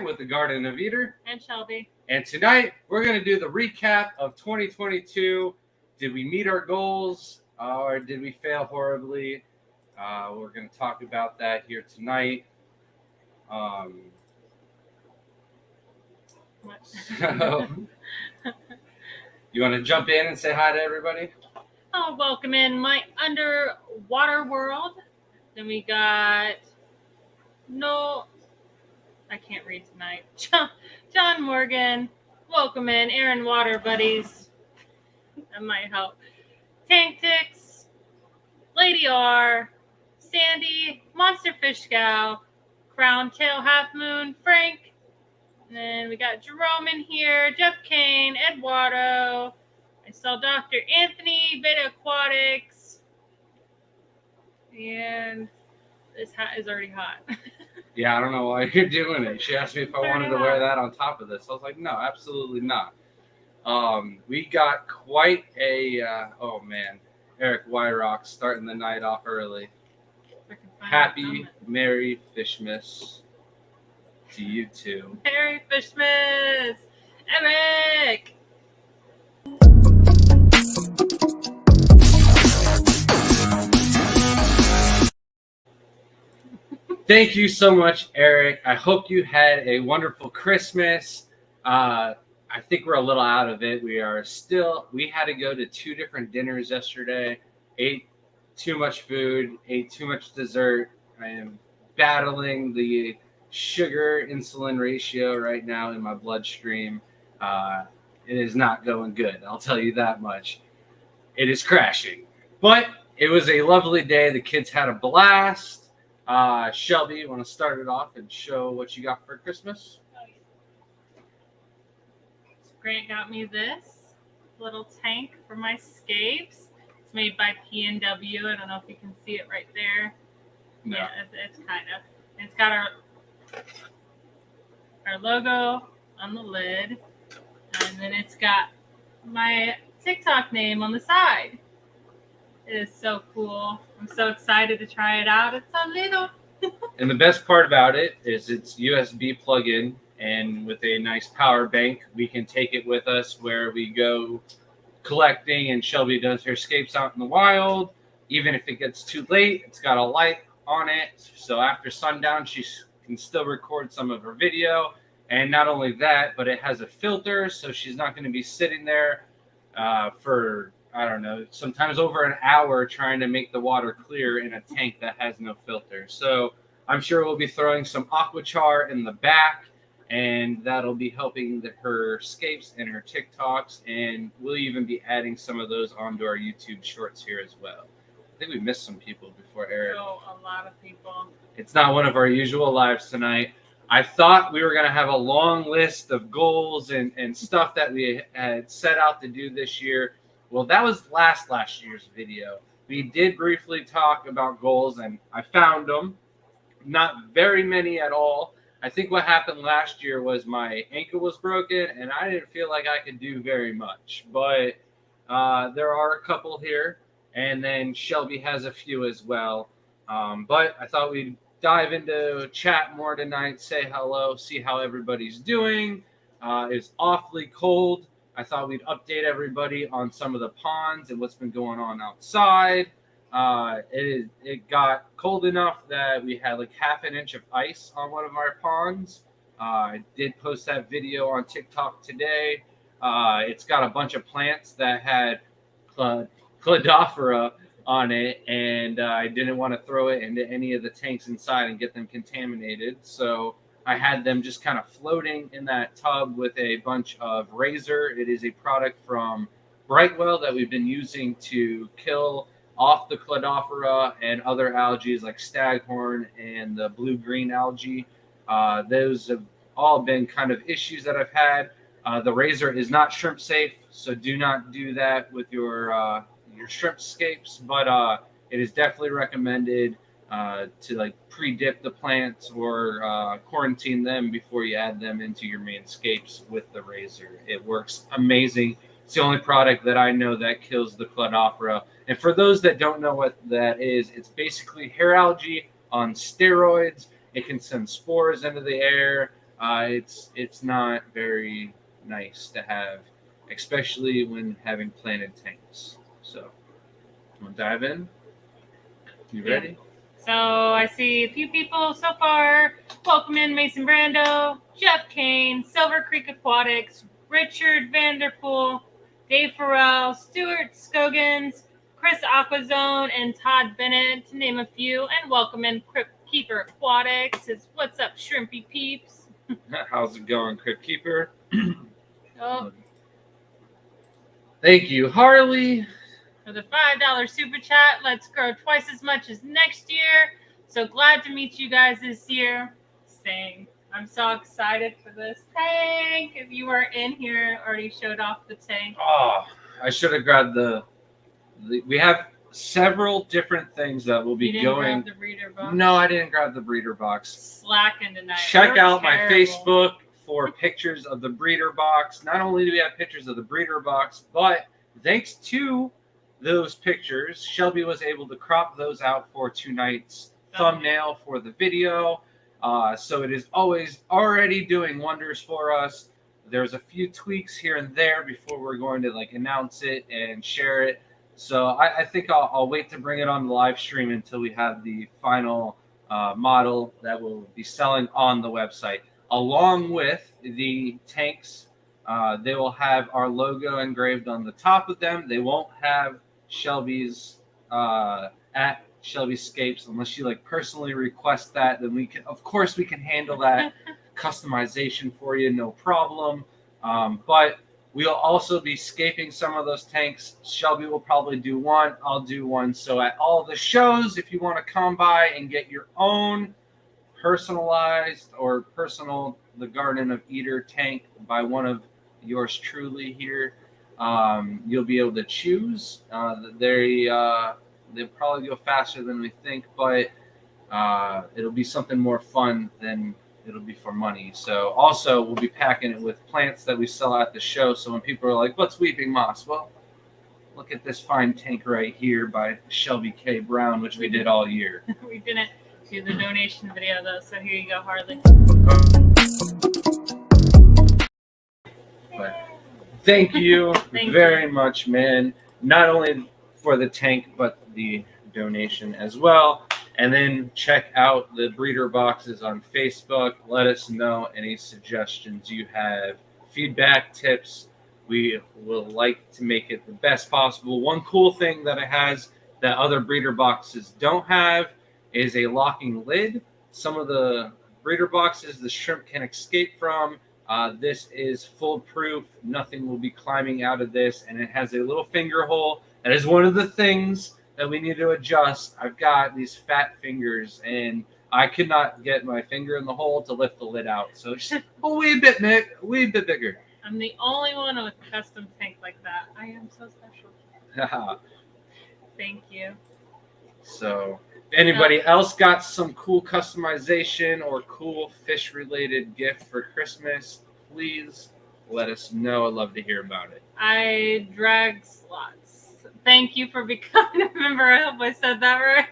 with the Garden of Eater and Shelby. And tonight we're going to do the recap of 2022. Did we meet our goals or did we fail horribly? We're going to talk about that here tonight. So, you want to jump in and say hi to everybody? Oh, welcome in my underwater world. Then we got I can't read tonight. John Morgan. Welcome in. Aaron Water Buddies. That might help. Tank Ticks. Lady R. Sandy. Monster Fish Gal. Crown Tail Half Moon. Frank. And then we got Jerome in here. Jeff Kane. Eduardo. I saw Dr. Anthony. Beta Aquatics. And this hat is already hot. Yeah, I don't know why you're doing it. She asked me if I wanted to wear that on top of this. I was like, no, absolutely not. We got quite a, oh man, Eric Wyrock starting the night off early. Happy Merry Fishmas to you too. Merry Fishmas! Eric! Thank you so much, Eric. I hope you had a wonderful Christmas. I think we're a little out of it. We had to go to 2 different dinners yesterday, ate too much food, ate too much dessert. I am battling the sugar insulin ratio right now in my bloodstream. It is not going good. I'll tell you that much. It is crashing, but it was a lovely day. The kids had a blast. Shelby, you want to start it off and show what you got for Christmas? Grant got me this little tank for my scapes. It's made by P&W. I don't know if you can see it right there. No. Yeah, it's kind of. It's got our logo on the lid, and then it's got my TikTok name on the side. It is so cool. I'm so excited to try it out. It's so little. And the best part about it is it's USB plug-in, and with a nice power bank, we can take it with us where we go collecting, and Shelby does her escapes out in the wild. Even if it gets too late, it's got a light on it. So after sundown, she can still record some of her video. And not only that, but it has a filter, so she's not going to be sitting there for, I don't know, sometimes over an hour trying to make the water clear in a tank that has no filter. So I'm sure we'll be throwing some Aquachar in the back, and that'll be helping her escapes and her TikToks, and we'll even be adding some of those onto our YouTube shorts here as well. I think we missed some people before Eric. Oh, a lot of people. It's not one of our usual lives tonight. I thought we were going to have a long list of goals and stuff that we had set out to do this year. Well, that was last year's video. We did briefly talk about goals, and I found them. Not very many at all. I think what happened last year was my ankle was broken, and I didn't feel like I could do very much. But there are a couple here, and then Shelby has a few as well. But I thought we'd dive into chat more tonight, say hello, see how everybody's doing. It's awfully cold. I thought we'd update everybody on some of the ponds and what's been going on outside. It got cold enough that we had like half an inch of ice on one of our ponds. I did post that video on TikTok today. It's got a bunch of plants that had Cladophora on it, and I didn't want to throw it into any of the tanks inside and get them contaminated. So I had them just kind of floating in that tub with a bunch of Razor. It is a product from Brightwell that we've been using to kill off the Cladophora and other algae like staghorn and the blue-green algae. Those have all been kind of issues that I've had. The Razor is not shrimp safe, so do not do that with your shrimp scapes, but it is definitely recommended to like pre-dip the plants or quarantine them before you add them into your main scapes with the Razor. It works amazing. It's the only product that I know that kills the Cladophora. And for those that don't know what that is, it's basically hair algae on steroids. It can send spores into the air. It's not very nice to have, especially when having planted tanks. So, we'll dive in. You Yeah. ready? So I see a few people so far. Welcome in Mason Brando, Jeff Kane, Silver Creek Aquatics, Richard Vanderpool, Dave Farrell, Stuart Scogans, Chris Aquazone, and Todd Bennett, to name a few. And welcome in Crypt Keeper Aquatics. It's What's Up, Shrimpy Peeps? How's it going, Crypt Keeper? Oh, Thank you, Harley. for the $5 super chat. Let's grow twice as much as next year. So glad to meet you guys this year. Saying, I'm so excited for this tank. If you were in here, already showed off the tank. Oh, I should have grabbed the. We have several different things that will be You didn't going. grab the breeder box. No, I didn't grab the breeder box. Slacking tonight. Check You're out my terrible. Facebook for pictures of the breeder box. Not only do we have pictures of the breeder box, but thanks to those pictures, Shelby was able to crop those out for tonight's thumbnail for the video. So it is already doing wonders for us. There's a few tweaks here and there before we're going to announce it and share it. So I think I'll wait to bring it on the live stream until we have the final model that will be selling on the website. Along with the tanks, they will have our logo engraved on the top of them. They won't have Shelby's at Shelbyscapes unless you personally request that. Then we can handle that customization for you, no problem. But we'll also be scaping some of those tanks. Shelby will probably do one. I'll do one. So at all the shows, if you want to come by and get your own personalized or personal The Garden of Eder tank by one of yours truly here, you'll be able to choose. They'll probably go faster than we think, but it'll be something more fun than it'll be for money. So also we'll be packing it with plants that we sell at the show. So when people are like, "What's weeping moss?" Well, look at this fine tank right here by Shelby K. Brown, which we did all year. We didn't do the donation video though, so here you go, Harley. But thank you Thank very much, man. Not only for the tank, but the donation as well. And then check out the breeder boxes on Facebook. Let us know any suggestions you have, feedback, tips. We will like to make it the best possible. One cool thing that it has that other breeder boxes don't have is a locking lid. Some of the breeder boxes the shrimp can escape from. This is foolproof. Nothing will be climbing out of this, and it has a little finger hole. That is one of the things that we need to adjust. I've got these fat fingers, and I could not get my finger in the hole to lift the lid out. So it's just a wee bit bigger. I'm the only one with a custom tank like that. I am so special. Thank you. So if anybody else got some cool customization or cool fish-related gift for Christmas, please let us know. I'd love to hear about it. I drag slots. Thank you for becoming a member. I hope I said that right.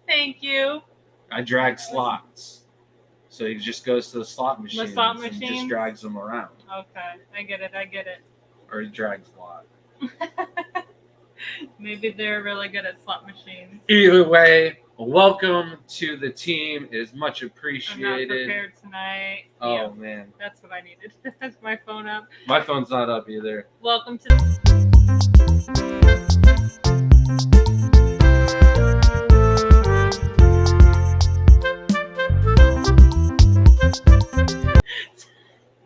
Thank you. I drag slots. So he just goes to the slot machine and just machines? drags them around. Okay, I get it. Or he drags a lot. Maybe they're really good at slot machines. Either way, welcome to the team. It is much I'm not appreciated. prepared tonight. Oh, Yeah, man. that's what I needed. That's my phone up. My phone's not up either. Welcome to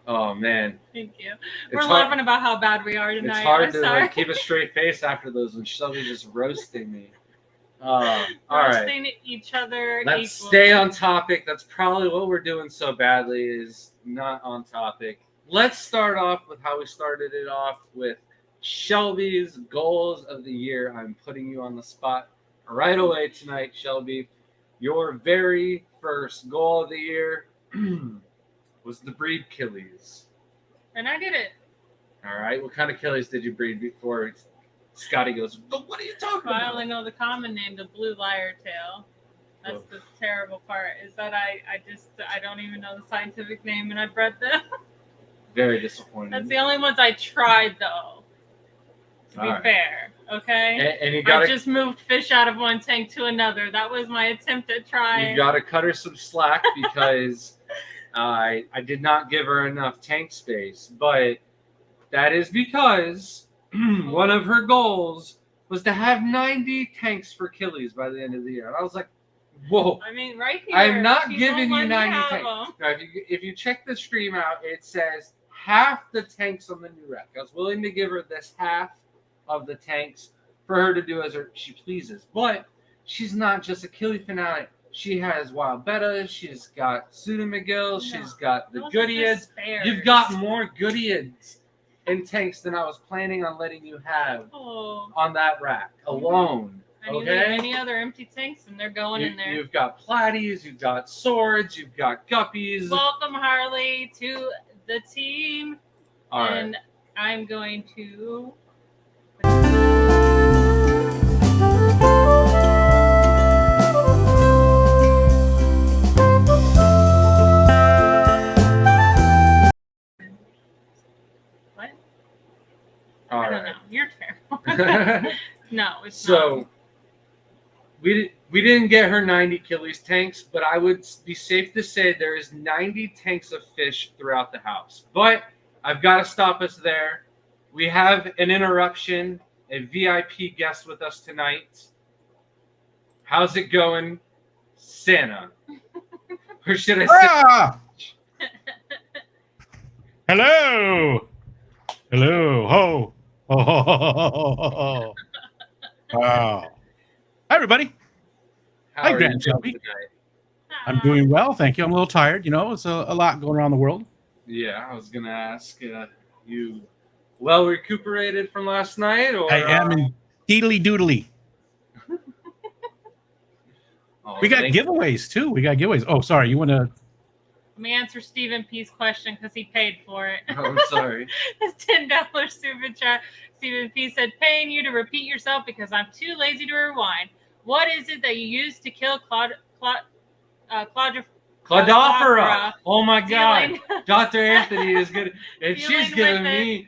Oh, man. Thank you. It's We're hard- laughing about how bad we are tonight. It's hard I'm to sorry. keep a straight face after those when Shelby's just roasting me. All right. Roasting each other. Let's equally. stay on topic. That's probably what we're doing so badly is not on topic. Let's start off with how we started it off with Shelby's goals of the year. I'm putting you on the spot right away tonight, Shelby. Your very first goal of the year was to breed killies. And I did it. All right. What kind of killies did you breed before Scotty goes, "What are you talking Well, I about?" only know the common name, the blue lyre tail. That's the terrible part, is that I don't even know the scientific name, and I bred them. Very disappointing. That's the only ones I tried, though. To be fair, okay? And you gotta, I just moved fish out of one tank to another. That was my attempt at trying. You gotta cut her some slack because I did not give her enough tank space. But that is because one of her goals was to have 90 tanks for Killies by the end of the year. And I was like, whoa. I mean, right here. I'm not she giving won't you let me 90 have tanks. them. Now, if you check the stream out, it says half the tanks on the new rack. I was willing to give her this half of the tanks for her to do as she pleases. But she's not just a Killie fanatic. She has Wild Betta. She's got Pseudomigills. She's got the Goodeids. You've got more Goodeids in tanks than I was planning on letting you have on that rack alone. And you leave any other empty tanks, and they're going in there. You've got Platies. You've got Swords. You've got Guppies. Welcome, Harley, to the team. All and right. I'm going to... What? I don't know. You're terrible. No, it's not. So we didn't get her 90 Killies tanks, but I would be safe to say there is 90 tanks of fish throughout the house. But I've got to stop us there. We have an interruption, a VIP guest with us tonight. How's it going, Santa? Or should I say? Ah! Hello. Hello. Ho. Ho, ho, ho, ho, ho, ho. Wow. Hi, everybody. How Hi, are you Grant doing Shelby. tonight? I'm doing well, thank you. I'm a little tired. You know, it's a lot going around the world. Yeah, I was going to ask you well recuperated from last night? Or I am in deedly doodly. Oh, We got giveaways, too. Oh, sorry. You want to... Let me answer Stephen P's question because he paid for it. Oh, I'm sorry. His $10 super chat. Stephen P said, paying you to repeat yourself because I'm too lazy to rewind. What is it that you use to kill Claudophora. Oh my God. Dealing- Dr. Anthony is good. And she's Dealing giving with it me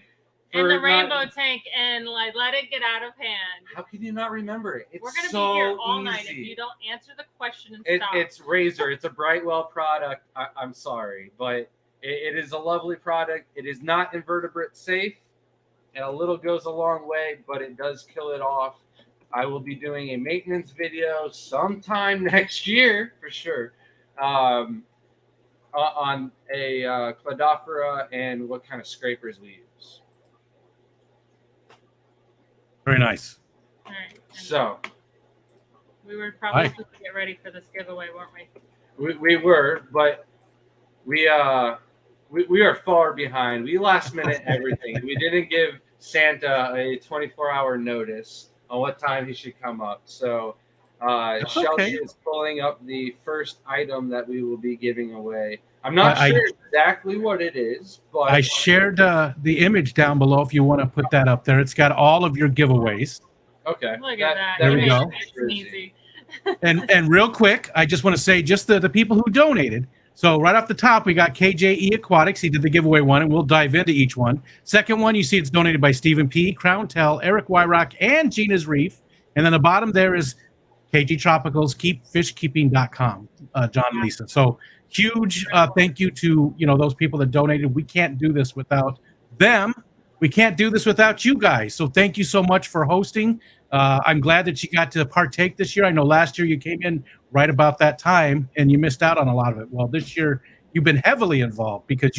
in for the not- rainbow tank and like let it get out of hand. How can you not remember it? It's We're gonna so be here all easy. night if you don't answer the question and It, stop. it's Razor. It's a Brightwell product. I'm sorry, but it is a lovely product. It is not invertebrate safe, and a little goes a long way, but it does kill it off. I will be doing a maintenance video sometime next year for sure on a Claudophora and what kind of scrapers we use. Very nice. All right. So We were probably Hi. supposed to get ready for this giveaway, weren't we? we were, but we are far behind. We last minute everything. We didn't give Santa a 24-hour notice on what time he should come up. So Shelby okay. is pulling up the first item that we will be giving away. I'm not I- sure exactly what it is, but I shared the image down below if you want to put that up there. It's got all of your giveaways. okay. Look at that. There You we made go. it nice and easy. And real quick, I just want to say just the people who donated. So right off the top, we got KJE Aquatics. He did the giveaway one, and we'll dive into each one. Second one, you see it's donated by Stephen P., Crown Tell, Eric Wyrock, and Gina's Reef. And then the bottom there is KG Tropicals, keepfishkeeping.com, John and Lisa. So huge thank you to those people that donated. We can't do this without them. We can't do this without you guys. So thank you so much for hosting. I'm glad that you got to partake this year. I know last year you came in right about that time and you missed out on a lot of it. Well, this year you've been heavily involved because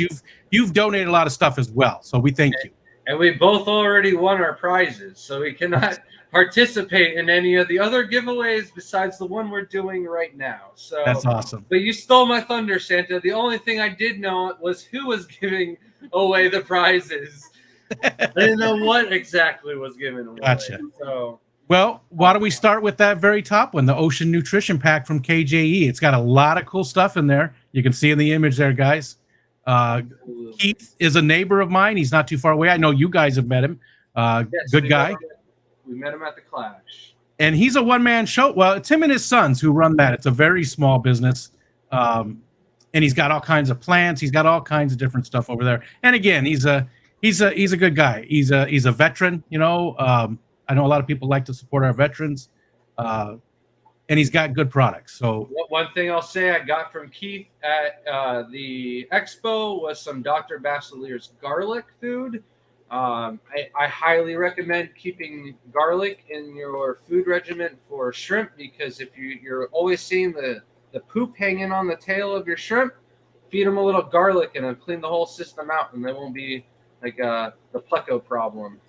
you've donated a lot of stuff as well. So we thank you. And we both already won our prizes, so we cannot participate in any of the other giveaways besides the one we're doing right now. So That's awesome. But you stole my thunder, Santa. The only thing I did know was who was giving away the prizes. I didn't know what exactly was given away. Gotcha. So Well, why don't we start with that very top one, the Ocean Nutrition Pack from KJE. It's got a lot of cool stuff in there. You can see in the image there, guys. Keith is a neighbor of mine. He's not too far away. I know you guys have met him. yes, Good guy. We met him at the Clash. and he's a one-man show. Well, it's him and his sons who run that. It's a very small business, and he's got all kinds of plants. He's got all kinds of different stuff over there. And again, he's a good guy. He's a veteran. I know a lot of people like to support our veterans, and he's got good products. So one thing I'll say I got from Keith at the expo was some Dr. Basilier's garlic food. I highly recommend keeping garlic in your food regimen for shrimp, because if you're always seeing the poop hanging on the tail of your shrimp, feed them a little garlic and it'll clean the whole system out, and they won't be like the pleco problem.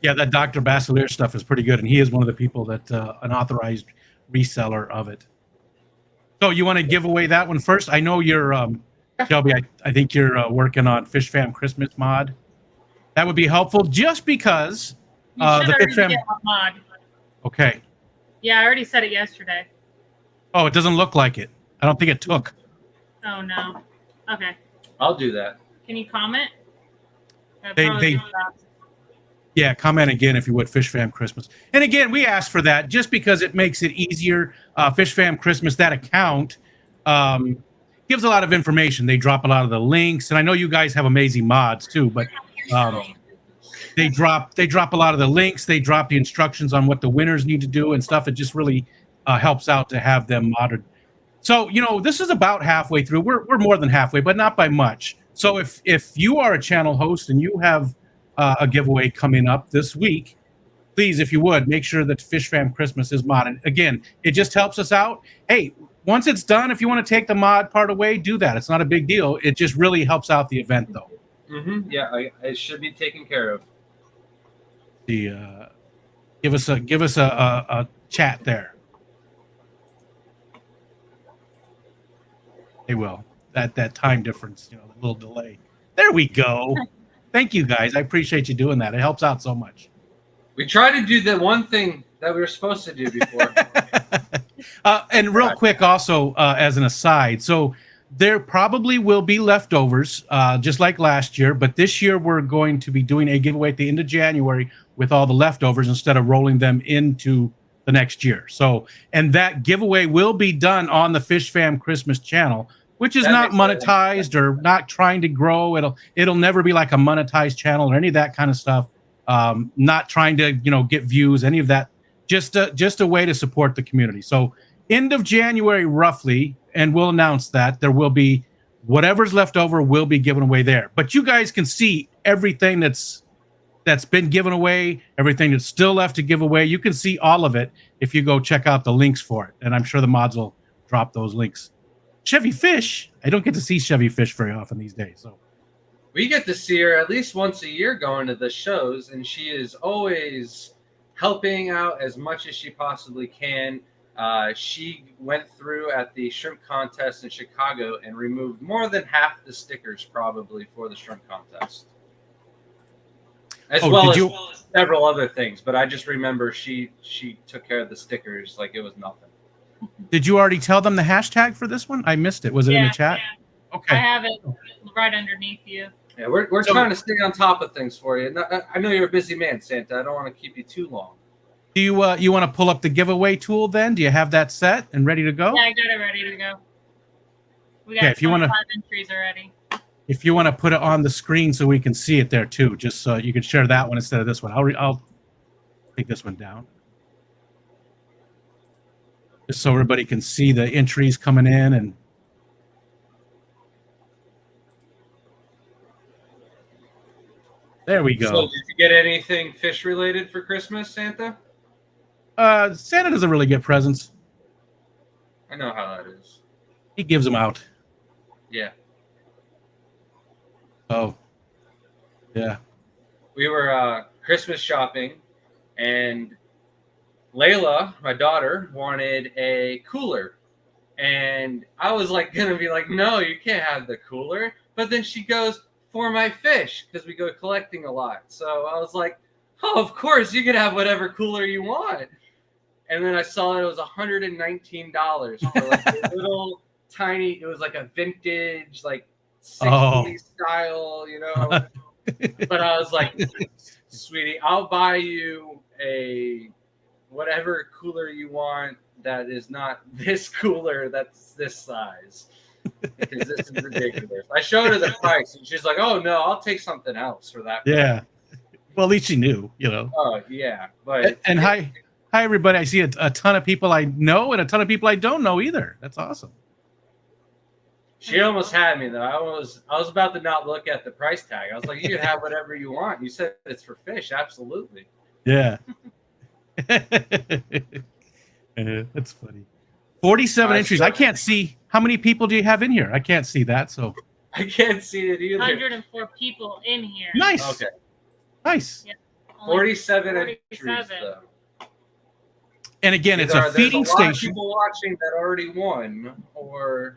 Yeah, that Dr. Basilier stuff is pretty good, and he is one of the people that an authorized reseller of it. So you want to give away that one first? I know you're Shelby. I think you're working on Fish Fam Christmas mod. That would be helpful, just because the Fish Fam mod. Okay. Yeah, I already said it yesterday. Oh, it doesn't look like it. I don't think it took. Oh no. Okay. I'll do that. Can you comment? Yeah, comment again if you would, Fish Fam Christmas. And again, we asked for that just because it makes it easier. Fish Fam Christmas, that account gives a lot of information. They drop a lot of the links, and I know you guys have amazing mods too, but they drop a lot of the links. They drop the instructions on what the winners need to do and stuff. It just really helps out to have them modded. So, this is about halfway through. We're more than halfway, but not by much. So if you are a channel host and you have a giveaway coming up this week, please, if you would, make sure that Fish Fam Christmas is modded. Again, it just helps us out. Hey, once it's done, if you want to take the mod part away, do that. It's not a big deal. It just really helps out the event, though. Mm-hmm. Yeah, it should be taken care of. Give us a chat there. They will. That time difference, the little delay. There we go. Thank you, guys. I appreciate you doing that. It helps out so much. We tried to do the one thing that we were supposed to do before. And real quick, also, as an aside, so there probably will be leftovers, just like last year. But this year, we're going to be doing a giveaway at the end of January with all the leftovers instead of rolling them into the next year. So, and that giveaway will be done on the Fish Fam Christmas channel, which is not monetized or not trying to grow. It'll never be like a monetized channel or any of that kind of stuff. Not trying to get views, any of that. Just a way to support the community. So end of January roughly, and we'll announce that there will be whatever's left over will be given away there. But you guys can see everything that's been given away, everything that's still left to give away. You can see all of it if you go check out the links for it, and I'm sure the mods will drop those links. Chevy Fish, I don't get to see Chevy Fish very often these days. So we get to see her at least once a year going to the shows, and she is always helping out as much as she possibly can. She went through at the shrimp contest in Chicago and removed more than half the stickers probably for the shrimp contest. As well as several other things, but I just remember she took care of the stickers like it was nothing. Did you already tell them the hashtag for this one? I missed it. Was it in the chat? Yeah. Okay. I have it right underneath you. Yeah, we're trying to stay on top of things for you. I know you're a busy man, Santa. I don't want to keep you too long. Do you want to pull up the giveaway tool then? Do you have that set and ready to go? Yeah, I got it ready to go. We got if you want 5 entries already. If you want to put it on the screen so we can see it there too, just so you can share that one instead of this one. I'll take this one down. Just so everybody can see the entries coming in. And there we go. So did you get anything fish related for Christmas, Santa? Santa doesn't really get presents. I know how that is. He gives them out. Yeah. Oh. Yeah. We were Christmas shopping, and Layla, my daughter, wanted a cooler. And I was gonna be like, no, you can't have the cooler. But then she goes, for my fish, because we go collecting a lot. So I was like, oh, of course, you can have whatever cooler you want. And then I saw that it was $119 for a little tiny, it was like a vintage, 60s style, But I was like, sweetie, I'll buy you a whatever cooler you want that is not this cooler that's this size. Because this is ridiculous. I showed her the price and she's like, "Oh no, I'll take something else for that." Yeah. Well, at least she knew, you know. Oh yeah, but And hi everybody. I see a ton of people I know and a ton of people I don't know either. That's awesome. she almost had me though. I was about to not look at the price tag. I was like, "You can have whatever you want." You said it's for fish, absolutely. Yeah. That's funny. 47 entries. I can't see how many people do you have in here. I can't see that. So I can't see it either. 104 people in here. nice. Okay, Nice. Only 47 entries 47. though. And again, it's a There's feeding a lot of station. people watching that already won, or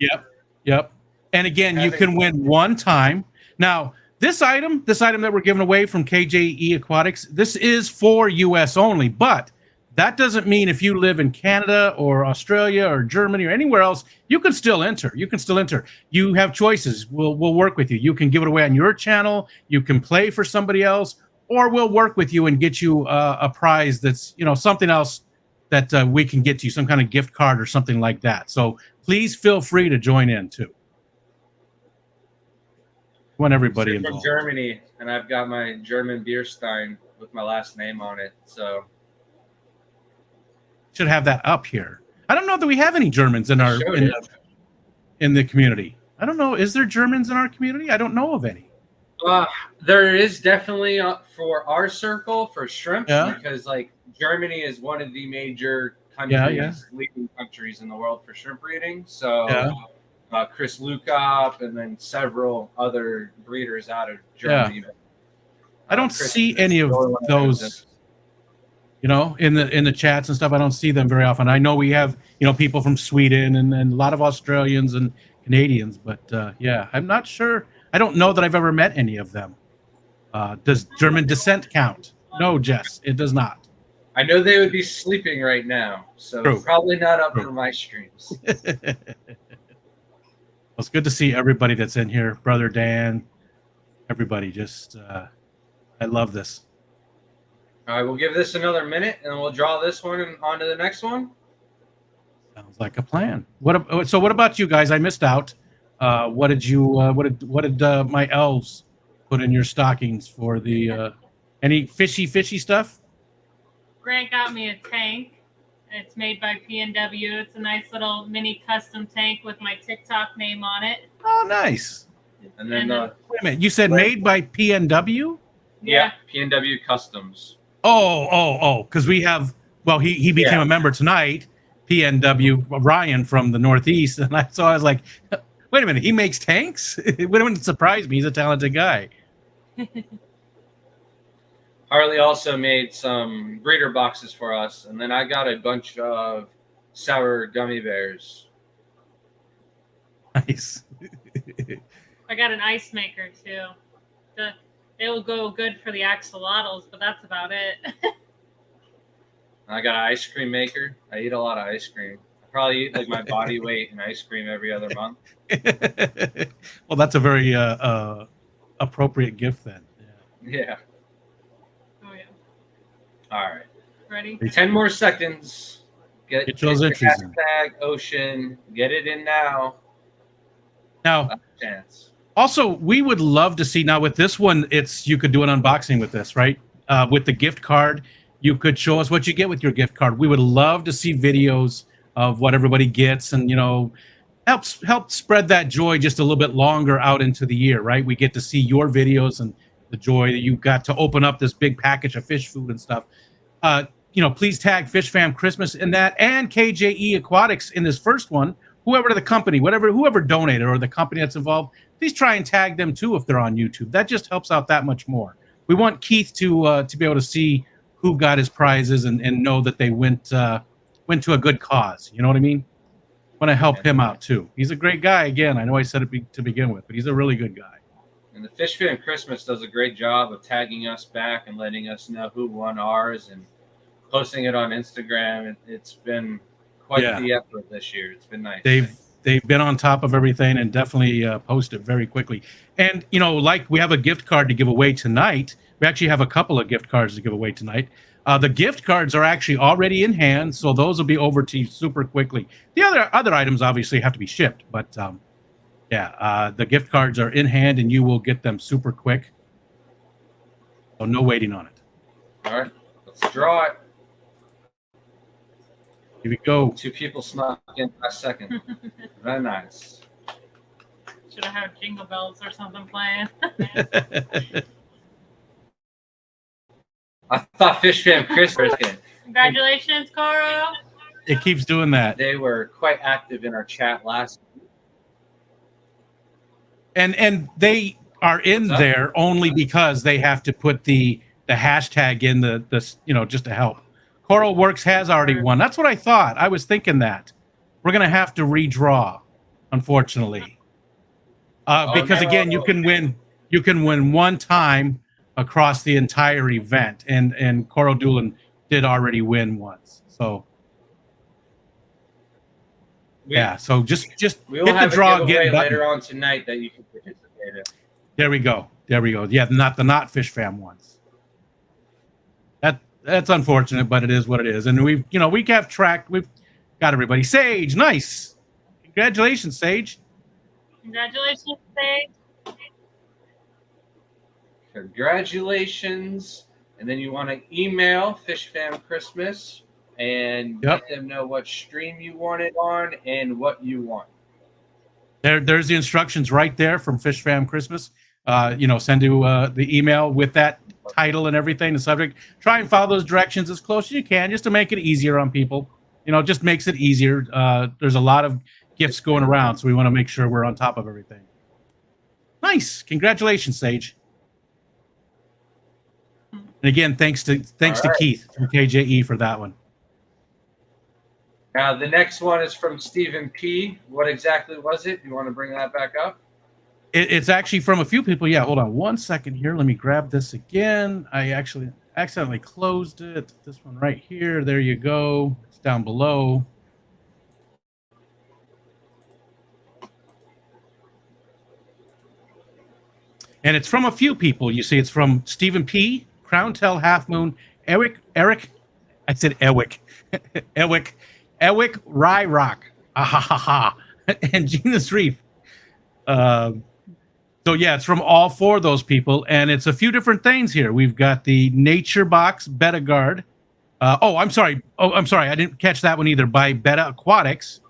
Yep. And again, you can win one time. Now, this item that we're giving away from KJE Aquatics, this is for US only, but that doesn't mean if you live in Canada or Australia or Germany or anywhere else, you can still enter. You have choices. We'll work with you. You can give it away on your channel. You can play for somebody else, or we'll work with you and get you a prize that's, you know, something else that we can get you, some kind of gift card or something like that. So please feel free to join in too. Want everybody from involved. Germany, and I've got my German beer stein with my last name on it. So Should have that up here. I don't know that we have any Germans in our in the community. I don't know. Is there Germans in our community? I don't know of any. There is definitely for our circle for shrimp, Yeah. because like Germany is one of the major countries, leading countries in the world for shrimp breeding. So Chris Lukop and then several other breeders out of Germany. I don't see any of those, you know, in the chats and stuff. I don't see them very often. I know we have, you know, people from Sweden and a lot of Australians and Canadians, but yeah, I'm not sure. I don't know that I've ever met any of them. Does German descent count? No, Jess, it does not. I know they would be sleeping right now, so True. probably not up True. for my streams. Well, it's good to see everybody that's in here. Brother Dan, everybody. Just, I love this. All right, we'll give this another minute, and we'll draw this one and on to the next one. Sounds like a plan. What about you guys? I missed out. What did my elves put in your stockings for the any fishy stuff? Grant got me a tank. It's made by PNW. It's a nice little mini custom tank with my TikTok name on it. Oh, nice. And then Wait a minute. You said made by PNW? yeah, PNW Customs. Oh, because we have. Well, he became a member tonight. PNW Ryan from the Northeast, and I was like, wait a minute, he makes tanks? It wouldn't surprise me. He's a talented guy. Harley also made some breeder boxes for us, and then I got a bunch of sour gummy bears. Nice. I got an ice maker too. It will go good for the axolotls, but that's about it. I got an ice cream maker. I eat a lot of ice cream. I probably eat like my body weight in ice cream every other month. Well, that's a very appropriate gift then. Yeah. Oh yeah. All right. Ready? 10 more seconds. Get those your entries in. hashtag ocean. Get it in now. Now, Last chance. also, we would love to see, now with this one, you could do an unboxing with this, right? With the gift card, you could show us what you get with your gift card. We would love to see videos of what everybody gets, and, you know, help spread that joy just a little bit longer out into the year, right? We get to see your videos and the joy that you got to open up this big package of fish food and stuff. You know, please tag Fish Fam Christmas in that, and KJE Aquatics in this first one. Whoever the company, whoever donated or the company that's involved, please try and tag them too if they're on YouTube. That just helps out that much more. We want Keith to be able to see who got his prizes and know that they went to a good cause. You know what I mean? Want to help him out too. He's a great guy. Again, I know I said it to begin with, but he's a really good guy. And the Fish Fam Christmas does a great job of tagging us back and letting us know who won ours and posting it on Instagram. It's been quite the effort this year. It's been nice. they've been on top of everything and definitely post it very quickly. And like we have a gift card to give away tonight. We actually have a couple of gift cards to give away tonight. The gift cards are actually already in hand, so those will be over to you super quickly. The other items obviously have to be shipped, but the gift cards are in hand, and you will get them super quick. So no waiting on it. All right, let's draw it. Here we go. 2 people snuck in last second. Very nice. Should have had jingle bells or something playing. I thought Fish Fam Chris was good. Congratulations, Coro. It keeps doing that. They were quite active in our chat last week. And they are in What's up? there only because they have to put the hashtag in the just to help. Coral Works has already won. That's what I thought. I was thinking that. We're going to have to redraw, unfortunately. Because again, you can win one time across the entire event, and Coral Doolin did already win once. So so just We hit will the have draw a giveaway again button. later on tonight that you can participate in. There we go. Yeah, not Fish Fam ones. That's unfortunate, but it is what it is. And we've got everybody. Sage, nice. Congratulations, Sage. Congratulations, Sage. Congratulations. And then you want to email Fish Fam Christmas and let them know what stream you want it on and what you want. There's the instructions right there from Fish Fam Christmas. Send to the email with that title and everything, the subject. Try and follow those directions as close as you can, just to make it easier on people. Just makes it easier. There's a lot of gifts going around, so we want to make sure we're on top of everything. Nice. Congratulations, Sage. And again, thanks to Keith from KJE for that one. Now, the next one is from Stephen P. What exactly was it? You want to bring that back up? It's actually from a few people. Yeah, hold on 1 second here. Let me grab this again. I actually accidentally closed it. This one right here. There you go. It's down below. And it's from a few people. You see, it's from Stephen P., Crown Tell Half Moon, Eric. I said Ewick. Ewick Ryrock. And Genus Reef. So yeah, it's from all 4 of those people, and it's a few different things here. We've got the Nature Box Beta Guard. I'm sorry. I didn't catch that one either. By Beta Aquatics,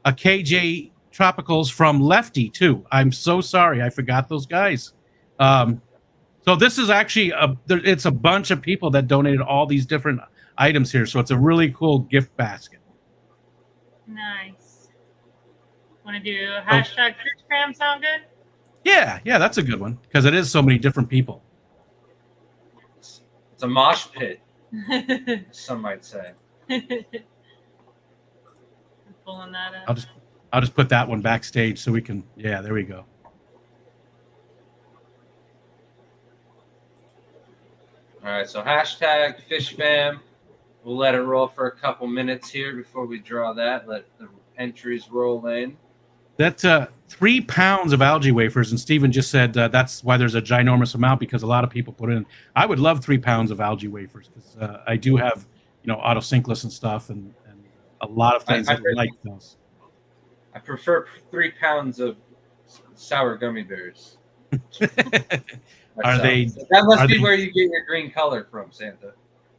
a KJ Tropicals from Lefty too. I'm so sorry, I forgot those guys. So this is actually it's a bunch of people that donated all these different items here. So it's a really cool gift basket. Nice. Want to do hashtag Fish Fam sound good? Yeah, that's a good one because it is so many different people. It's a mosh pit, some might say. I'm pulling that up. I'll just put that one backstage so we can. Yeah, there we go. All right, so hashtag Fish Fam. We'll let it roll for a couple minutes here before we draw that. Let the entries roll in. That's 3 pounds of algae wafers, and Steven just said that's why there's a ginormous amount because a lot of people put in. I would love 3 pounds of algae wafers because I do have autosynchronous and stuff, and a lot of things that like those. I prefer 3 pounds of sour gummy bears. That must be where you get your green color from, Santa.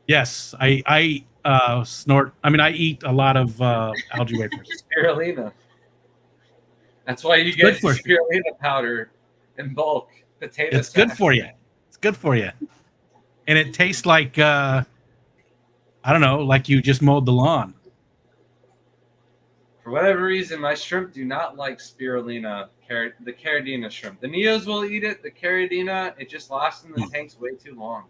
Yes, I snort. I mean, I eat a lot of algae wafers. Spirulina. That's why you get spirulina powder in bulk. It's good for you. It's good for you, and it tastes like I don't know, like you just mowed the lawn. For whatever reason, my shrimp do not like spirulina. The Caridina shrimp. The Neos will eat it. The Caridina, it just lasts in the tanks way too long.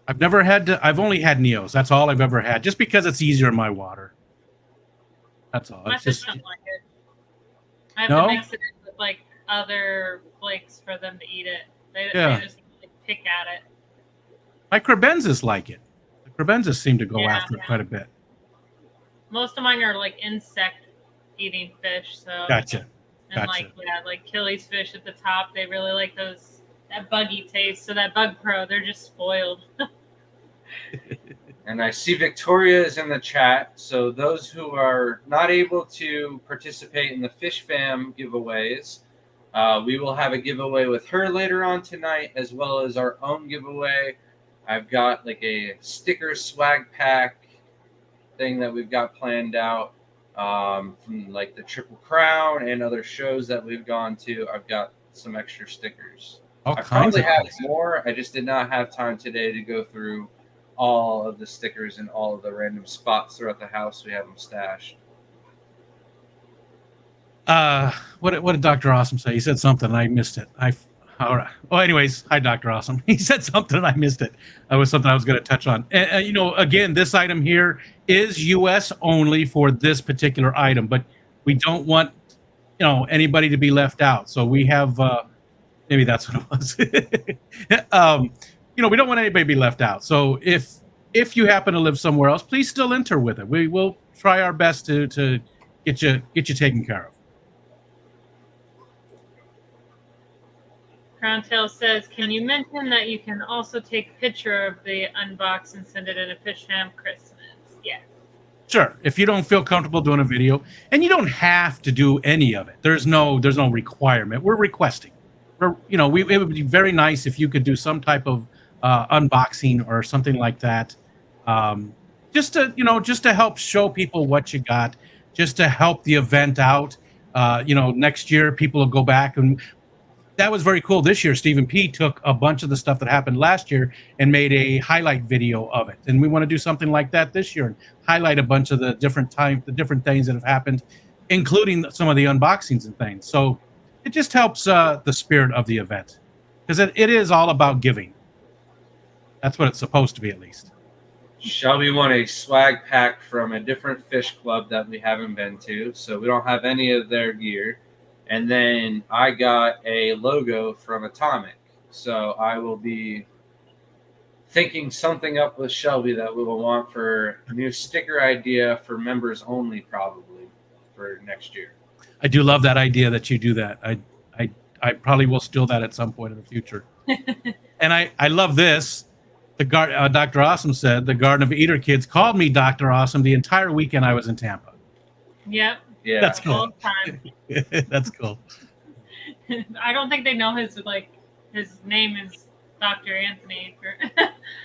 I've only had Neos. That's all I've ever had, just because it's easier in my water. That's all. My fish don't like it. I have to mix it in with like other flakes for them to eat it. They just pick at it. My crebensis like it. The crebensis seem to go after it quite a bit. Most of mine are like insect eating fish. So Gotcha. and Gotcha. like Killy's fish at the top, they really like that buggy taste. So that Bug Pro, they're just spoiled. And I see Victoria is in the chat. So those who are not able to participate in the Fish Fam giveaways, we will have a giveaway with her later on tonight, as well as our own giveaway. I've got like a sticker swag pack thing that we've got planned out from like the Triple Crown and other shows that we've gone to. I've got some extra stickers. All I kinds probably of have things. more. I just did not have time today to go through all of the stickers and all of the random spots throughout the house. We have them stashed. What did Dr. Awesome say? He said something and I missed it. All right. Well, anyways, hi, Dr. Awesome. He said something and I missed it. That was something I was going to touch on. And, again, this item here is U.S. only for this particular item, but we don't want, anybody to be left out. So we have, maybe that's what it was. We don't want anybody to be left out. So if you happen to live somewhere else, please still enter with it. We will try our best to get you taken care of. Crowntail says, can you mention that you can also take a picture of the unbox and send it in a Fish Fam Christmas? Yeah. Sure. If you don't feel comfortable doing a video, and you don't have to do any of it. There's no requirement. We're requesting. It would be very nice if you could do some type of unboxing or something like that, just to help show people what you got, just to help the event out. Next year people will go back, and that was very cool. This year, Stephen P took a bunch of the stuff that happened last year and made a highlight video of it, and we want to do something like that this year and highlight a bunch of the different things that have happened, including some of the unboxings and things. So it just helps the spirit of the event, because it is all about giving. That's what it's supposed to be, at least. Shelby won a swag pack from a different fish club that we haven't been to, so we don't have any of their gear. And then I got a logo from Atomic, so I will be thinking something up with Shelby that we will want for a new sticker idea for members only, probably for next year. I do love that idea that you do that. I probably will steal that at some point in the future. And I love this. Dr. Awesome said the Garden of Eater kids called me Dr. Awesome the entire weekend I was in Tampa. Yep. Yeah, That's cool. All time. That's cool. I don't think they know his name is Dr. Anthony.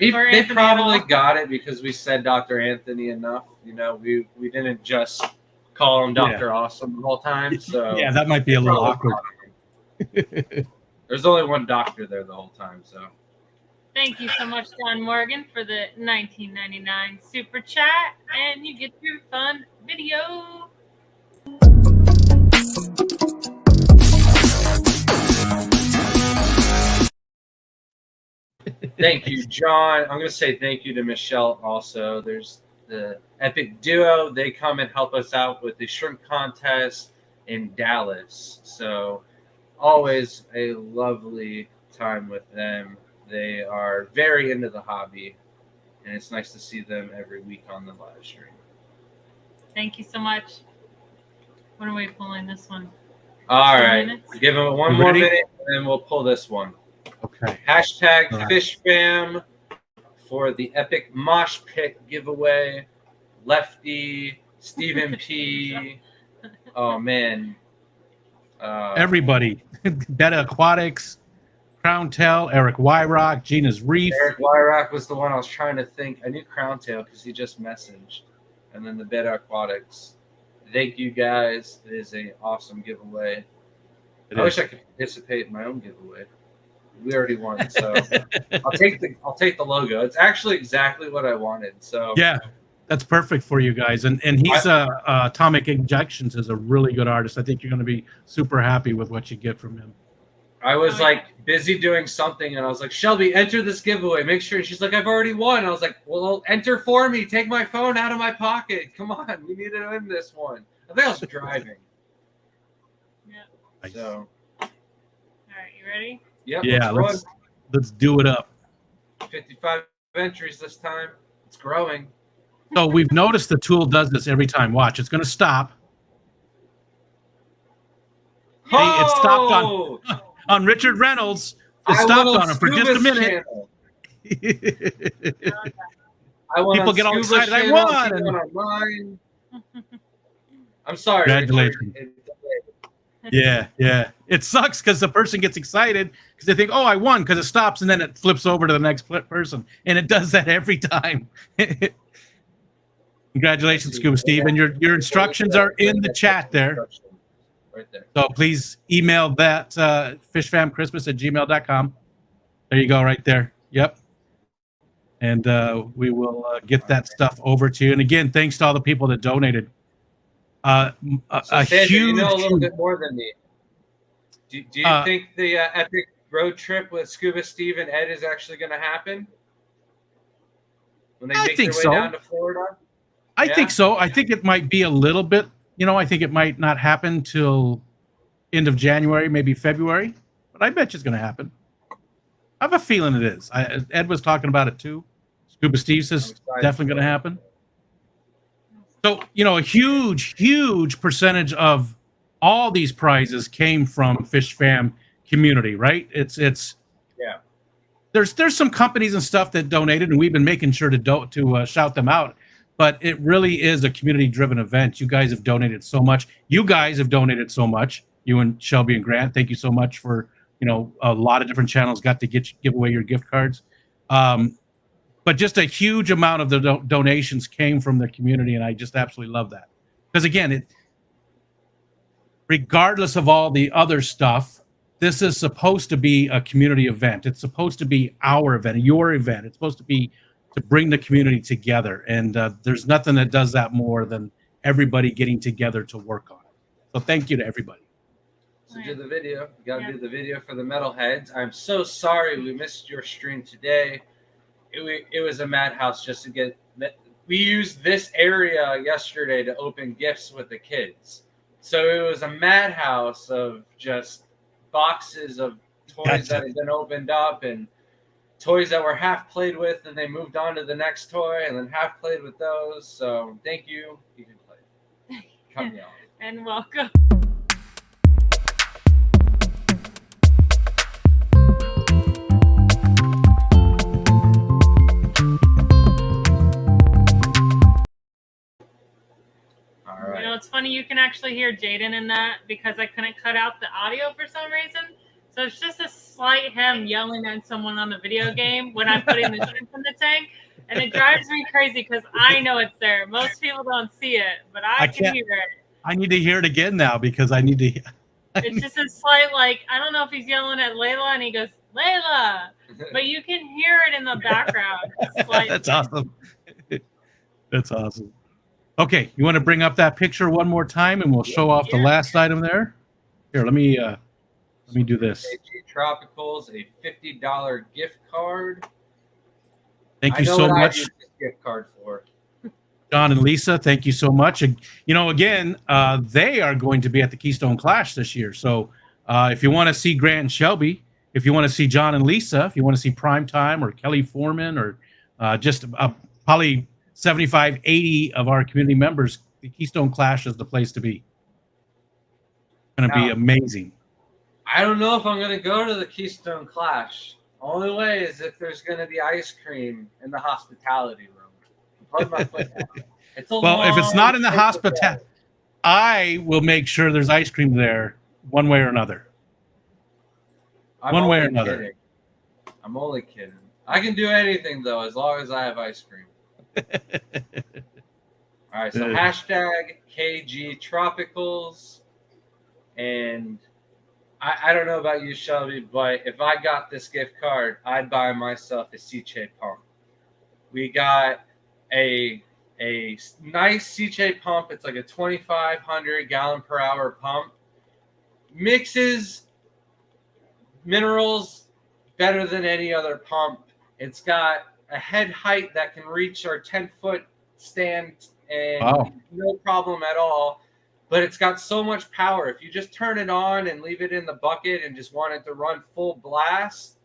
They Anthony probably at all. got it because we said Dr. Anthony enough. We didn't just call him Dr. Awesome the whole time. So Yeah, that might be a little awkward. There's only one doctor there the whole time, so. Thank you so much, John Morgan, for the $19.99 super chat, and you get your fun video. Thank you, John. I'm going to say thank you to Michelle also. There's the Epic Duo. They come and help us out with the shrimp contest in Dallas. So always a lovely time with them. They are very into the hobby, and it's nice to see them every week on the live stream. Thank you so much. When are we pulling this one? All 2 right. minutes? Give them one You more ready? minute, and then we'll pull this one. Okay. Hashtag All right. FishFam for the Epic Mosh Pit giveaway. Lefty, Stephen P. Oh, man. Everybody. Beta Aquatics, Crown Tail, Eric Wyrock, Gina's Reef. Eric Wyrock was the one I was trying to think. I knew Crown Tail because he just messaged. And then the Beta Aquatics. Thank you, guys. It is an awesome giveaway. I wish I could participate in my own giveaway. We already won, so I'll take the logo. It's actually exactly what I wanted. So Yeah, that's perfect for you guys. And he's Atomic Injections is a really good artist. I think you're going to be super happy with what you get from him. I was busy doing something, and I was like, Shelby, enter this giveaway. Make sure. She's like, I've already won. I was like, well, enter for me. Take my phone out of my pocket. Come on, we need to win this one. I think I was driving. Yeah. So, All right, you ready? yep. Yeah, let's do it up. 55 entries this time. It's growing. So we've noticed the tool does this every time. Watch, it's going to stop. Hey, it stopped Oh! on Richard Reynolds. It I stopped went on him for just a Scuba's minute. channel. I went People on get all Scuba's excited. I channel, won! he went on mine. I'm sorry. Congratulations. Richard. Yeah. It sucks because the person gets excited because they think, "Oh, I won," because it stops and then it flips over to the next person, and it does that every time. Congratulations, Scuba Steve, and your instructions are in the chat there. Right there. So please email that fishfamchristmas@gmail.com. There you go, right there. Yep. And we will get that stuff over to you. And again, thanks to all the people that donated. So Sandra, huge, you know a little bit more than me. Do you think the epic road trip with Scuba Steve and Ed is actually going to happen when they make their way down to Florida? I think so. I think it might be a little bit. I think it might not happen till end of January, maybe February. But I bet you it's going to happen. I have a feeling it is. Ed was talking about it too. Scuba Steve says definitely going to happen. So, a huge percentage of all these prizes came from Fish Fam community, right? It's yeah. There's some companies and stuff that donated, and we've been making sure to shout them out. But it really is a community-driven event. You guys have donated so much. You guys have donated so much. You and Shelby and Grant, thank you so much for a lot of different channels got to give away your gift cards. But just a huge amount of the donations came from the community, and I just absolutely love that. Because again, regardless of all the other stuff, this is supposed to be a community event. It's supposed to be our event, your event. It's supposed to be to bring the community together, and there's nothing that does that more than everybody getting together to work on it. So thank you to everybody. So do the video. You got to do the video for the metalheads. I'm so sorry we missed your stream today. It was a madhouse just to get. We used this area yesterday to open gifts with the kids, so it was a madhouse of just boxes of toys that had been opened up and toys that were half played with, and they moved on to the next toy, and then half played with those. So thank you. You can play. Come down. And welcome. It's funny, you can actually hear Jaden in that because I couldn't cut out the audio for some reason. So it's just a slight him yelling at someone on the video game when I'm putting the shrimp in the tank. And it drives me crazy because I know it's there. Most people don't see it, but I can hear it. I need to hear it again now because I need to. It's just a slight, I don't know if he's yelling at Layla and he goes, Layla, but you can hear it in the background. That's awesome. That's awesome. Okay, you want to bring up that picture one more time, and we'll show off the last item there. Here, let me do this. KG Tropicals, a $50 gift card. Thank you so much. I use this gift card for John and Lisa, thank you so much. And again, they are going to be at the Keystone Clash this year. So if you want to see Grant and Shelby, if you want to see John and Lisa, if you want to see Primetime or Kelly Foreman or just probably 75, 80 of our community members, the Keystone Clash is the place to be. It's going to be amazing. I don't know if I'm going to go to the Keystone Clash. Only way is if there's going to be ice cream in the hospitality room. Plug my foot down. If it's not in the hospitality, I will make sure there's ice cream there one way or another. I'm only kidding. I can do anything, though, as long as I have ice cream. All right, so hashtag KG Tropicals. And I don't know about you, Shelby, but if I got this gift card, I'd buy myself a Seachay pump. We got a nice Seachay pump. It's like a 2,500 gallon per hour pump. Mixes minerals better than any other pump. It's got a head height that can reach our 10-foot stand and no problem at all. But it's got so much power. If you just turn it on and leave it in the bucket and just want it to run full blast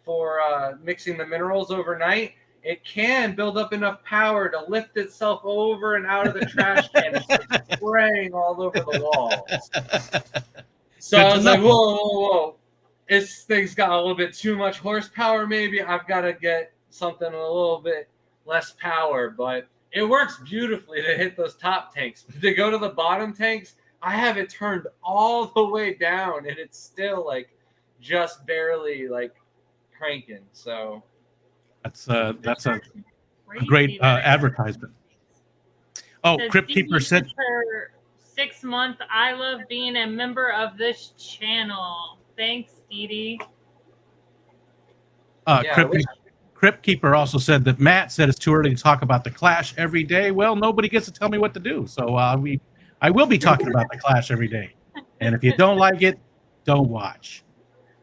for mixing the minerals overnight, it can build up enough power to lift itself over and out of the trash can and start spraying all over the walls. So Good I to was like, know. whoa. This thing's got a little bit too much horsepower, maybe. I've got to get something a little bit less power, but it works beautifully to hit those top tanks. But to go to the bottom tanks, I have it turned all the way down, and it's still like just barely like cranking. So That's a Crazy great that it- advertisement. Oh, Says Crypt Dee Keeper Dee said, with her 6-month. I love being a member of this channel. Thanks, Dee Dee. yeah, I wish- Crypt Keeper also said that Matt said it's too early to talk about the Clash every day. Well, nobody gets to tell me what to do, so I will be talking about the Clash every day. And if you don't like it, don't watch.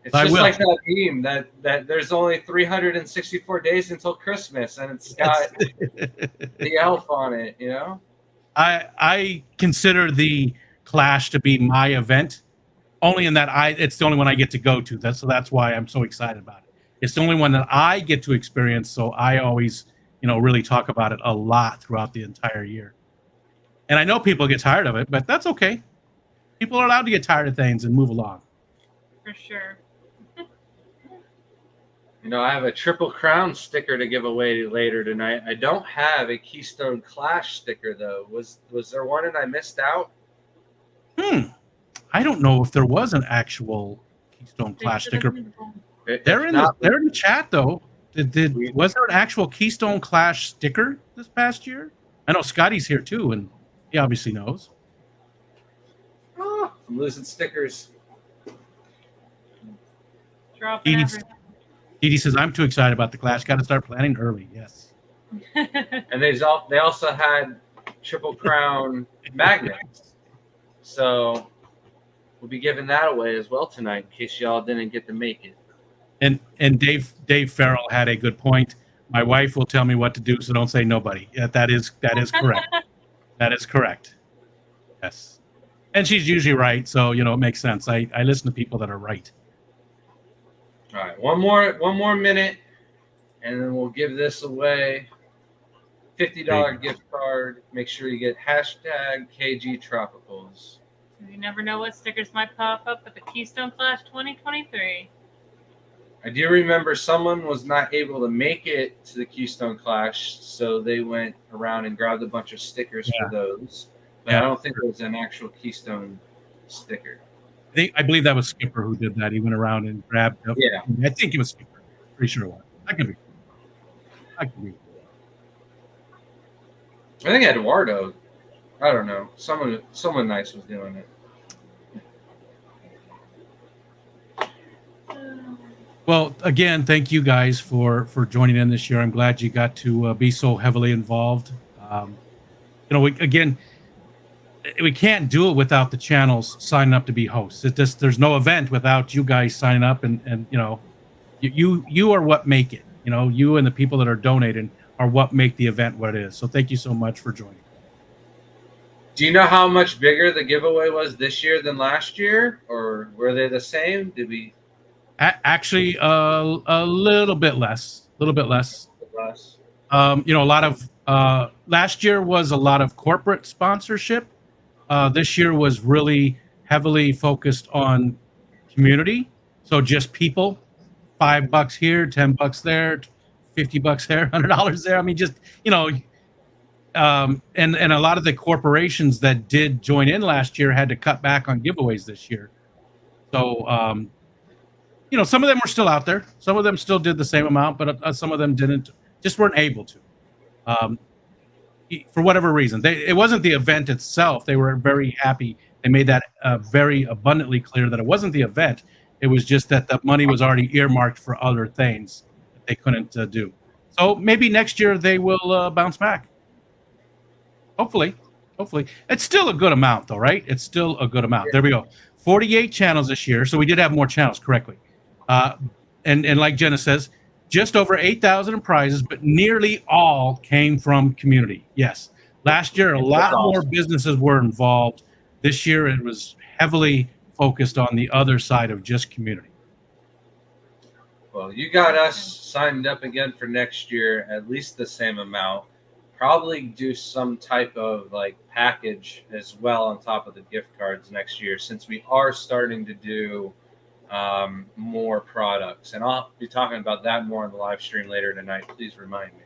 it's I just will. like that meme that there's only 364 days until Christmas, and it's got the elf on it. You know. I consider the Clash to be my event, only in that it's the only one I get to go to. That's why I'm so excited about it. It's the only one that I get to experience, so I always, really talk about it a lot throughout the entire year. And I know people get tired of it, but that's okay. People are allowed to get tired of things and move along. For sure. I have a Triple Crown sticker to give away later tonight. I don't have a Keystone Clash sticker though. Was there one and I missed out? I don't know if there was an actual Keystone Clash sticker. They're in the chat though. Was there an actual Keystone Clash sticker this past year? I know Scotty's here too, and he obviously knows. Oh, I'm losing stickers. Dropping Edie everything. says, I'm too excited about the Clash. Got to start planning early. Yes. And they also had Triple Crown magnets. So we'll be giving that away as well tonight in case y'all didn't get to make it. And Dave Farrell had a good point. My wife will tell me what to do, so don't say nobody. Yeah, that is correct. That is correct. Yes. And she's usually right, so it makes sense. I listen to people that are right. All right, one more minute, and then we'll give this away. $50 gift card. Make sure you get #KG Tropicals. You never know what stickers might pop up at the Keystone Clash 2023. I do remember someone was not able to make it to the Keystone Clash, so they went around and grabbed a bunch of stickers for those. But I don't think it was an actual Keystone sticker. I believe that was Skipper who did that. He went around and grabbed. Yeah. I think it was Skipper. Pretty sure it was. I could be. I think Eduardo. I don't know. Someone nice was doing it. Well, again, thank you guys for joining in this year. I'm glad you got to be so heavily involved. We can't do it without the channels signing up to be hosts. There's no event without you guys signing up, and you are what make it. You and the people that are donating are what make the event what it is. So thank you so much for joining. Do you know how much bigger the giveaway was this year than last year, or were they the same? Did we? Actually, a little bit less. A little bit less. Less. A lot of last year was a lot of corporate sponsorship. This year was really heavily focused on community. So just people, $5 here, $10 there, $50 there, $100 there. I mean, just and a lot of the corporations that did join in last year had to cut back on giveaways this year. So some of them were still out there. Some of them still did the same amount, but some of them didn't. Just weren't able to. For whatever reason. It wasn't the event itself. They were very happy. They made that very abundantly clear that it wasn't the event. It was just that the money was already earmarked for other things that they couldn't do. So maybe next year they will bounce back. Hopefully. It's still a good amount, though, right? It's still a good amount. There we go. 48 channels this year. So we did have more channels, correctly. And like Jenna says, just over 8,000 in prizes, but nearly all came from community. Yes. Last year, a lot more businesses were involved. This year, it was heavily focused on the other side of just community. Well, you got us signed up again for next year, at least the same amount. probably do some type of like package as well on top of the gift cards next year, since we are starting to do more products. And I'll be talking about that more on the live stream later tonight. Please remind me.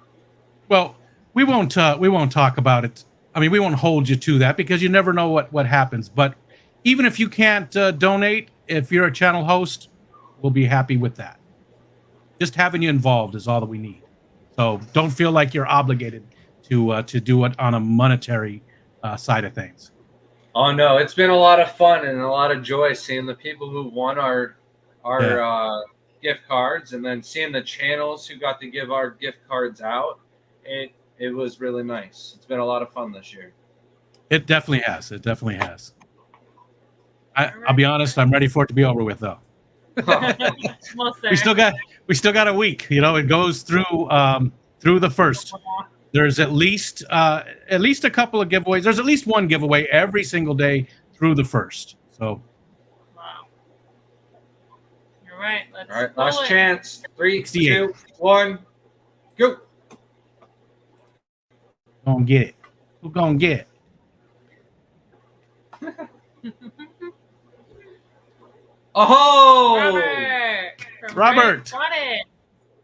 Well, we won't talk about it. I mean, we won't hold you to that because you never know what happens. But even if you can't donate, if you're a channel host, we'll be happy with that. Just having you involved is all that we need. So don't feel like you're obligated to do it on a monetary side of things. Oh no, it's been a lot of fun and a lot of joy seeing the people who won our gift cards, and then seeing the channels who got to give our gift cards out. It was really nice. It's been a lot of fun this year. It definitely has. It definitely has. I'll be honest. I'm ready for it to be over with, though. Well, we still got a week. You know, it goes through the first. There's at least a couple of giveaways. There's at least one giveaway every single day through the first. So. Wow. You're right. Let's all right, last chance. 3, 68. 2, 1, go. Gonna get it. Who gonna get it? Oh, Robert. Got it.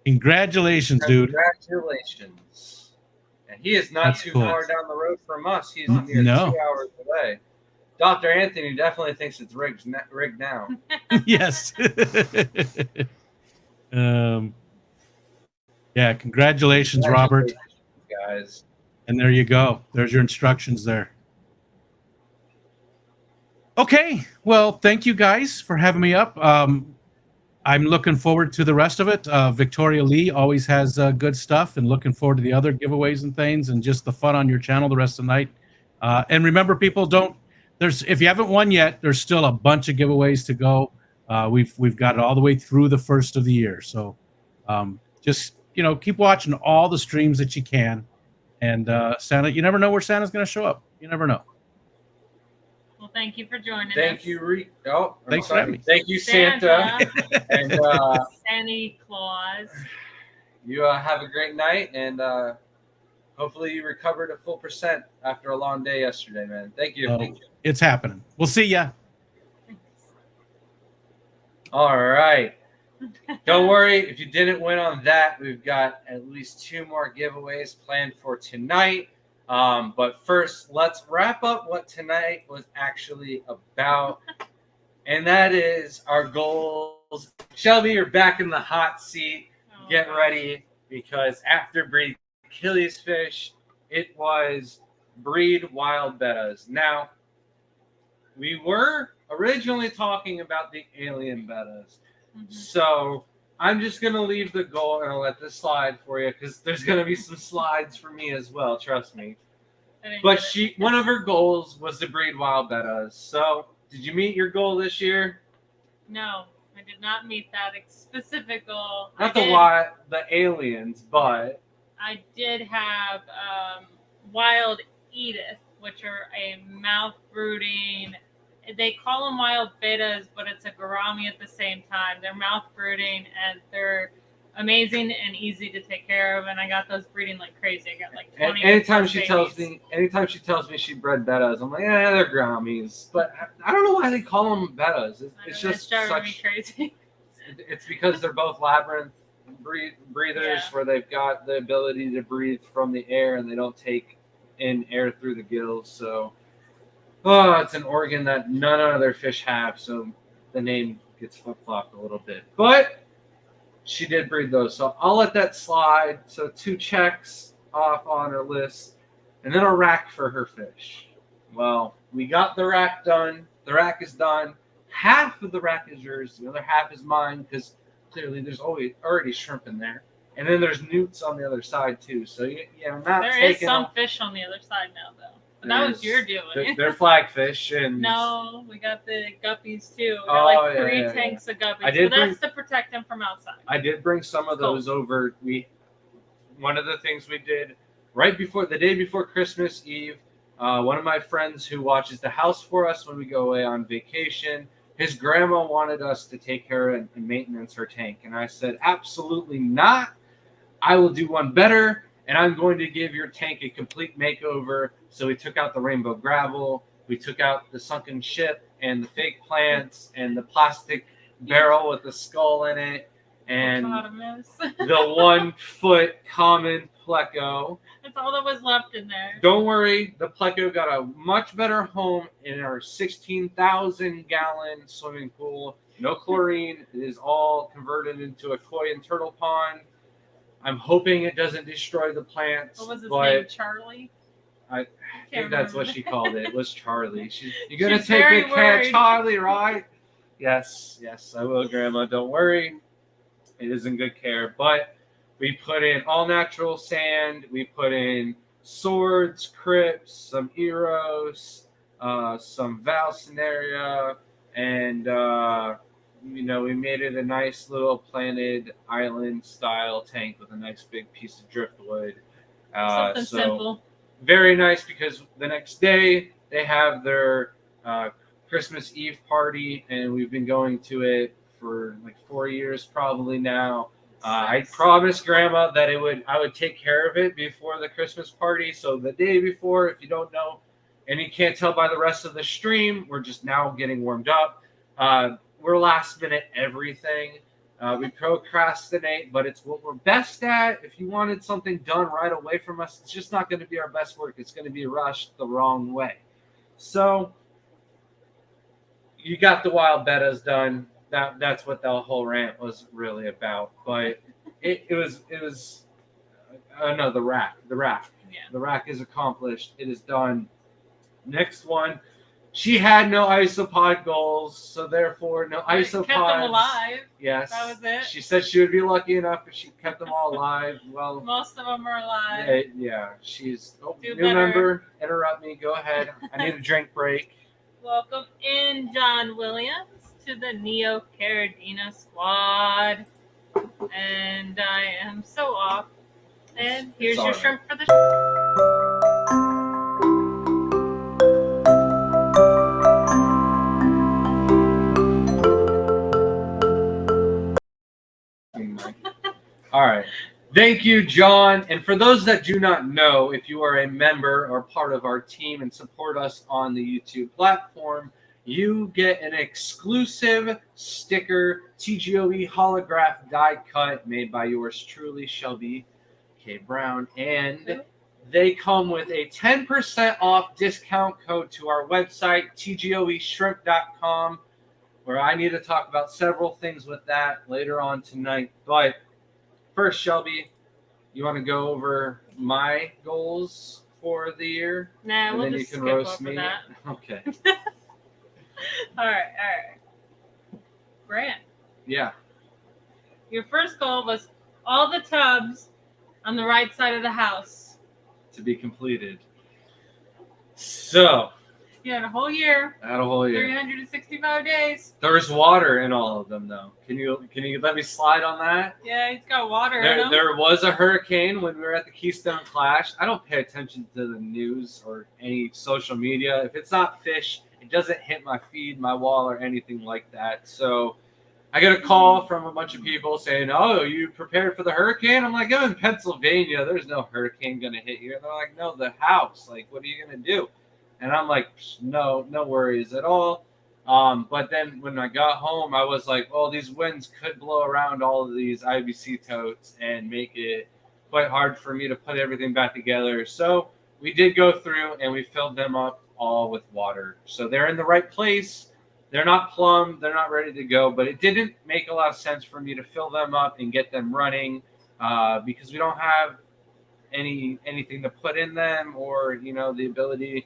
Congratulations, dude. Congratulations. And he is not That's too cool. far down the road from us. He's a mere No. 2 hours away. Dr. Anthony definitely thinks it's rigged now. Yes. Yeah, congratulations, Robert. Guys. And there you go. There's your instructions there. Okay. Well, thank you guys for having me up. I'm looking forward to the rest of it. Victoria Lee always has good stuff, and looking forward to the other giveaways and things, and just the fun on your channel the rest of the night. And remember, people, if you haven't won yet, there's still a bunch of giveaways to go. We've got it all the way through the first of the year. So just, keep watching all the streams that you can. And Santa, you never know where Santa's going to show up. You never know. Well, thank you for joining us. Thank you, Thanks for having me. Thank you, Santa. And Santa Claus. you have a great night, and hopefully you recovered a full percent after a long day yesterday, man. Thank you. It's happening. We'll see ya. All right. Don't worry, if you didn't win on that, we've got at least 2 more giveaways planned for tonight. But first, let's wrap up what tonight was actually about. And that is our goals. Shelby, you're back in the hot seat. Get ready, because after breed Achilles fish, it was breed wild bettas. Now, we were originally talking about the alien bettas. Mm-hmm. So I'm just going to leave the goal and I'll let this slide for you, because there's going to be some slides for me as well. Trust me. But one of her goals was to breed wild bettas. So did you meet your goal this year? No, I did not meet that specific goal. Not the aliens, but I did have wild Edith, which are a mouth brooding. They call them wild bettas, but it's a gourami at the same time. They're mouth brooding, and they're amazing and easy to take care of. And I got those breeding like crazy. I got like 20. Anytime she tells me she bred bettas, I'm like, yeah, they're gouramis. But I don't know why they call them bettas. It's just driving me crazy. It's because they're both labyrinth breathers, where they've got the ability to breathe from the air, and they don't take in air through the gills. So, it's an organ that none of their fish have. So the name gets flip-flopped a little bit. But she did breed those. So I'll let that slide. So 2 checks off on her list, and then a rack for her fish. Well, we got the rack done. The rack is done. Half of the rack is yours. The other half is mine, because clearly there's already shrimp in there. And then there's newts on the other side too. So I'm not There taking is some fish on the other side now, though. But that was your doing. They're flagfish, and no, we got the guppies too. We got 3 tanks of guppies. But that's to protect them from outside. I did bring some of those over. One of the things we did the day before Christmas Eve, one of my friends who watches the house for us when we go away on vacation, his grandma wanted us to take care and maintenance her tank. And I said, absolutely not. I will do one better. and I'm going to give your tank a complete makeover. So we took out the rainbow gravel, we took out the sunken ship and the fake plants and the plastic barrel with the skull in it, and the 1 foot common pleco. That's all that was left in there. Don't worry, the pleco got a much better home in our 16,000 gallon swimming pool. No chlorine. It is all converted into a koi and turtle pond. I'm hoping it doesn't destroy the plants. What was his name? Charlie? I think that's what she called it. It was Charlie. You're gonna She's take very good care of worried. Charlie, right? Yes, I will, Grandma. Don't worry. It is in good care. But we put in all natural sand. We put in swords, crypts, some eros, some Valscenaria, and we made it a nice little planted island style tank with a nice big piece of driftwood. Something simple. Very nice, because the next day they have their Christmas Eve party, and we've been going to it for like 4 years probably now. I promised Grandma that I would take care of it before the Christmas party. So the day before, if you don't know, and you can't tell by the rest of the stream, we're just now getting warmed up. We're last minute everything. We procrastinate, but it's what we're best at. If you wanted something done right away from us, it's just not going to be our best work. It's going to be rushed the wrong way. So you got the wild bettas done. That's what the whole rant was really about. But it was the rack. Yeah. The rack is accomplished. It is done. Next one. She had no isopod goals, so therefore no isopods. Kept them alive. Yes. That was it. She said she would be lucky enough if she kept them all alive. Well, Most of them are alive. yeah. She's Do new better. member. Interrupt me. Go ahead. I need a drink break. Welcome in, John Williams, to the Neo Carradina squad. And I am so off. And here's your all right. shrimp for the All right. Thank you, John. And for those that do not know, if you are a member or part of our team and support us on the YouTube platform, you get an exclusive sticker, TGOE holograph die cut made by yours truly, Shelby K. Brown. And they come with a 10% off discount code to our website, tgoeshrimp.com, where I need to talk about several things with that later on tonight. But first, Shelby, you want to go over my goals for the year? Nah, And we'll then you just can skip roast over me. that. Okay. All right. Grant, Yeah. your first goal was all the tubs on the right side of the house. To be completed. So, You had a whole year, I had a whole year. 365 days. There's water in all of them, though. Can you let me slide on that? Yeah, he's got water in him. There was a hurricane when we were at the Keystone Clash. I don't pay attention to the news or any social media. If it's not fish, it doesn't hit my feed, my wall, or anything like that. So I got a call from a bunch of people saying, "Oh, you prepared for the hurricane?" I'm like, "I'm in Pennsylvania. There's no hurricane going to hit you." And they're like, "No, the house. Like, what are you going to do?" And I'm like, "No worries at all." But then when I got home, I was like, well, these winds could blow around all of these IBC totes and make it quite hard for me to put everything back together. So we did go through and we filled them up all with water. So they're in the right place. They're not plumbed. They're not ready to go. But it didn't make a lot of sense for me to fill them up and get them running because we don't have anything to put in them or, the ability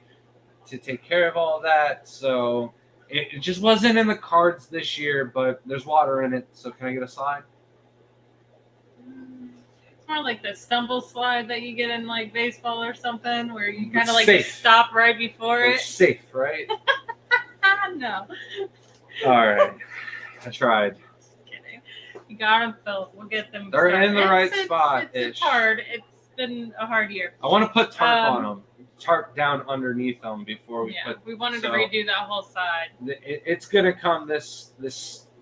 to take care of all of that. So it just wasn't in the cards this year, but there's water in it. So can I get a slide? It's more like the stumble slide that you get in like baseball or something, where you kind It's of like safe. stop right before it. It's safe, right? No, All right. I tried. just kidding. You got them filled. We'll get them. They're started. in the right spot. It's hard. It's been a hard year. I want to put tarp on them. Tarp down underneath them before we Yeah, put. we wanted to so redo that whole side. It's gonna come this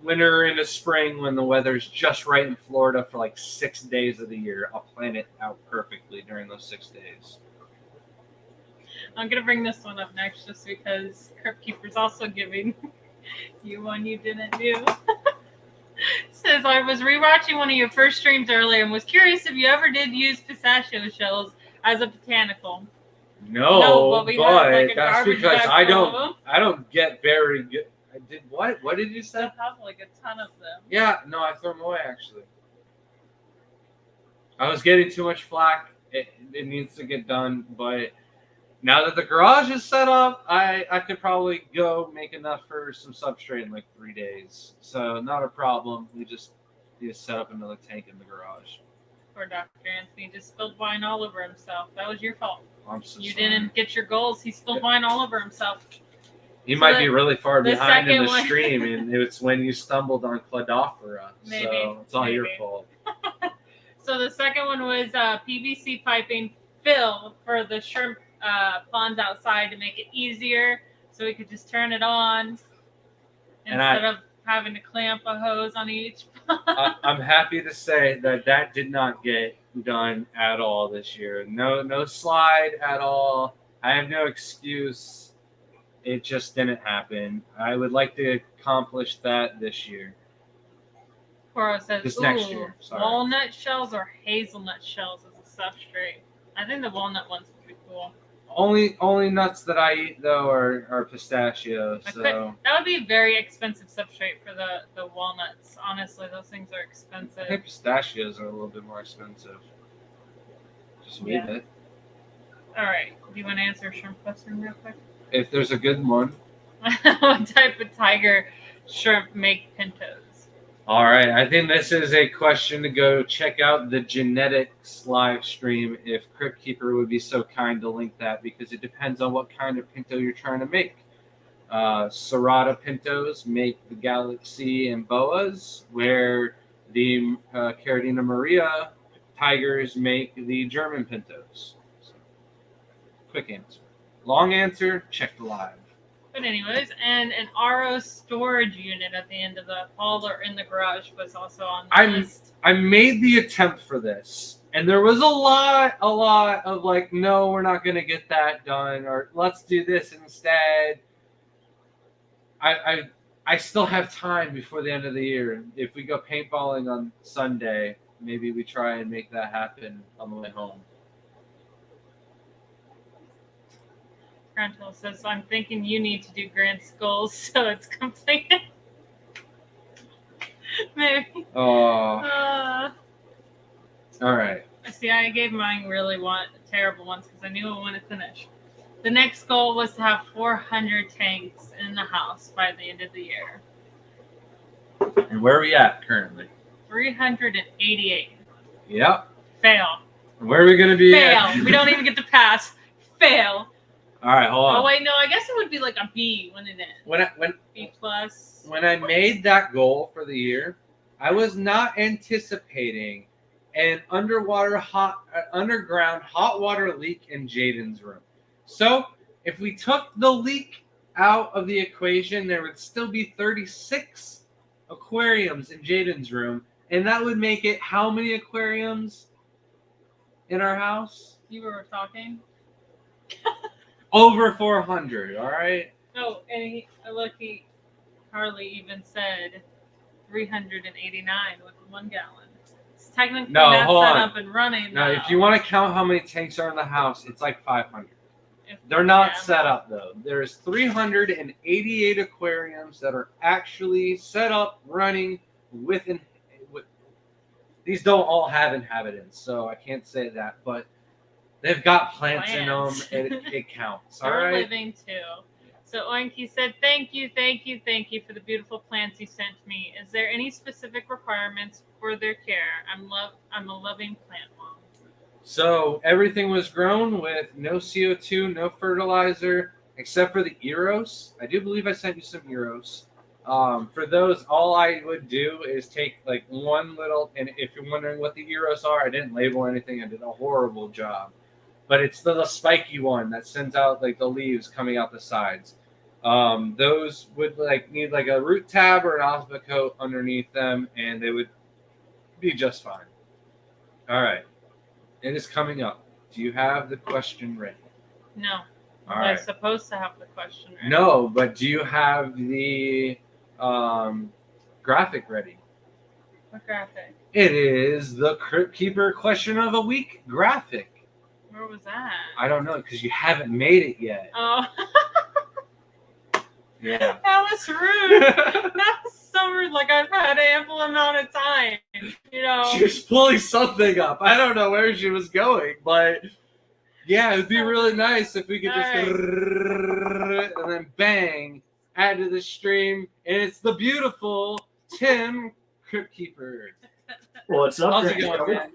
winter into spring when the weather's just right in Florida for like 6 days of the year. I'll plan it out perfectly during those 6 days. I'm gonna bring this one up next, just because Crypt Keeper's also giving you one you didn't do. Says, I was rewatching one of your first streams earlier and was curious if you ever did use pistachio shells as a botanical. No, but we but have, like, a that's garbage because bag I full of don't them. I don't get very good. I did what? What did you say? I have like a ton of them. Yeah, no, I throw them away actually. I was getting too much flack. It needs to get done, but now that the garage is set up, I could probably go make enough for some substrate in like 3 days. So not a problem. We just need to set up another tank in the garage. Poor Dr. Anthony just spilled wine all over himself. That was your fault. I'm so You sorry. didn't get your goals. He spilled wine all over himself. He So might be really far the behind in second the one- stream, and it's when you stumbled on Cladophora. Maybe, So it's all your maybe. fault. So the second one was PVC piping fill for the shrimp ponds outside to make it easier, so we could just turn it on And instead of having to clamp a hose on each pond. I'm happy to say that did not get done at all this year. No slide at all. I have no excuse. It just didn't happen. I would like to accomplish that this year. Coro says, This ooh, next year, sorry. walnut shells or hazelnut shells as a substrate. I think the walnut ones would be cool. Only nuts that I eat though are pistachios. I So That would be a very expensive substrate for the walnuts. Honestly, those things are I expensive. think pistachios are a little bit more expensive. Just leave Yeah. it. All right. Do you want to answer a shrimp question real quick? If there's a good one. What type of tiger shrimp make pintos? All right, I think this is a question to go check out the genetics live stream if Crypt Keeper would be so kind to link that, because it depends on what kind of pinto you're trying to make. Serrata pintos make the Galaxy and Boas, where the Caradina Maria tigers make the German pintos. So, quick answer. Long answer, check the live. But anyways, and an RO storage unit at the end of the hall or in the garage was also on the list. I made the attempt for this, and there was a lot of like, no, we're not going to get that done, or let's do this instead. I still have time before the end of the year. If we go paintballing on Sunday, maybe we try and make that happen on the way home. Grantel says, I'm thinking you need to do Grant's goals so it's complete. Maybe. Oh, Uh, all right. See, I gave mine really terrible ones because I knew I wanted to finish. The next goal was to have 400 tanks in the house by the end of the year. And where are we at currently? 388. Yep. Fail. Where are we going to be Fail. at? We don't even get to pass. Fail. All right, hold on. Oh wait, no. I guess it would be like a B, wouldn't it? When B+. When I made that goal for the year, I was not anticipating an underground hot water leak in Jaden's room. So if we took the leak out of the equation, there would still be 36 aquariums in Jaden's room, and that would make it how many aquariums in our house? You were talking. Over 400. All right. Oh, and Harley even said 389 with 1 gallon. It's technically No, not hold set on. up and running. Now, though. if you want to count how many tanks are in the house, it's like 500. If- They're not yeah. set up though. There's 388 aquariums that are actually set up, running with these don't all have inhabitants, so I can't say that, but they've got plants in them, Plants. and it counts. All They're right. living too. So Oinky said, thank you for the beautiful plants you sent me. Is there any specific requirements for their care? I'm a loving plant mom. So everything was grown with no CO2, no fertilizer, except for the Eros. I do believe I sent you some Eros. For those, all I would do is take like one little, and if you're wondering what the Eros are, I didn't label anything. I did a horrible job. But it's the spiky one that sends out like the leaves coming out the sides. Those would need like a root tab or an alpha coat underneath them, and they would be just fine. All right, it is coming up. Do you have the question ready? No. All I'm right. supposed to have the question ready. No, but do you have the graphic ready? What graphic? It is the Crypt Keeper question of the week graphic. Where was that? I don't know because you haven't made it yet. Oh. Yeah. That was rude. That was so rude. Like I've had ample amount of time. She was pulling something up. I don't know where she was going, but yeah, it'd be really nice if we could just and then bang, add to the stream, and it's the beautiful Tim Crypt Keeper. What's up? How's it going, man?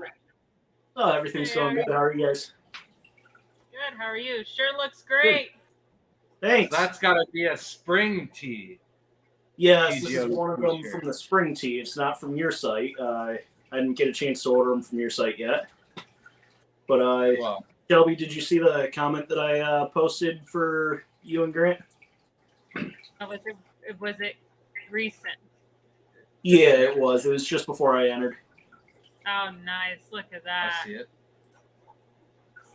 Oh, everything's going good. How are you guys? Good. How are you? Sure looks great. Thanks. That's got to be a spring tee. Yes, this is one of them from the spring tee. It's not from your site. I didn't get a chance to order them from your site yet. But Wow. Shelby, did you see the comment that I posted for you and Grant? Was it recent? Yeah, it was. It was just before I entered. Oh, nice. Look at that. I see it.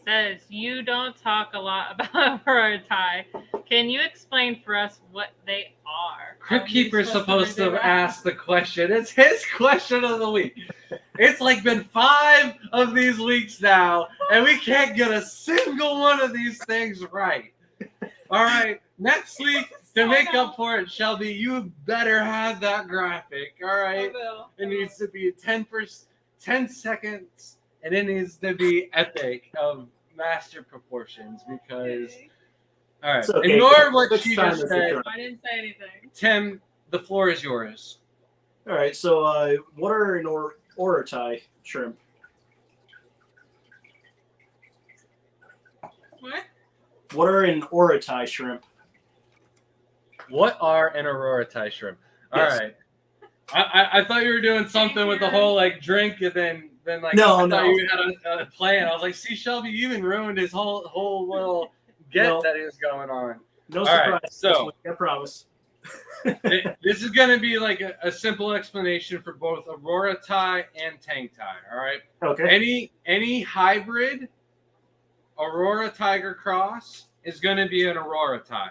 Says you don't talk a lot about Aurora Thai. Can you explain for us what they are? Crypt Keeper's supposed to ask the question. It's his question of the week. It's like been 5 of these weeks now, and we can't get a single one of these things right. All right, next week, to make up for it, Shelby, you better have that graphic. All right, it needs to be 10 seconds, and it needs to be epic of master proportions because. All right, okay. ignore what she just said. I didn't say anything. Tim, the floor is yours. All right, so what are an Aurora Thai shrimp? What? What are an Aurora Thai shrimp? What are an Aurora Thai shrimp? All Yes. right. I thought you were doing something with the whole drink and then like No, I no. thought you had a plan. I was like, see, Shelby, you even ruined his whole little get No. that is going on. No All surprise. right, so- I promise. This is going to be like a simple explanation for both Aurora Thai and Tang Thai. All right. Okay. Any hybrid Aurora Tiger cross is going to be an Aurora Thai.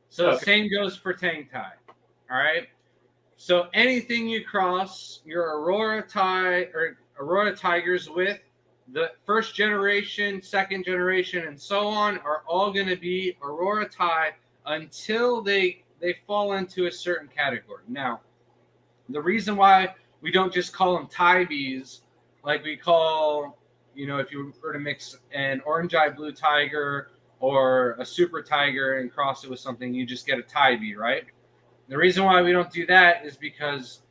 So the same goes for Tang Thai. All right. So anything you cross your Aurora Thai or Aurora Tigers with, the first generation, second generation, and so on are all going to be Aurora Thai until they fall into a certain category. Now, the reason why we don't just call them Thai bees like we call, if you were to mix an orange eye blue tiger or a super tiger and cross it with something, you just get a Thai bee, right? The reason why we don't do that is because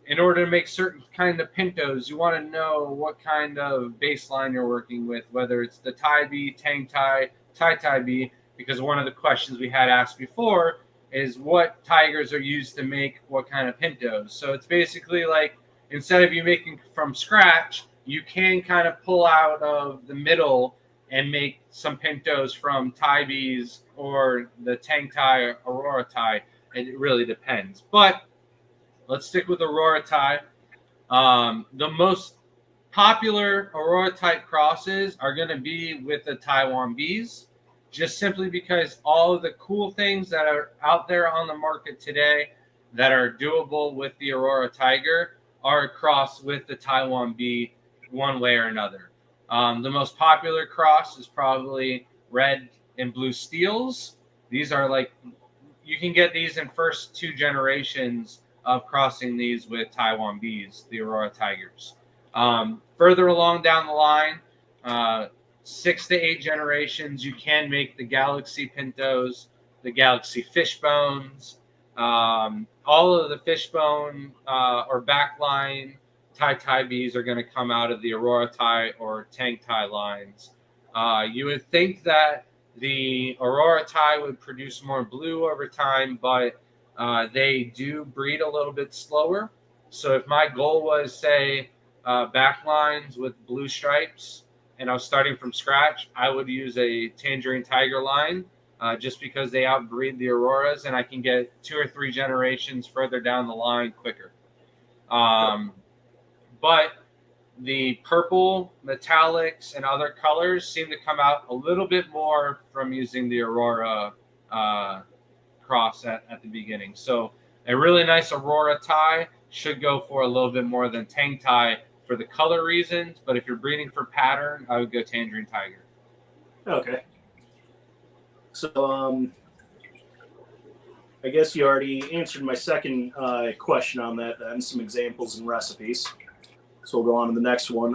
in order to make certain kind of pintos, you want to know what kind of baseline you're working with, whether it's the Thai bee, Tang Thai, Thai bee, because one of the questions we had asked before is what tigers are used to make what kind of pintos. So it's basically like instead of you making from scratch, you can kind of pull out of the middle and make some pintos from Thai bees or the Tang Thai or Aurora Thai. It really depends. But let's stick with Aurora Thai. The most popular Aurora type crosses are going to be with the Taiwan bees, just simply because all of the cool things that are out there on the market today that are doable with the Aurora Tiger are crossed with the Taiwan bee one way or another. The most popular cross is probably red and blue steels. These are like, you can get these in first 2 generations of crossing these with Taiwan bees, the Aurora Tigers. Further along down the line, 6 to 8 generations, you can make the Galaxy Pintos, the Galaxy Fishbones, all of the Fishbone or backline Thai bees are going to come out of the Aurora Thai or Tang Thai lines. You would think that the Aurora Thai would produce more blue over time, but they do breed a little bit slower. So if my goal was, say, backlines with blue stripes, and I was starting from scratch, I would use a Tangerine Tiger line. just because they outbreed the Auroras, and I can get 2 or 3 generations further down the line quicker. But the purple, metallics, and other colors seem to come out a little bit more from using the Aurora cross at the beginning. So a really nice Aurora tie should go for a little bit more than Tang tie for the color reasons. But if you're breeding for pattern, I would go Tangerine Tiger. Okay. So, I guess you already answered my second question on that, and some examples and recipes. So we'll go on to the next one.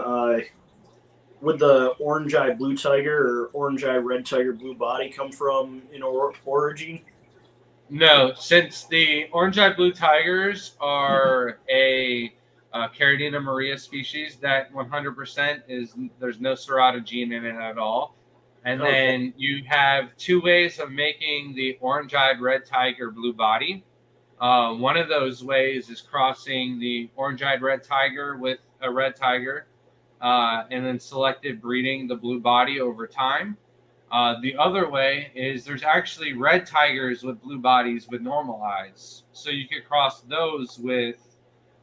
Would the Orange Eye Blue Tiger or Orange Eye Red Tiger Blue Body come from an origin? No, since the Orange Eye Blue Tigers are a Caridina Maria species, that 100% is, there's no Serrata gene in it at all. And then you have 2 ways of making the orange-eyed red tiger blue body. One of those ways is crossing the orange-eyed red tiger with a red tiger, and then selective breeding the blue body over time. The other way is there's actually red tigers with blue bodies with normal eyes. So you could cross those with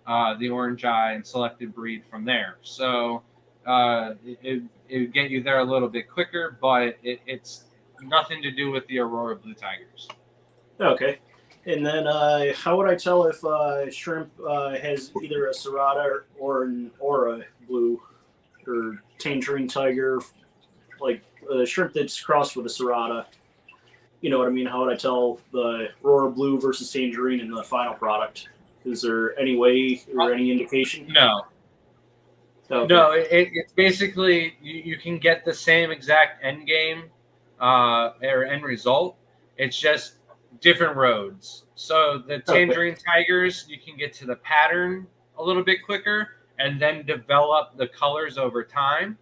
the orange eye and selective breed from there. So it would get you there a little bit quicker, but it's nothing to do with the Aurora Blue Tigers. Okay. And then how would I tell if shrimp has either a Serrata or an Aura Blue or Tangerine Tiger, like a shrimp that's crossed with a Serrata? You know what I mean? How would I tell the Aurora Blue versus Tangerine in the final product? Is there any way or any indication? No. Okay. No, it's basically you can get the same exact end game or end result. It's just different roads. So the Tangerine Tigers, you can get to the pattern a little bit quicker and then develop the colors over time.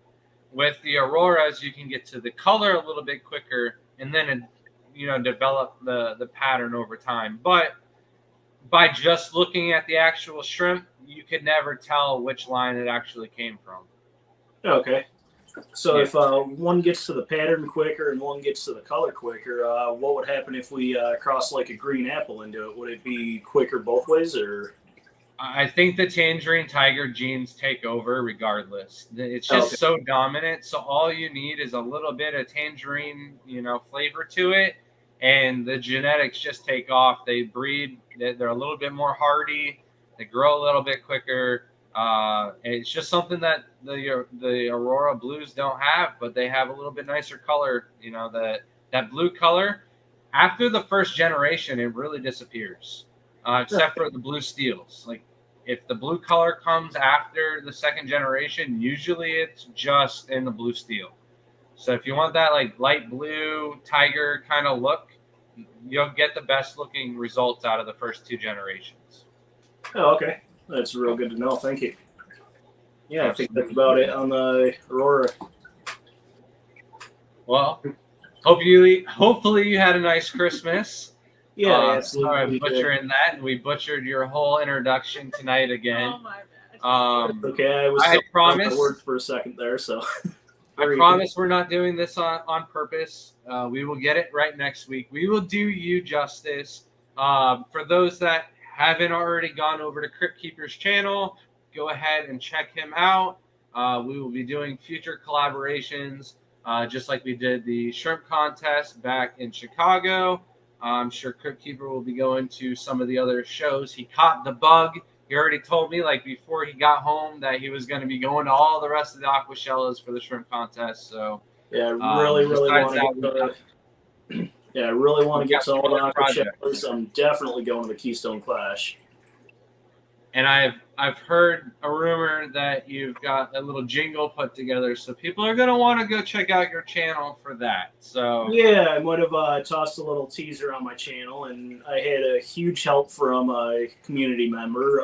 With the Auroras, you can get to the color a little bit quicker and then develop the pattern over time. But by just looking at the actual shrimp, you could never tell which line it actually came from. Okay. So if one gets to the pattern quicker and one gets to the color quicker, what would happen if we cross like a green apple into it? Would it be quicker both ways, or? I think the Tangerine Tiger genes take over regardless. It's just so dominant. So all you need is a little bit of tangerine, flavor to it, and the genetics just take off. They breed. They're a little bit more hardy. They grow a little bit quicker. It's just something that the Aurora Blues don't have, but they have a little bit nicer color. That blue color. After the first generation, it really disappears, except for the blue steels. Like if the blue color comes after the second generation, usually it's just in the blue steel. So if you want that like light blue tiger kind of look, you'll get the best looking results out of the first 2 generations. Oh, okay. That's real good to know. Thank you. Yeah, I think that's about it on the Aurora. Well, hopefully you had a nice Christmas. Yeah, absolutely. Sorry, butchering that, and we butchered your whole introduction tonight again. Oh my bad. Okay, I promised. The word for a second there, so. I promise we're not doing this on purpose. We will get it right next week. We will do you justice. For those that haven't already gone over to Crypt Keeper's channel, go ahead and check him out. We will be doing future collaborations, just like we did the shrimp contest back in Chicago. I'm sure Crypt Keeper will be going to some of the other shows. He caught the bug. He already told me, like, before he got home that he was going to be going to all the rest of the Aquashellas for the shrimp contest. So, yeah, I really want to get to all the Aquashellas. I'm definitely going to the Keystone Clash. And I've heard a rumor that you've got a little jingle put together, so people are going to want to go check out your channel for that. So yeah, I might have tossed a little teaser on my channel, and I had a huge help from a community member,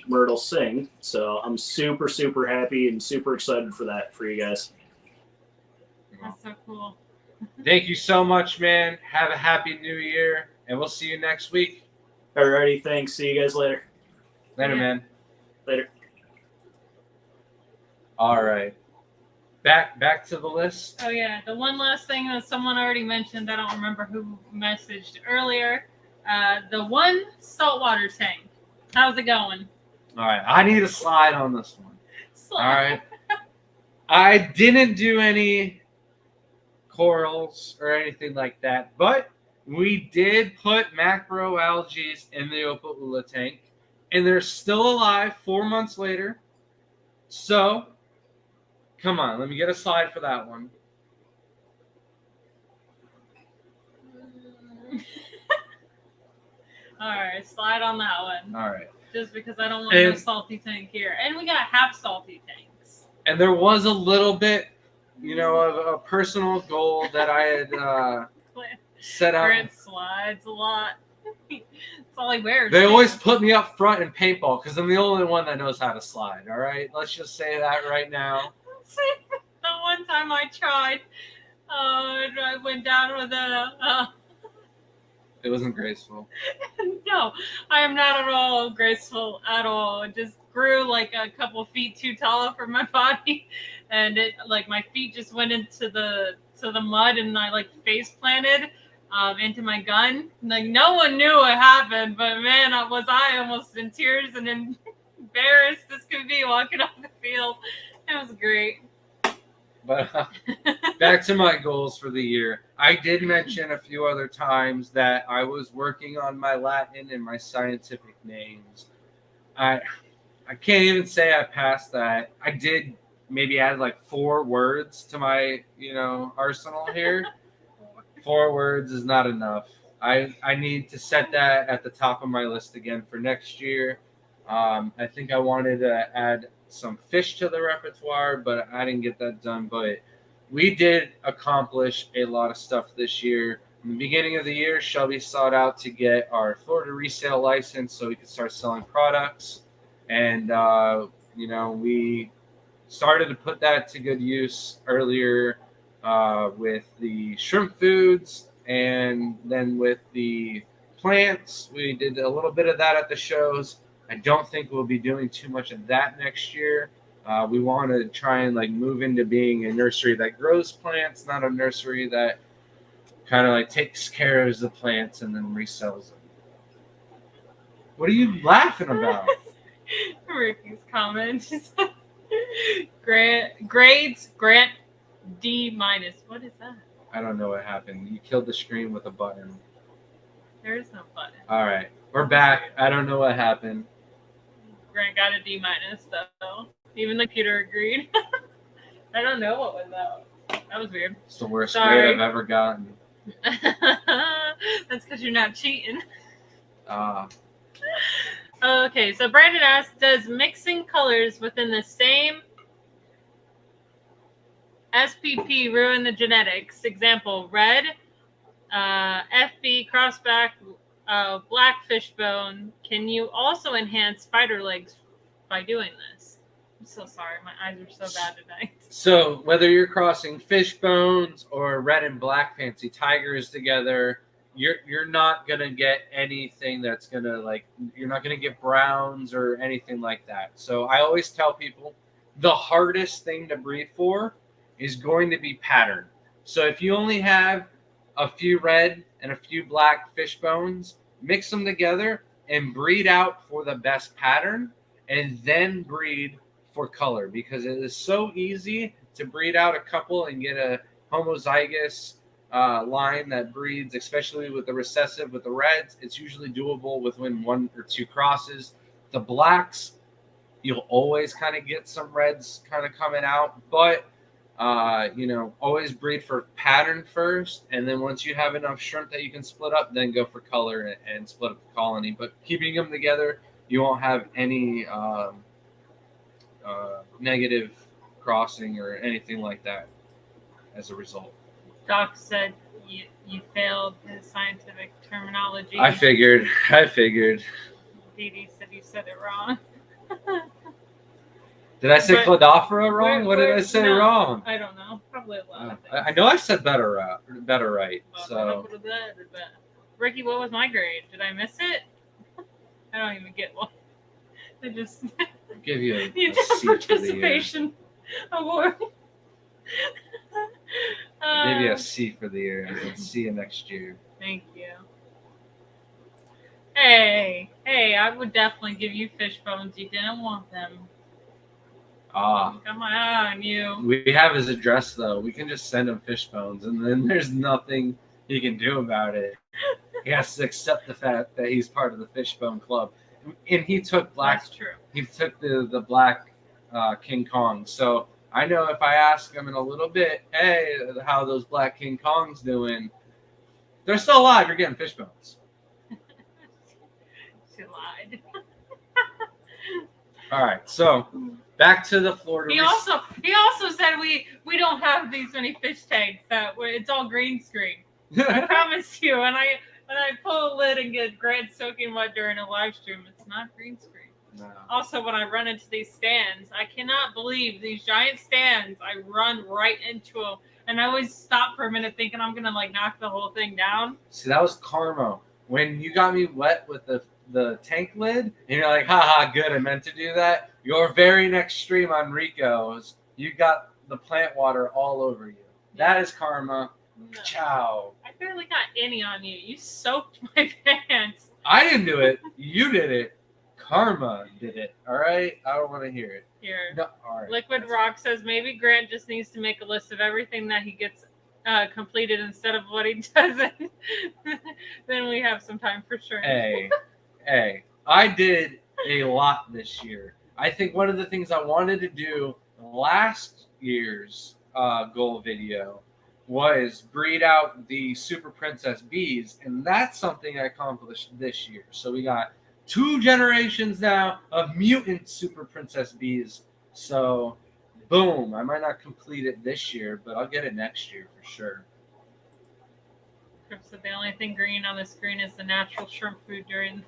Myrtle Singh. So I'm super, super happy and super excited for that for you guys. That's so cool. Thank you so much, man. Have a happy new year, and we'll see you next week. Alrighty, thanks. See you guys later. Later, man. Later. All right. back to the list. Oh yeah, the one last thing that someone already mentioned, I don't remember who messaged earlier. The one saltwater tank. How's it going? All right, I need a slide on this one. Slide. All right, I didn't do any corals or anything like that, but we did put macroalgae in the Opaula tank, and they're still alive 4 months later. So, come on, let me get a slide for that one. All right, slide on that one. All right. Just because I don't want no And- salty tank here, and we got half salty tanks. And there was a little bit, of a personal goal that I had set out. Grant slides a lot. That's all he wears. They man. always put me up front in paintball because I'm the only one that knows how to slide. All right, let's just say that right now. The one time I tried, I went down with a. It wasn't graceful. No, I am not at all graceful at all. It just grew like a couple feet too tall for my body, and it like my feet just went into the mud, and I like face planted into my gun. Like no one knew what happened, but man, I was almost in tears and embarrassed as could be walking off the field. It was great. But back to my goals for the year. I did mention a few other times that I was working on my Latin and my scientific names. I can't even say I passed that. I did maybe add like 4 words to my, arsenal here. 4 words is not enough. I need to set that at the top of my list again for next year. I think I wanted to add some fish to the repertoire, but I didn't get that done. But we did accomplish a lot of stuff this year. In the beginning of the year, Shelby sought out to get our Florida resale license so we could start selling products. And, we started to put that to good use earlier with the shrimp foods, and then with the plants. We did a little bit of that at the shows. I don't think we'll be doing too much of that next year. We want to try and move into being a nursery that grows plants, not a nursery that kind of takes care of the plants and then resells them. What are you laughing about? Ricky's comment. Grant D-. What is that? I don't know what happened. You killed the screen with a button. There is no button. All right, we're back. I don't know what happened. Grant got a D- though. Even the computer agreed. I don't know what was that. That was weird. It's the worst Sorry. grade I've ever gotten. That's because you're not cheating. Ah, Okay, so Brandon asked, does mixing colors within the same SPP ruin the genetics? Example, red, FB, crossback, black fishbone. Can you also enhance spider legs by doing this? I'm so sorry. My eyes are so bad tonight. so whether you're crossing fish bones or red and black fancy tigers together, you're not gonna get anything that's gonna you're not gonna get browns or anything like that. So I always tell people the hardest thing to breed for is going to be pattern. So if you only have a few red and a few black fish bones, mix them together and breed out for the best pattern, and then breed for color, because it is so easy to breed out a couple and get a homozygous line that breeds, especially with the recessive with the reds. It's usually doable within 1 or 2 crosses. The blacks, you'll always kind of get some reds kind of coming out, but always breed for pattern first, and then once you have enough shrimp that you can split up, then go for color and split up the colony. But keeping them together, you won't have any negative crossing or anything like that as a result. Doc said you failed his scientific terminology. I figured. Dee Dee said you said it wrong. Did I say But- Cladophora wrong? What did I where- say no. wrong? I don't know. Probably a lot of things. I know I said better right. So Ricky, what was my grade? Did I miss it? I don't even get one. I just I'll give you you a did C for the year. participation award. you a C for the year. I'll see you next year. Thank you. Hey, I would definitely give you fish bones. You didn't want them. Come on, you. We have his address though. We can just send him fish bones, and then there's nothing he can do about it. He has to accept the fact that he's part of the Fishbone Club, and he took That's true. He took the black King Kong. So I know if I ask him in a little bit, hey, how are those black King Kongs doing? They're still alive. You're getting fish bones. She lied. All right, so back to the Florida. He also said we don't have these many fish tanks. It's all green screen. I promise you. When I pull a lid and get Grant soaking wet during a live stream, it's not green screen. No. Also, when I run into these stands, I cannot believe these giant stands. I run right into them, and I always stop for a minute thinking I'm gonna like knock the whole thing down. See, that was karma. When you got me wet with the tank lid, and you're like, haha, good, I meant to do that. Your very next stream on Rico's, you got the plant water all over you. That is karma. No. Ciao. I barely got any on you. You soaked my pants. I didn't do it. You did it. Karma did it. All right? I don't want to hear it. Here. No, all right. Liquid Rock says maybe Grant just needs to make a list of everything that he gets completed instead of what he doesn't. Then we have some time for sure. Hey, I did a lot this year. I think one of the things I wanted to do last year's goal video was breed out the Super Princess bees, and that's something I accomplished this year. So we got 2 generations now of mutant Super Princess bees. So, boom. I might not complete it this year, but I'll get it next year for sure. So the only thing green on the screen is the natural shrimp food during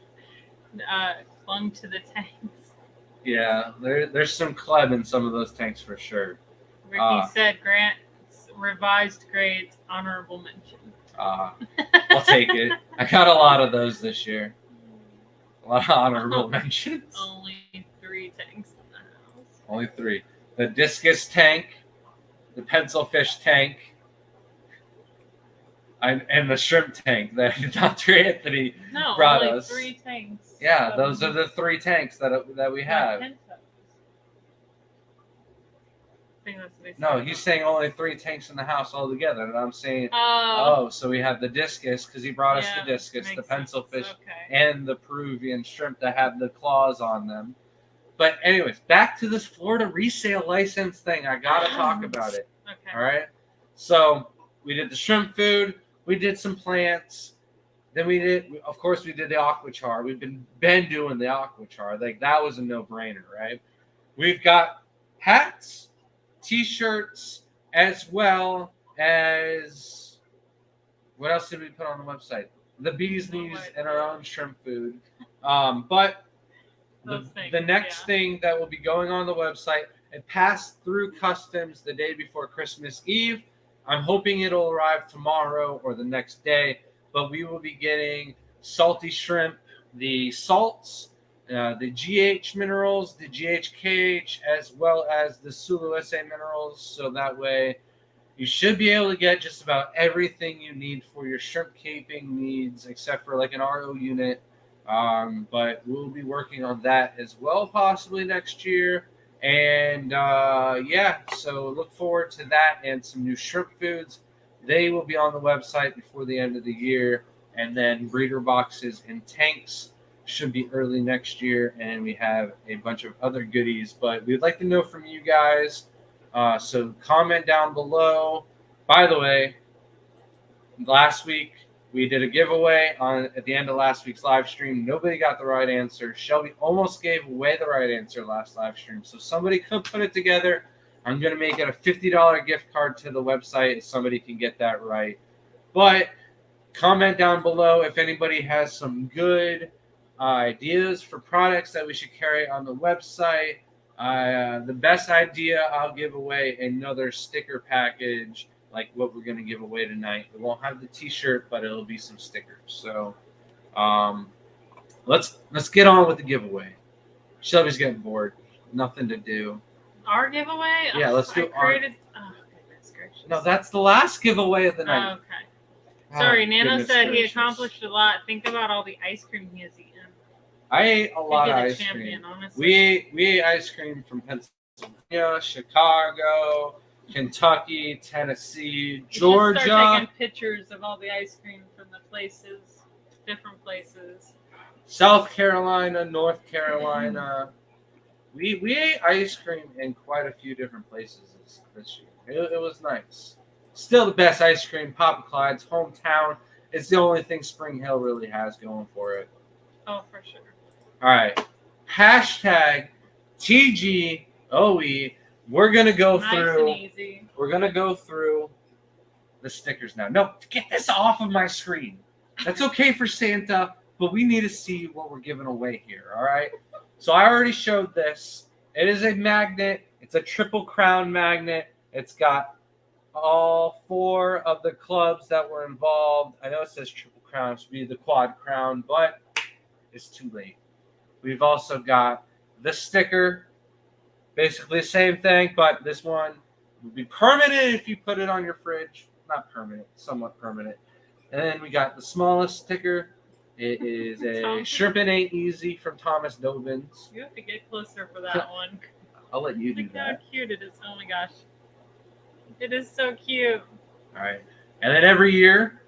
clung to the tanks. Yeah, there's some Kleb in some of those tanks for sure. Ricky said Grant's revised grades honorable mention. I'll take it. I got a lot of those this year. A lot of honorable mentions. Only 3 tanks in the house. Only 3. The discus tank, the pencilfish tank, and the shrimp tank that Dr. Anthony brought only us. 3 tanks. Yeah, those are the 3 tanks that we have. No, he's saying only 3 tanks in the house altogether, and I'm saying, so we have the discus because he brought us the discus, the pencilfish, and the Peruvian shrimp that have the claws on them. But anyways, back to this Florida resale license thing. I gotta talk about it. Okay. All right. So we did the shrimp food. We did some plants. Then we did the aquachar. We've been doing the aquachar. Like that was a no-brainer, right? We've got hats, T-shirts, as well as what else did we put on the website? The bee's knees and our own shrimp food. But the next thing that will be going on the website, it passed through customs the day before Christmas Eve. I'm hoping it'll arrive tomorrow or the next day, but we will be getting salty shrimp, the salts, the GH minerals, the GHKH, as well as the Sulu SA minerals. So that way you should be able to get just about everything you need for your shrimp caping needs, except for like an RO unit. But we'll be working on that as well, possibly next year. And so look forward to that and some new shrimp foods. They will be on the website before the end of the year. And then breeder boxes and tanks should be early next year. And we have a bunch of other goodies. But we'd like to know from you guys. So comment down below. By the way, last week we did a giveaway at the end of last week's live stream. Nobody got the right answer. Shelby almost gave away the right answer last live stream. So somebody could put it together. I'm going to make it a $50 gift card to the website if somebody can get that right. But comment down below if anybody has some good ideas for products that we should carry on the website. The best idea, I'll give away another sticker package like what we're going to give away tonight. We won't have the T-shirt, but it'll be some stickers. So let's get on with the giveaway. Shelby's getting bored. Nothing to do. Our giveaway? Yeah, let's do our. Oh, goodness gracious. No, that's the last giveaway of the Oh, night. okay. Sorry, Oh, Nano goodness said he gracious. accomplished a lot. Think about all the ice cream he has eaten. I ate a lot He'd of be the ice champion, cream. honestly. We ate ice cream from Pennsylvania, Chicago, Kentucky, Tennessee, You should Georgia. start taking pictures of all the ice cream from the places, different places. South Carolina, North Carolina. We ate ice cream in quite a few different places this year. It was nice. Still the best ice cream, Papa Clyde's hometown. It's the only thing Spring Hill really has going for it. Oh, for sure. All right. Hashtag TGOE. We're gonna go Nice through. and easy. We're gonna go through the stickers now. No, get this off of my screen. That's okay for Santa, but we need to see what we're giving away here. All right. So I already showed this. It is a magnet. It's a Triple Crown magnet. It's got all 4 of the clubs that were involved. I know it says Triple Crown. It should be the Quad Crown, but it's too late. We've also got the sticker. Basically the same thing, but this one will be permanent if you put it on your fridge. Not permanent, somewhat permanent. And then we got the smallest sticker. It is a Shrimpin' Ain't Easy from Thomas Dobbins. You have to get closer for that one. I'll let you do Look how that. cute it is. Oh my gosh. It is so cute. All right. And then every year,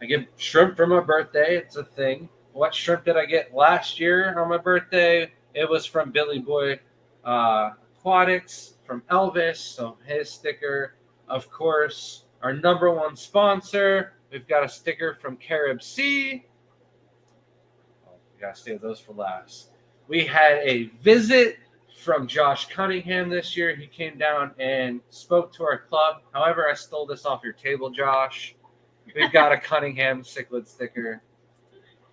I get shrimp for my birthday. It's a thing. What shrimp did I get last year on my birthday? It was from Billy Boy Aquatics from Elvis. So his sticker. Of course, our #1 sponsor. We've got a sticker from Carib Sea. Oh, we got to save those for last. We had a visit from Josh Cunningham this year. He came down and spoke to our club. However, I stole this off your table, Josh. We've got a Cunningham cichlid sticker.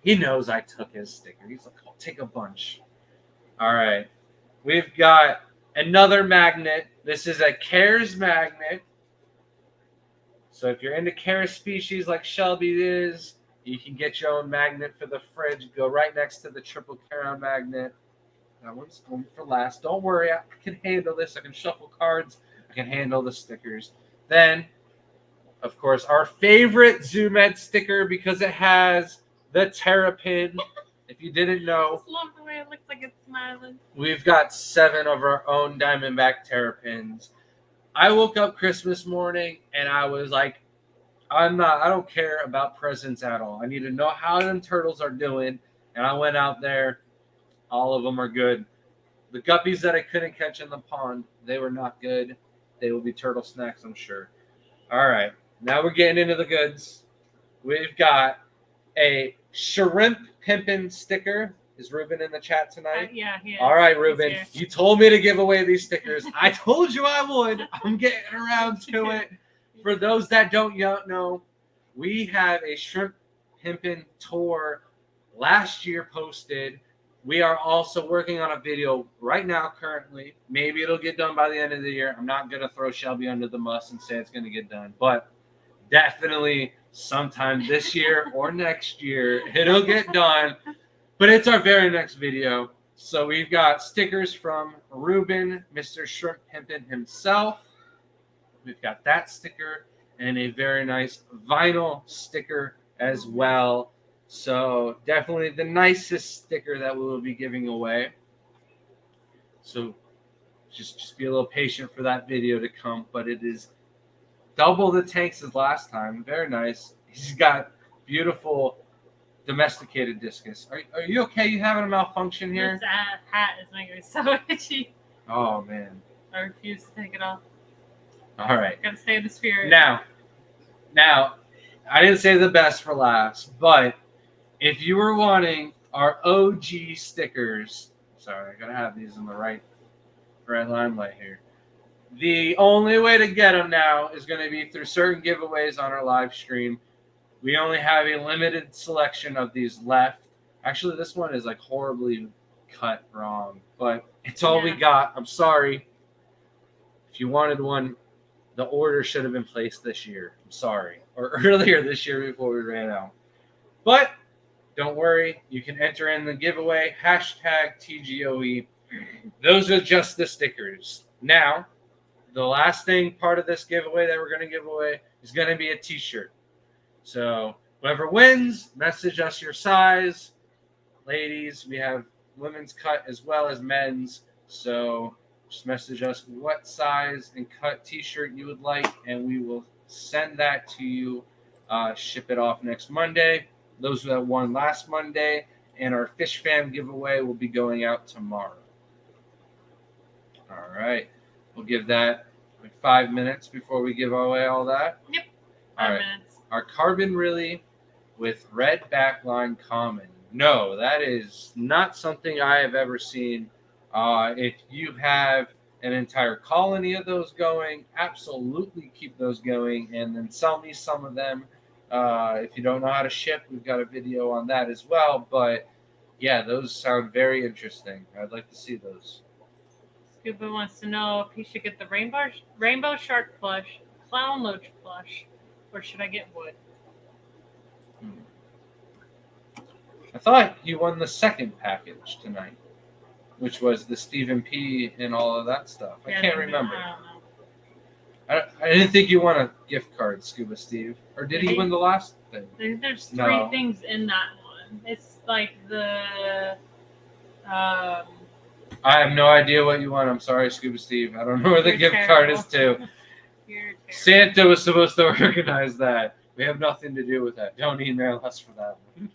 He knows I took his sticker. He's like, I'll take a bunch. All right. We've got another magnet. This is a Cares magnet. So if you're into Cares species like Shelby is, you can get your own magnet for the fridge. Go right next to the Triple Crown magnet. That one's going for last. Don't worry, I can handle this. I can shuffle cards. I can handle the stickers. Then, of course, our favorite Zoom Ed sticker because it has the Terrapin. If you didn't I know, just love the way it looks like it's smiling. we've got 7 of our own Diamondback Terrapins. I woke up Christmas morning and I was like, I don't care about presents at all. I need to know how them turtles are doing. And I went out there. All of them are good. The guppies that I couldn't catch in the pond, they were not good. They will be turtle snacks, I'm sure. All right. Now we're getting into the goods. We've got a Shrimp Pimpin' sticker. Is Ruben in the chat tonight? Yeah, he is. All right, He's Ruben. here. You told me to give away these stickers. I told you I would. I'm getting around to it. For those that don't know, we have a Shrimp Pimpin' tour last year posted. We are also working on a video right now currently. Maybe it'll get done by the end of the year. I'm not going to throw Shelby under the bus and say it's going to get done. But definitely sometime this year or next year, it'll get done. But it's our very next video. So we've got stickers from Ruben, Mr. Shrimp Pimpin' himself. We've got that sticker and a very nice vinyl sticker as well. So definitely the nicest sticker that we will be giving away. So just be a little patient for that video to come. But it is double the tanks as last time. Very nice. He's got beautiful domesticated discus. Are you okay? You having a malfunction here? This hat is making me so itchy. Oh man. I refuse to take it off. All right. Gotta stay in the spirit. Now, I didn't say the best for last, but if you were wanting our OG stickers, sorry, I gotta have these in the right limelight here. The only way to get them now is going to be through certain giveaways on our live stream. We only have a limited selection of these left. Actually, this one is like horribly cut wrong, but it's all we got. I'm sorry. If you wanted one, the order should have been placed this year. I'm sorry. Or earlier this year before we ran out. But don't worry. You can enter in the giveaway. #TGOE. Those are just the stickers. Now, the last thing, part of this giveaway that we're going to give away is going to be a T-shirt. So whoever wins, message us your size. Ladies, we have women's cut as well as men's. So just message us what size and cut T-shirt you would like, and we will send that to you. Ship it off next Monday. Those that won last Monday, and our Fish Fam giveaway will be going out tomorrow. All right. We'll give that like 5 minutes before we give away all that. Yep. All 5 right. minutes. Our Carbon Really with red backline common. No, that is not something I have ever seen. If you have an entire colony of those going, absolutely keep those going, and then sell me some of them. If you don't know how to ship, we've got a video on that as well. But yeah, those sound very interesting. I'd like to see those. Scuba wants to know if he should get the rainbow shark plush, clown loach plush, or should I get wood? I thought you won the second package tonight, which was the Stephen P. and all of that stuff. I can't remember. I don't know. I didn't think you won a gift card, Scuba Steve. Or did he win the last thing? There's three No. things in that one. It's like the I have no idea what you won. I'm sorry, Scuba Steve. I don't know where the You're gift card is terrible. to. You're terrible. Santa was supposed to organize that. We have nothing to do with that. Don't email us for that one.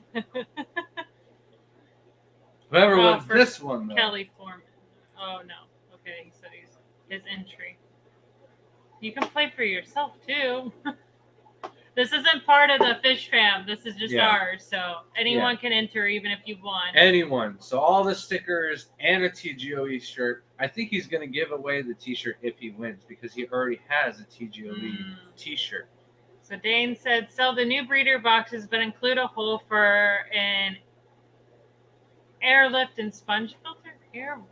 Whoever wins for this one, though. Kelly Foreman. Oh no. Okay, he said his entry. You can play for yourself too. This isn't part of the Fish Fam. This is just Yeah. ours. So anyone can enter, even if you won. Anyone. So all the stickers and a TGOE shirt. I think he's going to give away the T-shirt if he wins because he already has a TGOE T-shirt. So Dane said, sell the new breeder boxes, but include a hole for an airlift and sponge filter. An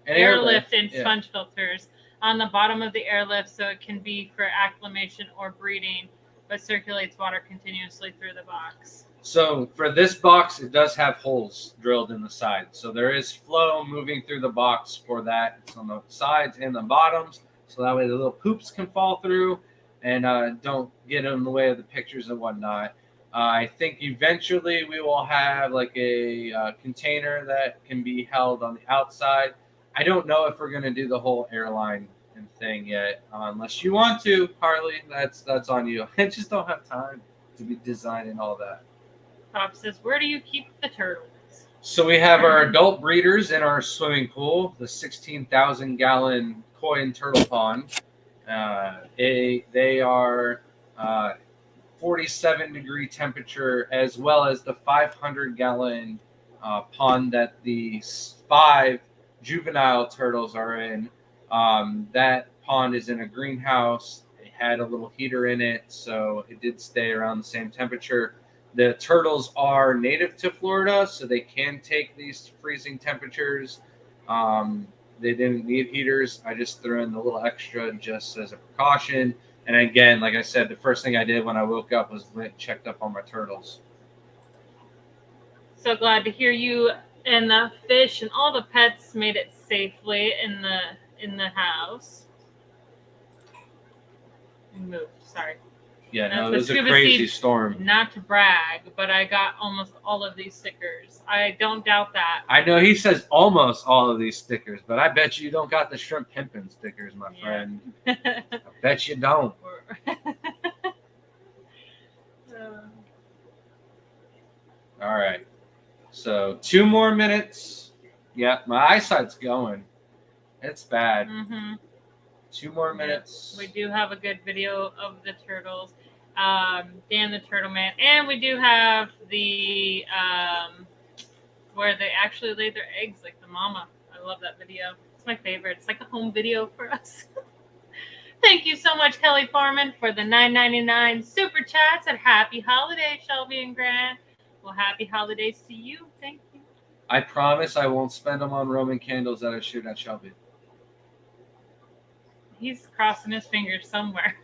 Airlift and yeah. sponge filters on the bottom of the airlift, so it can be for acclimation or breeding, but circulates water continuously through the box. So for this box, it does have holes drilled in the sides. So there is flow moving through the box for that. It's on the sides and the bottoms. So that way the little poops can fall through and don't get in the way of the pictures and whatnot. I think eventually we will have like a container that can be held on the outside. I don't know if we're going to do the whole airline and thing yet. Unless you want to, Harley, that's on you. I just don't have time to be designing all that. Pop says, where do you keep the turtles? So we have our adult breeders in our swimming pool, the 16,000 gallon koi and turtle pond. They are 47 degree temperature, as well as the 500 gallon pond that the 5 juvenile turtles are in. That pond is in a greenhouse. It had a little heater in it, so it did stay around the same temperature. The turtles are native to Florida, so they can take these freezing temperatures. They didn't need heaters. I just threw in the little extra just as a precaution. And again, like I said, the first thing I did when I woke up was went and checked up on my turtles. So glad to hear you and the fish and all the pets made it safely in the house. Moved, sorry. Yeah, no, it The was a Scuba crazy Steve- storm. Not to brag, but I got almost all of these stickers. I don't doubt that. I know he says almost all of these stickers, but I bet you don't got the shrimp pimpin' stickers, my Yeah. friend. I bet you don't. All right. So 2 more minutes. Yeah, my eyesight's going. It's bad. Mm-hmm. 2 more minutes. We do have a good video of the turtles, Dan the Turtle Man, and we do have the where they actually lay their eggs, like the mama. I love that video. It's my favorite. It's like a home video for us. Thank you so much, Kelly Foreman, for the $9.99 super chats, and happy holidays, Shelby and Grant. Well, happy holidays to you. Thank you. I promise I won't spend them on Roman candles that I shoot at Shelby. He's crossing his fingers somewhere.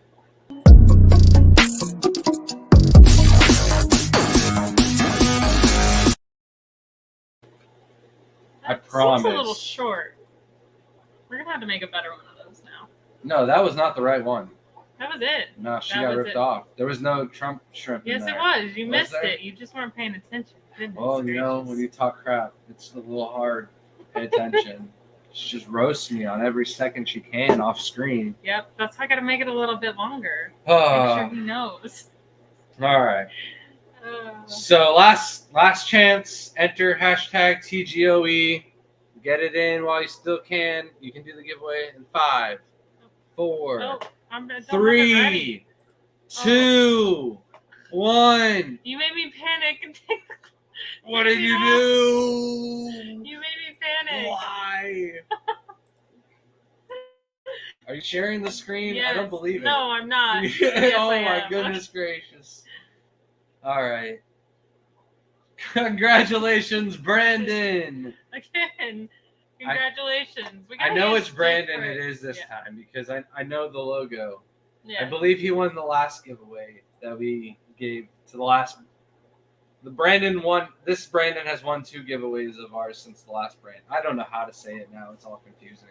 I That promise. seems a little short. We're gonna have to make a better one of those now. No, that was not the right one. That was it. No, she That got was ripped it. off. There was no Trump shrimp in Yes, it there. was. You Was missed there? it. You just weren't paying attention. Goodness Well, you know, gracious. when you talk crap, it's a little hard to pay attention. She just roasts me on every second she can off screen. Yep, that's why I got to make it a little bit longer. Make Oh, sure he knows. all right. Uh, So last chance. Enter hashtag TGOE. Get it in while you still can. You can do the giveaway in 5, 4, oh, don't have it ready. 3, 2, 1. You made me panic and take the. What did you do? You made me panic. Why? Are you sharing the screen? I Yes. don't believe it. No, I'm not. Yes, Oh I my am. goodness gracious. All right. Congratulations, Brandon. Again, congratulations. We I gotta know use which Brandon secret. it is this Yeah. time because I know the logo. I Yeah. believe he won the last giveaway that we gave to the last. The Brandon won. This Brandon has won 2 giveaways of ours since the last Brandon. I don't know how to say it now. It's all confusing.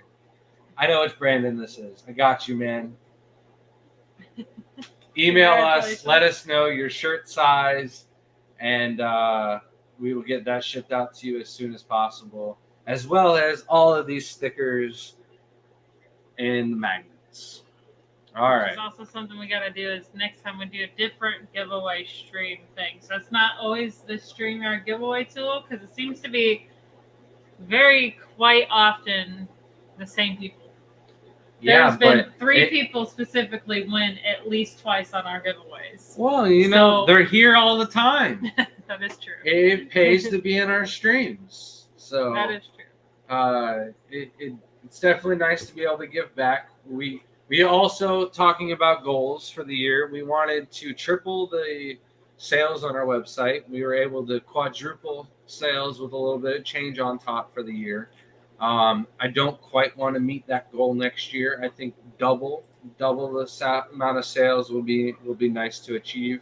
I know which Brandon this is. I got you, man. Email us. Congratulations. Let us know your shirt size, and we will get that shipped out to you as soon as possible, as well as all of these stickers and magnets. All right. There's also something we gotta do is next time we do a different giveaway stream thing. So it's not always the StreamYard giveaway tool because it seems to be very quite often the same people. Yeah, There's been but 3 it- people specifically win at least twice on our giveaways. Well, you know, So- they're here all the time. That is true. It pays to be in our streams. So That is true. it's definitely nice to be able to give back. We also, talking about goals for the year, we wanted to triple the sales on our website. We were able to quadruple sales with a little bit of change on top for the year. I don't quite want to meet that goal next year. I think double the amount of sales will be nice to achieve.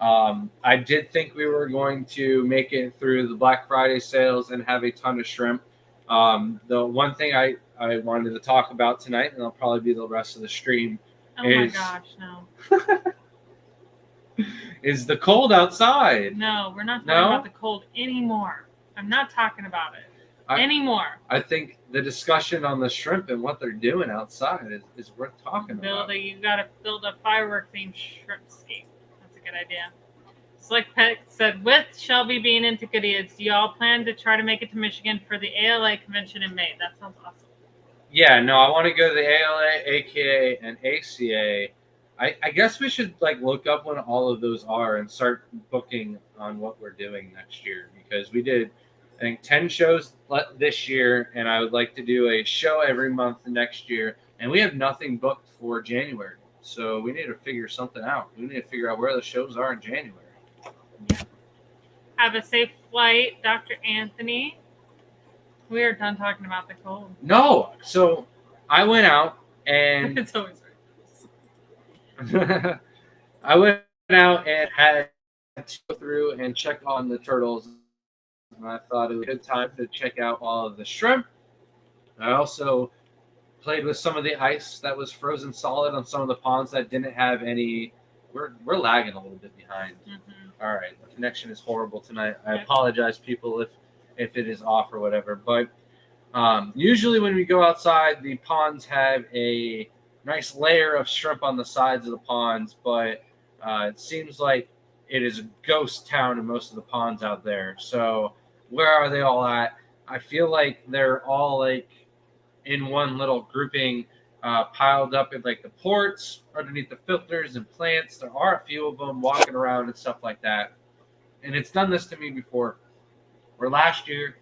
I did think we were going to make it through the Black Friday sales and have a ton of shrimp. The one thing I wanted to talk about tonight, and it'll probably be the rest of the stream, Oh my is- gosh, no. is the cold outside. No, we're not talking No? about the cold anymore. I'm not talking about it anymore. I think the discussion on the shrimp and what they're doing outside is worth talking about. You gotta build a firework themed shrimpscape. That's a good idea. Slick Pet said, with Shelby being into Goodyears, do y'all plan to try to make it to Michigan for the ALA convention in May? That sounds awesome. Yeah, no, I want to go to the ALA, AKA, and ACA. I guess we should look up when all of those are and start booking on what we're doing next year, because we did, I think, 10 shows this year, and I would like to do a show every month next year, and we have nothing booked for January. So we need to figure something out. We need to figure out where the shows are in January. Have a safe flight, Dr. Anthony. We are done talking about the cold. No, so I went out and It's always right. I went out and had to go through and check on the turtles, and I thought it was a good time to check out all of the shrimp. I also played with some of the ice that was frozen solid on some of the ponds that didn't have any. We're lagging a little bit behind. Mhm. All right, the connection is horrible tonight. I Yep. apologize, people, if it is off or whatever. But usually when we go outside, the ponds have a nice layer of shrimp on the sides of the ponds, but it seems like it is a ghost town in most of the ponds out there. So where are they all at? I feel like they're all in one little grouping, piled up in the ports underneath the filters and plants. There are a few of them walking around and stuff like that. And it's done this to me before. Where last year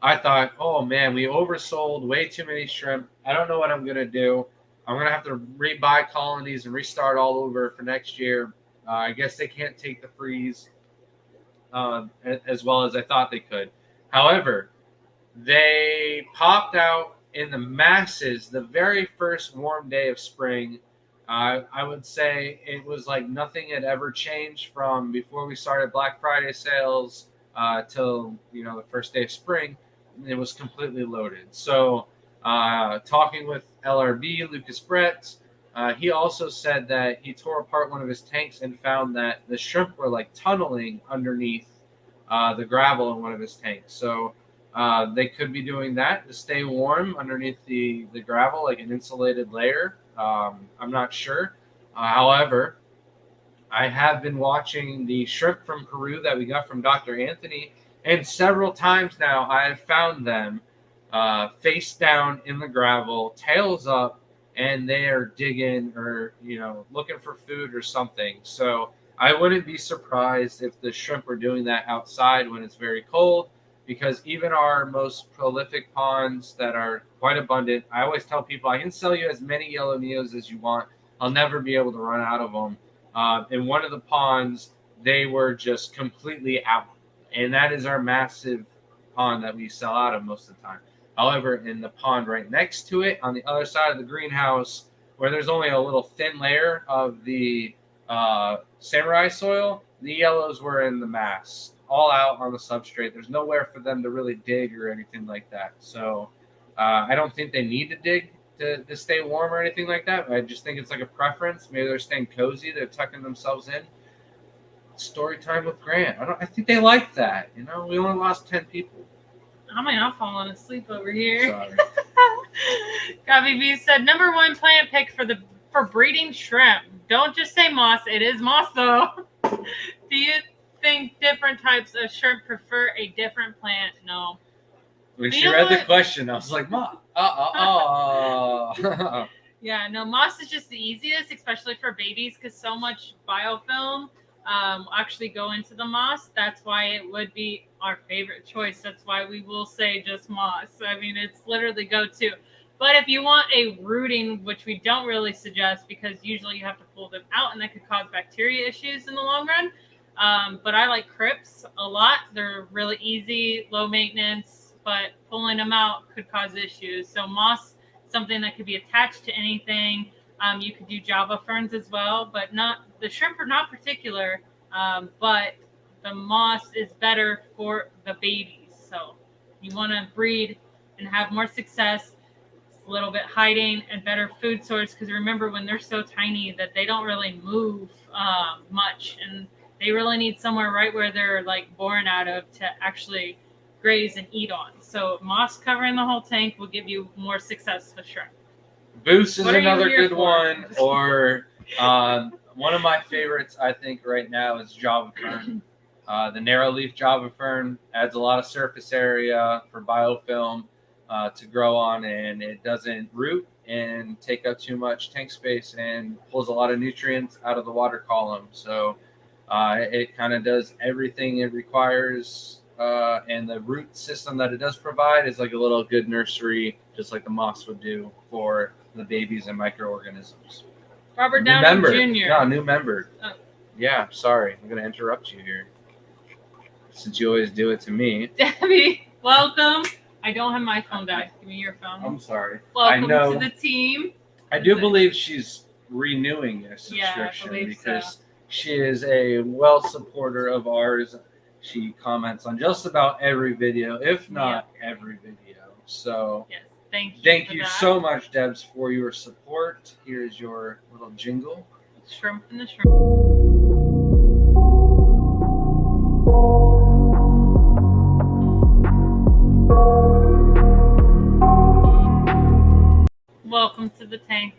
I thought, oh man, we oversold way too many shrimp. I don't know what I'm going to do. I'm going to have to rebuy colonies and restart all over for next year. I guess they can't take the freeze as well as I thought they could. However, they popped out in the masses the very first warm day of spring. I would say it was like nothing had ever changed from before we started Black Friday sales till the first day of spring. It was completely loaded. So talking with LRB, Lucas Brett. He also said that he tore apart one of his tanks and found that the shrimp were like tunneling underneath the gravel in one of his tanks. So they could be doing that to stay warm underneath the gravel, like an insulated layer. I'm not sure. However, I have been watching the shrimp from Peru that we got from Dr. Anthony, and several times now I have found them face down in the gravel, tails up, and they are digging or looking for food or something. So I wouldn't be surprised if the shrimp are doing that outside when it's very cold, because even our most prolific ponds that are quite abundant, I always tell people I can sell you as many yellow neos as you want. I'll never be able to run out of them. In one of the ponds, they were just completely out, and that is our massive pond that we sell out of most of the time. However, in the pond right next to it, on the other side of the greenhouse, where there's only a little thin layer of the samurai soil, the yellows were in the mass, all out on the substrate. There's nowhere for them to really dig or anything like that. So I don't think they need to dig to stay warm or anything like that. I just think it's like a preference. Maybe they're staying cozy. They're tucking themselves in. Story time with Grant. I think they like that. We only lost 10 people. How am I not falling asleep over here? Sorry. Gabby B said, #1 plant pick for breeding shrimp. Don't just say moss. It is moss, though. Do you think different types of shrimp prefer a different plant? No. When You she know read the what? question, I was like, "Ma, Yeah, no, moss is just the easiest, especially for babies, because so much biofilm actually go into the moss. That's why it would be our favorite choice. That's why we will say just moss. I mean, it's literally go-to. But if you want a rooting, which we don't really suggest, because usually you have to pull them out, and that could cause bacteria issues in the long run. But I like crypts a lot. They're really easy, low maintenance, but pulling them out could cause issues. So moss, something that could be attached to anything. You could do Java ferns as well, but not the shrimp are not particular. But the moss is better for the babies. So you want to breed and have more success. It's a little bit hiding and better food source, because remember, when they're so tiny that they don't really move much, and they really need somewhere right where they're like born out of to actually graze and eat on. So moss covering the whole tank will give you more success with shrimp. Boost is What are you another here good for? one. Or one of my favorites, I think, right now is Java fern. The narrow leaf Java fern adds a lot of surface area for biofilm to grow on, and it doesn't root and take up too much tank space, and pulls a lot of nutrients out of the water column. So it kind of does everything it requires. And the root system that it does provide is like a little good nursery, just like the moss would do for the babies and microorganisms. Robert New Downey member. Jr. No, new member. Oh. Yeah, sorry. I'm going to interrupt you here, since you always do it to me. Debbie, welcome. I don't have my phone back. Give me your phone. I'm sorry. Welcome I know. to the team. I do believe she's renewing a subscription, believe because she is a well supporter of ours. She comments on just about every video, if not every video. So Yes, thank you. thank for you that. so much, Debs, for your support. Here's your little jingle. Shrimp in the shrimp. Welcome to the tank.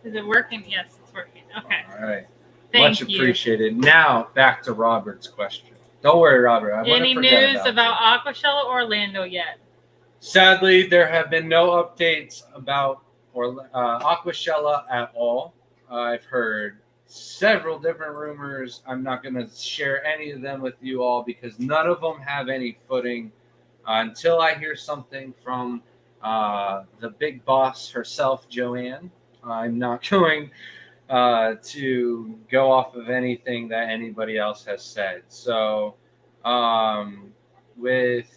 Is it working? Yes, it's working. Okay. All right. Thank Much you. appreciated. Now back to Robert's question. Don't worry, Robert. I wouldn't Any forget news about about you. Aquashella Orlando yet? Sadly, there have been no updates about Aquashella at all. I've heard several different rumors. I'm not going to share any of them with you all, because none of them have any footing. Until I hear something from the big boss herself, Joanne, I'm not going to go off of anything that anybody else has said. So with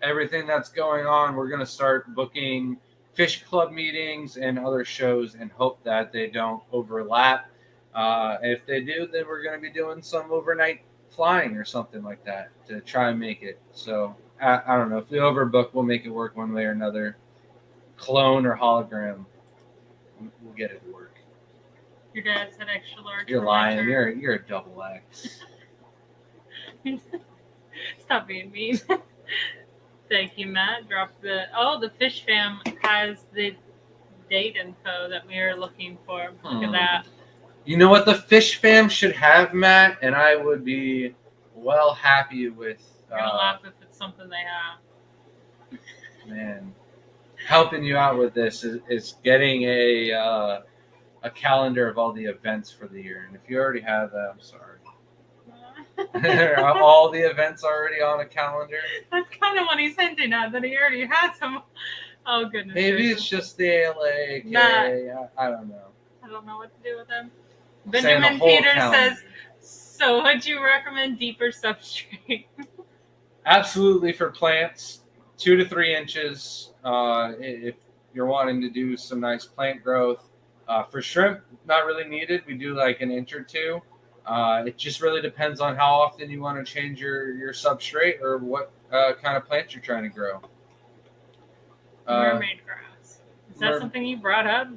everything that's going on, we're going to start booking fish club meetings and other shows, and hope that they don't overlap. If they do, then we're going to be doing some overnight flying or something like that to try and make it. So I don't know. If we overbook, we'll make it work one way or another. Clone or hologram, we'll get it to work. Your dad said extra large. You're for lying. winter. You're a double X. Stop being mean. Thank you, Matt. Drop the Fish Fam has the date info that we are looking for. Look at that. You know what the Fish Fam should have, Matt, and I would be well happy with. You're gonna laugh if it's something they have. Man, helping you out with this is getting a calendar of all the events for the year, and if you already have that, I'm sorry. Are all the events already on a calendar? That's kind of what he's hinting at, that he already has some. Oh, goodness. Maybe gracious. it's just the ALA. Nah. I don't know. I don't know what to do with them. Saying Benjamin the whole Peters calendar. says, so would you recommend deeper substrate? Absolutely for plants, 2 to 3 inches. If you're wanting to do some nice plant growth. For shrimp, not really needed. We do like an inch or two. It just really depends on how often you want to change your substrate or what kind of plant you're trying to grow. Mermaid grass. Is that mer- something you brought up?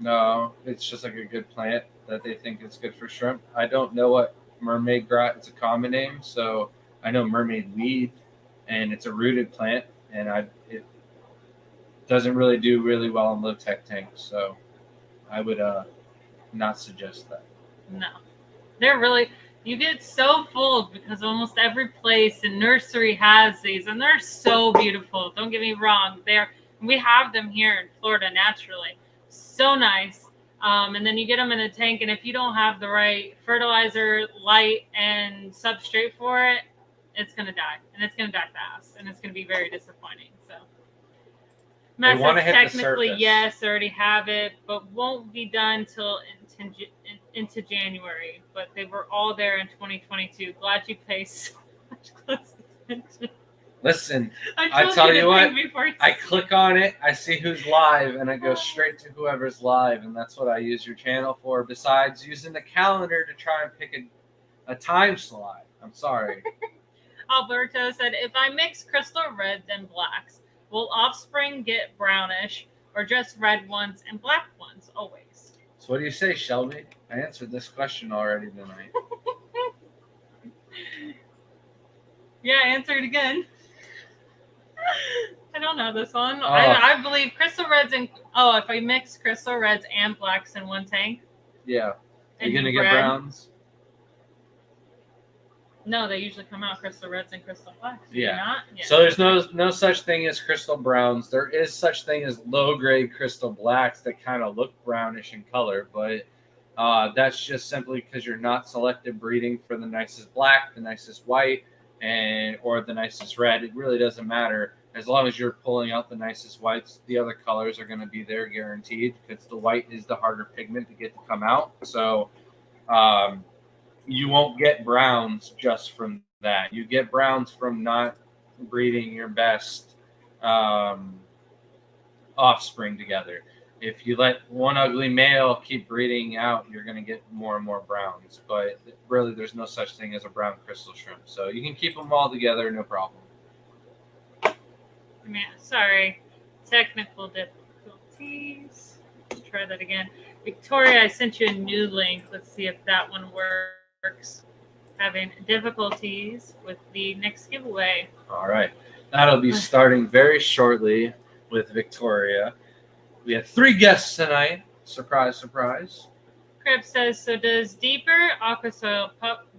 No, it's just like a good plant that they think is good for shrimp. I don't know what mermaid grass. It's a common name, so I know mermaid weed, and it's a rooted plant, and it doesn't really do really well in low tech tanks. So I would not suggest that. No. They're really, you get so fooled because almost every place and nursery has these, and they're so beautiful. Don't get me wrong. We have them here in Florida naturally. So nice. And then you get them in a tank, and if you don't have the right fertilizer, light, and substrate for it, it's going to die. And it's going to die fast. And it's going to be very disappointing. So, Matt wanna says hit the technically, surface. yes, already have it, but won't be done till into January. But they were all there in 2022. Glad you pay so much close attention. Listen, I I tell you to what, think before you I click on it, I see who's live, and I go straight to whoever's live, and that's what I use your channel for, besides using the calendar to try and pick a time slot. I'm sorry. Alberto said, if I mix crystal reds and blacks, will offspring get brownish or just red ones and black ones always? So what do you say, Shelby? I answered this question already tonight. Yeah, answer it again. I don't know this one. Oh. I believe crystal reds and if I mix crystal reds and blacks in one tank. Yeah. Are and you going to do get red- browns? No, they usually come out crystal reds and crystal blacks. Do Yeah. they not? Yeah. So there's no such thing as crystal browns. There is such thing as low-grade crystal blacks that kind of look brownish in color, but that's just simply because you're not selective breeding for the nicest black, the nicest white, or the nicest red. It really doesn't matter. As long as you're pulling out the nicest whites, the other colors are going to be there guaranteed, because the white is the harder pigment to get to come out. So you won't get browns just from that. You get browns from not breeding your best offspring together. If you let one ugly male keep breeding out, you're going to get more and more browns. But really, there's no such thing as a brown crystal shrimp. So you can keep them all together, no problem. Man, sorry. Technical difficulties. Try that again. Victoria, I sent you a new link. Let's see if that one works. Having difficulties with the next giveaway. All right. That'll be starting very shortly with Victoria. We have 3 guests tonight. Surprise, surprise. Crib says, so does deeper aqua soil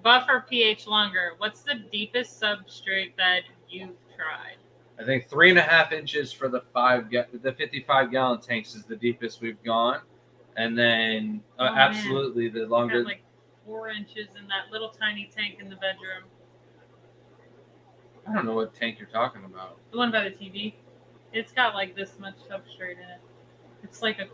buffer pH longer? What's the deepest substrate that you've tried? I think 3.5 inches for the 55-gallon tanks is the deepest we've gone. And then man. absolutely the I longer. had like 4 inches in that little tiny tank in the bedroom. I don't know what tank you're talking about. The one by the TV. It's got like this much substrate in it. It's like a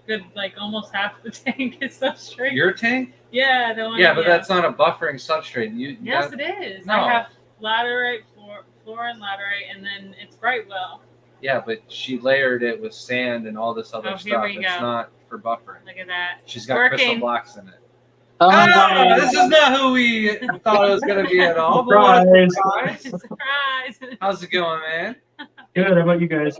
good, like almost half the tank is substrate. Your tank? Yeah, the one. Yeah, but that's not a buffering substrate. Yes, it is. No. I have laterite, floor and laterite, and then it's Brightwell. Yeah, but she layered it with sand and all this other Oh, stuff. here we It's go. not for buffering. Look at that. She's got crystal Working. blocks in it. Oh my Ah, god. this is not who we thought it was going to be at all. But what a surprise. Surprise. How's it going, man? Good. How about you guys?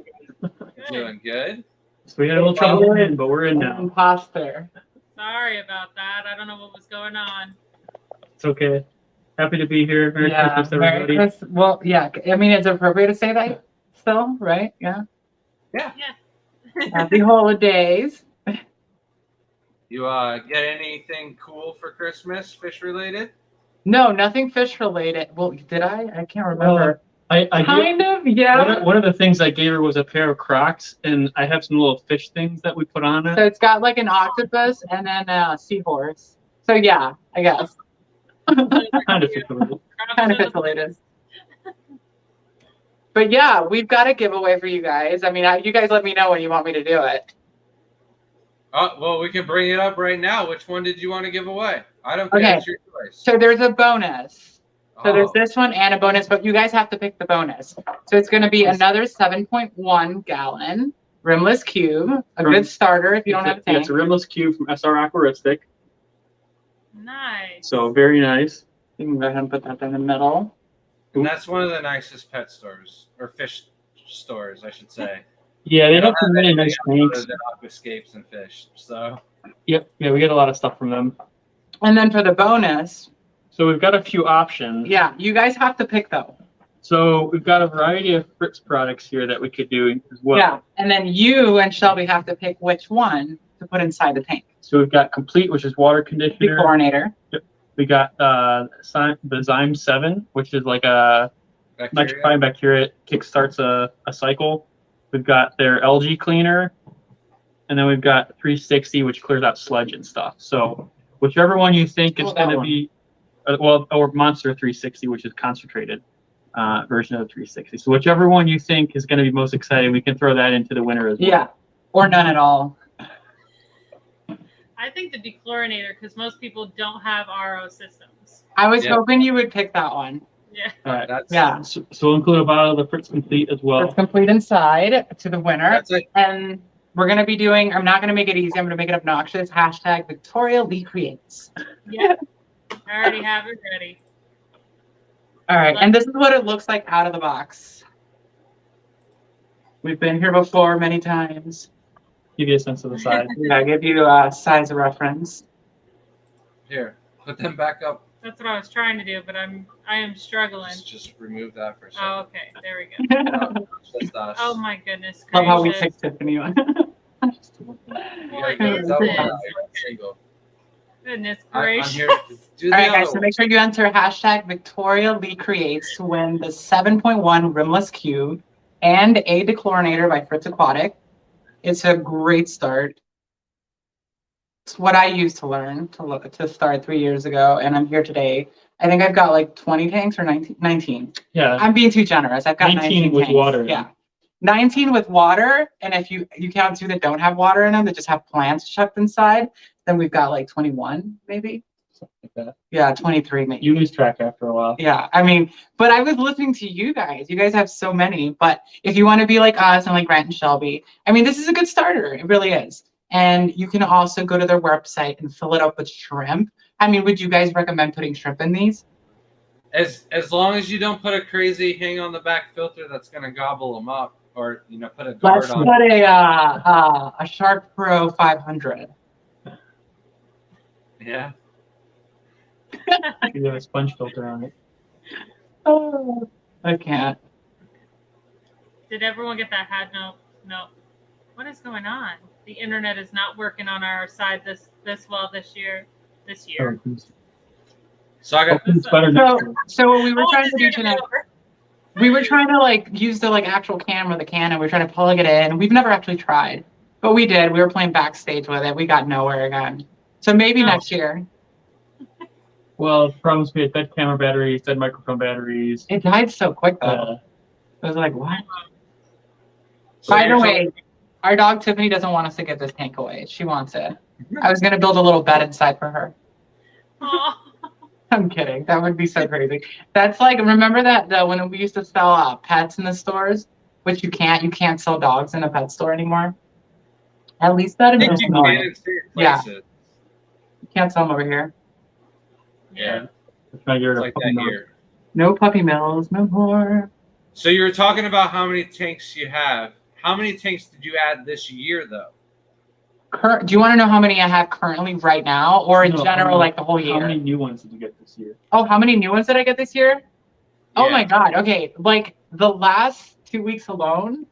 Doing good. So we had a little trouble getting in, but we're in now. Imposter. Sorry about that. I don't know what was going on. It's okay. Happy to be here. Merry Christmas, everybody. Merry Christmas. Well, yeah. I mean, it's appropriate to say that still, right? Yeah. Yeah. Happy holidays. You get anything cool for Christmas, fish related? No, nothing fish related. Well, did I? I can't remember. I did, Kind of, yeah. one of the things I gave her was a pair of Crocs, and I have some little fish things that we put on it. So it's got like an octopus and then a seahorse. So yeah, I guess. Kind of fish related. Kind of fish related. But yeah, we've got a giveaway for you guys. I mean, you guys let me know when you want me to do it. Well, we can bring it up right now. Which one did you want to give away? I don't care. Okay. It's your choice. So there's a bonus. So there's Oh, this one and a bonus, but you guys have to pick the bonus. So it's going to be another 7.1 gallon rimless cube, a good starter if you don't have a Yeah, tank. it's a rimless cube from SR Aquaristic. Nice. So very nice. You can go ahead and put that in the middle. and that's one of the nicest pet stores or fish stores, I should say. Yeah, they They have some really anything nice other tanks. than aquascapes and fish. So Yep. Yeah, we get a lot of stuff from them. And then for the bonus, So we've got a few options. yeah, you guys have to pick though. So we've got a variety of Fritz products here that we could do as well. Yeah, and then you and Shelby have to pick which one to put inside the tank. So we've got Complete, which is water conditioner. Dechlorinator. We got the Zyme 7, which is like a bacteria. nitrifying bacteria. It kickstarts a cycle. We've got their algae cleaner, and then we've got 360, which clears out sludge and stuff. So whichever one you think is Oh, that going to one. be, or Monster 360, which is concentrated version of the 360. So whichever one you think is going to be most exciting, we can throw that into the winner as well. Yeah, or none at all. I think the dechlorinator because most people don't have RO systems. I was Yeah. hoping you would pick that one. Yeah. All right. That's Yeah, So we'll include a bottle of the Fritz Complete as well. it's complete inside to the winner. That's it. And we're going to be doing, I'm not going to make it easy. I'm going to make it obnoxious. Hashtag Victoria Lee Creates. Yeah. I already have it ready. All right. And this is what it looks like out of the box. We've been here before many times. Give you a sense of the size. Yeah, I'll give you a size reference. Here. Put them back up. That's what I was trying to do, but I am struggling. Just remove that for a second. Oh, okay. There we go. Just us. Oh my goodness Love how we gracious. picked Tiffany one. You What gotta is go double this? now, you're single. Goodness I'm gracious. here. Do All the right, other guys, so one. make sure you enter hashtag Victoria Lee Creates to win the 7.1 rimless cube and a dechlorinator by Fritz Aquatic. It's a great start. It's what I used to learn to start 3 years ago, and I'm here today. I think I've got like 20 tanks or 19. Yeah. I'm being too generous. I've got 19 with tanks. water. Yeah. 19 with water, and if you count two that don't have water in them, that just have plants chucked inside, then we've got like 21 maybe. Something like that. Yeah, 23 maybe. You lose track after a while. Yeah, I mean, but I was listening to you guys. You guys have so many. But if you want to be like us and like Grant and Shelby, I mean, this is a good starter. It really is. And you can also go to their website and fill it up with shrimp. I mean, would you guys recommend putting shrimp in these? As long as you don't put a crazy hang on the back filter that's gonna gobble them up, or put a Let's guard on. put a Shark Pro 500. Yeah. You have a sponge filter on it. Oh, I can't. Did everyone get that hat? No. No. What is going on? The internet is not working on our side this well this year. This year. So I got. It's better next So, year. so what we were Oh, trying this to do year to be tonight, over. we were trying to like use the like actual camera, the Canon. We were trying to plug it in. We've never actually tried, but we did. We were playing backstage with it. We got nowhere again. So maybe Oh. next year. Well, problems we had dead camera batteries, dead microphone batteries. It died so quick though. It was like, what? So By the you're way, our dog Tiffany doesn't want us to get this tank away. She wants it. I was gonna build a little bed inside for her. Oh, I'm kidding. That would be so crazy. That's like, remember that when we used to sell pets in the stores, which you can't sell dogs in a pet store anymore. At least that I in think this you one. can in certain Yeah. places. You can't sell them over here. Yeah. Trying to get rid It's of like puppy that mills. here. No puppy mills, no more. So you were talking about how many tanks you have. How many tanks did you add this year, though? Do you want to know how many I have currently right now, or in No, how general, many- like the whole How many year? new ones did you get this year? Oh, how many new ones did I get this year? Oh Yeah. my God. Okay. Like the last 2 weeks alone.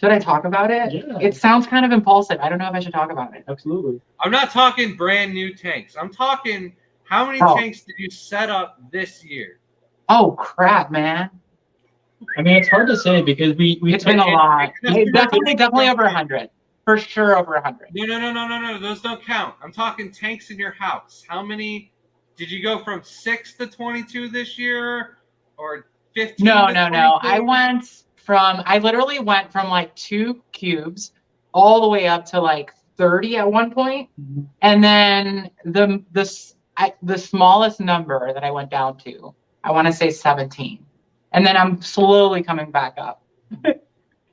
Should I talk about it? Yeah. It sounds kind of impulsive. I don't know if I should talk about it. Absolutely. I'm not talking brand new tanks. I'm talking how many Oh. tanks did you set up this year? Oh crap, man. I mean, it's hard to say because we It's been a it- lot. it- Definitely over 100. For sure over 100. No. Those don't count. I'm talking tanks in your house. How many did you go from 6 to 22 this year, or 15? No. to I literally went from like 2 cubes all the way up to like 30 at one point. Mhm. And then the smallest number that I went down to, I want to say 17. And then I'm slowly coming back up.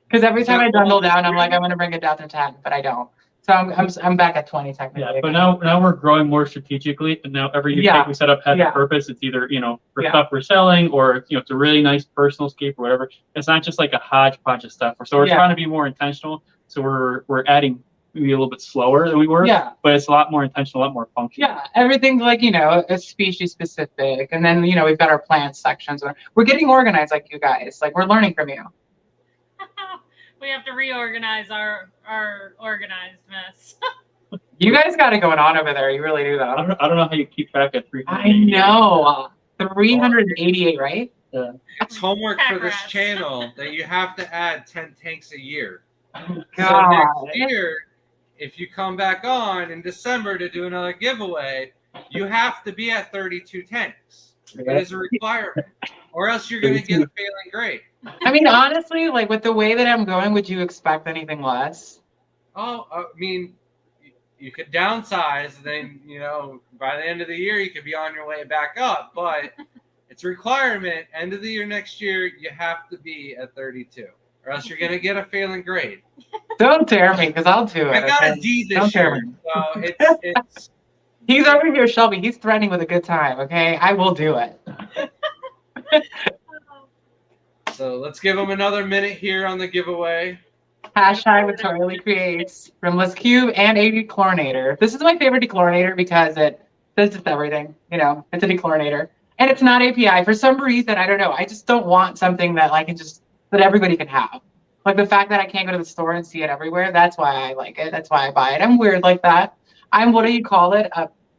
Because every Is time that I dwindle all this down, I'm year? like, I'm going to bring it down to 10, but I don't. So I'm back at 20 technically. Yeah, but again. now we're growing more strategically, and now every new Yeah. tank we set up has Yeah. a purpose. It's either for Yeah. stuff we're selling, or it's a really nice personal scape or whatever. It's not just like a hodgepodge of stuff. So we're Yeah. trying to be more intentional. So we're adding maybe a little bit slower than we were, Yeah. but it's a lot more intentional, a lot more functional. Yeah, everything's like, a species specific. And then, we've got our plant sections. We're getting organized like you guys. Like, we're learning from you. We have to reorganize our organized mess. You guys got it going on over there. You really do, I though. don't know how you keep track of 300. I know. 388, right? It's homework for this Pack rats. channel that you have to add 10 tanks a year. So God. next year, if you come back on in December to do another giveaway, you have to be at 32 tanks. It is a requirement, or else you're going to get a failing grade. I mean, honestly, like with the way that I'm going, would you expect anything less? Oh, I mean, you could downsize, then by the end of the year you could be on your way back up. But it's a requirement. End of the year next year, you have to be at 32, or else you're gonna get a failing grade. Don't dare me, because I'll do it. I got a okay? D this Don't dare year, me. so it's He's over here, Shelby. He's threatening with a good time, okay? I will do it. so let's give them another minute here on the giveaway. Hashtag Victoria Lee Creates, Rimless Cube, and a dechlorinator. This is my favorite dechlorinator because it does just everything. It's a dechlorinator. And it's not API. For some reason, I don't know. I just don't want something that that everybody can have. Like the fact that I can't go to the store and see it everywhere, that's why I like it. That's why I buy it. I'm weird like that. What do you call it?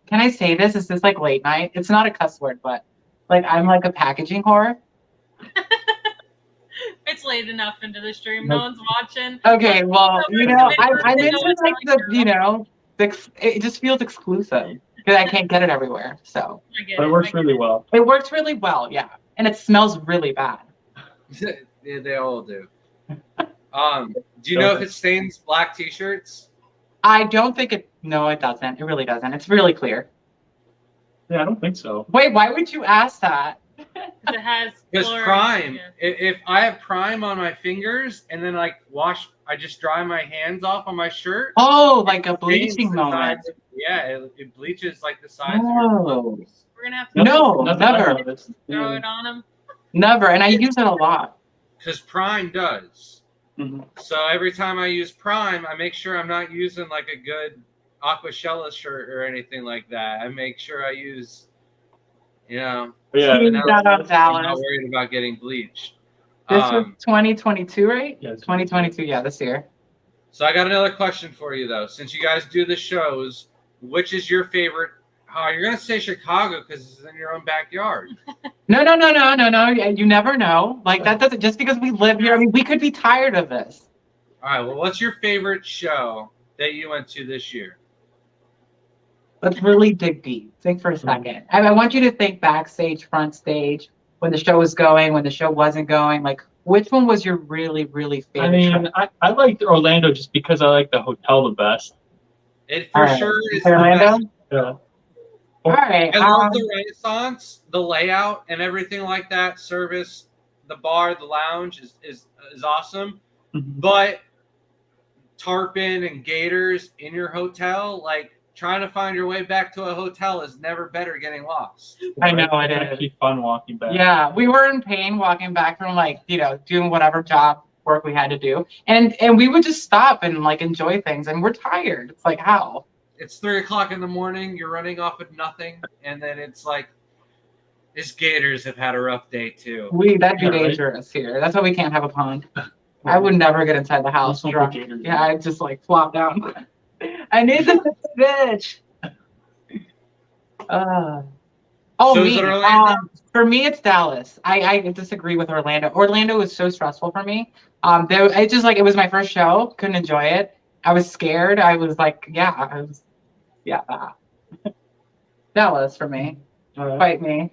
Can I say this? Is this like late night? It's not a cuss word, but I'm like a packaging whore. It's late enough into the stream. No one's watching. Okay, well, I'm into It's it just feels exclusive because I can't get it everywhere. So I get But it it. works really well. it works really well, yeah. And it smells really bad. Yeah, they all do. Do you know if it stains black t-shirts? I don't think it. No, it doesn't. It really doesn't. It's really clear. Yeah, I don't think so. Wait, why would you ask that? It has Because chlorine. Prime, Yeah. if I have Prime on my fingers and then I just dry my hands off on my shirt. Oh, like a it stains bleaching the moment. sides of- yeah, it bleaches like the sides of your Oh, clothes. We're gonna have to No, Nothing I never. noticed. throw it on them. never. And I use it a lot. Because Prime does. Mhm. So every time I use Prime, I make sure I'm not using like a good Aquashella shirt or anything like that. I make sure I use, But yeah, Team now- shout out I'm not Dallas. worried about getting bleached. This was 2022, right? Yes. 2022, yeah, this year. So I got another question for you though. Since you guys do the shows, which is your favorite? You're gonna say Chicago because it's in your own backyard. No. You never know. Like that doesn't just because we live here. I mean, we could be tired of this. All right. Well, what's your favorite show that you went to this year? Let's really dig deep. Think for a second. I want you to think backstage, front stage, when the show was going, when the show wasn't going. Like, which one was your really, really favorite? I mean, I liked Orlando just because I like the hotel the best. It for All right. sure is the Orlando? best. Yeah. All right. I love the Renaissance, the layout, and everything like that. Service, the bar, the lounge is awesome. Mhm. But tarpon and gators in your hotel, like trying to find your way back to a hotel is never better getting lost. I know it It's is. actually fun walking back. Yeah, we were in pain walking back from like, doing whatever job work we had to do. And we would just stop and like enjoy things and we're tired. It's like how? It's 3:00 in the morning. You're running off with nothing, and then it's like, these Gators have had a rough day too. That'd be Yeah, right. dangerous here. That's why we can't have a pond. I would never get inside the house Don't drunk. forget it. Yeah, I'd just like flop down. I need this bitch. So is it Orlando? For me, it's Dallas. I disagree with Orlando. Orlando was so stressful for me. It was my first show. Couldn't enjoy it. I was scared. I was like, Dallas for me. All right. Fight me.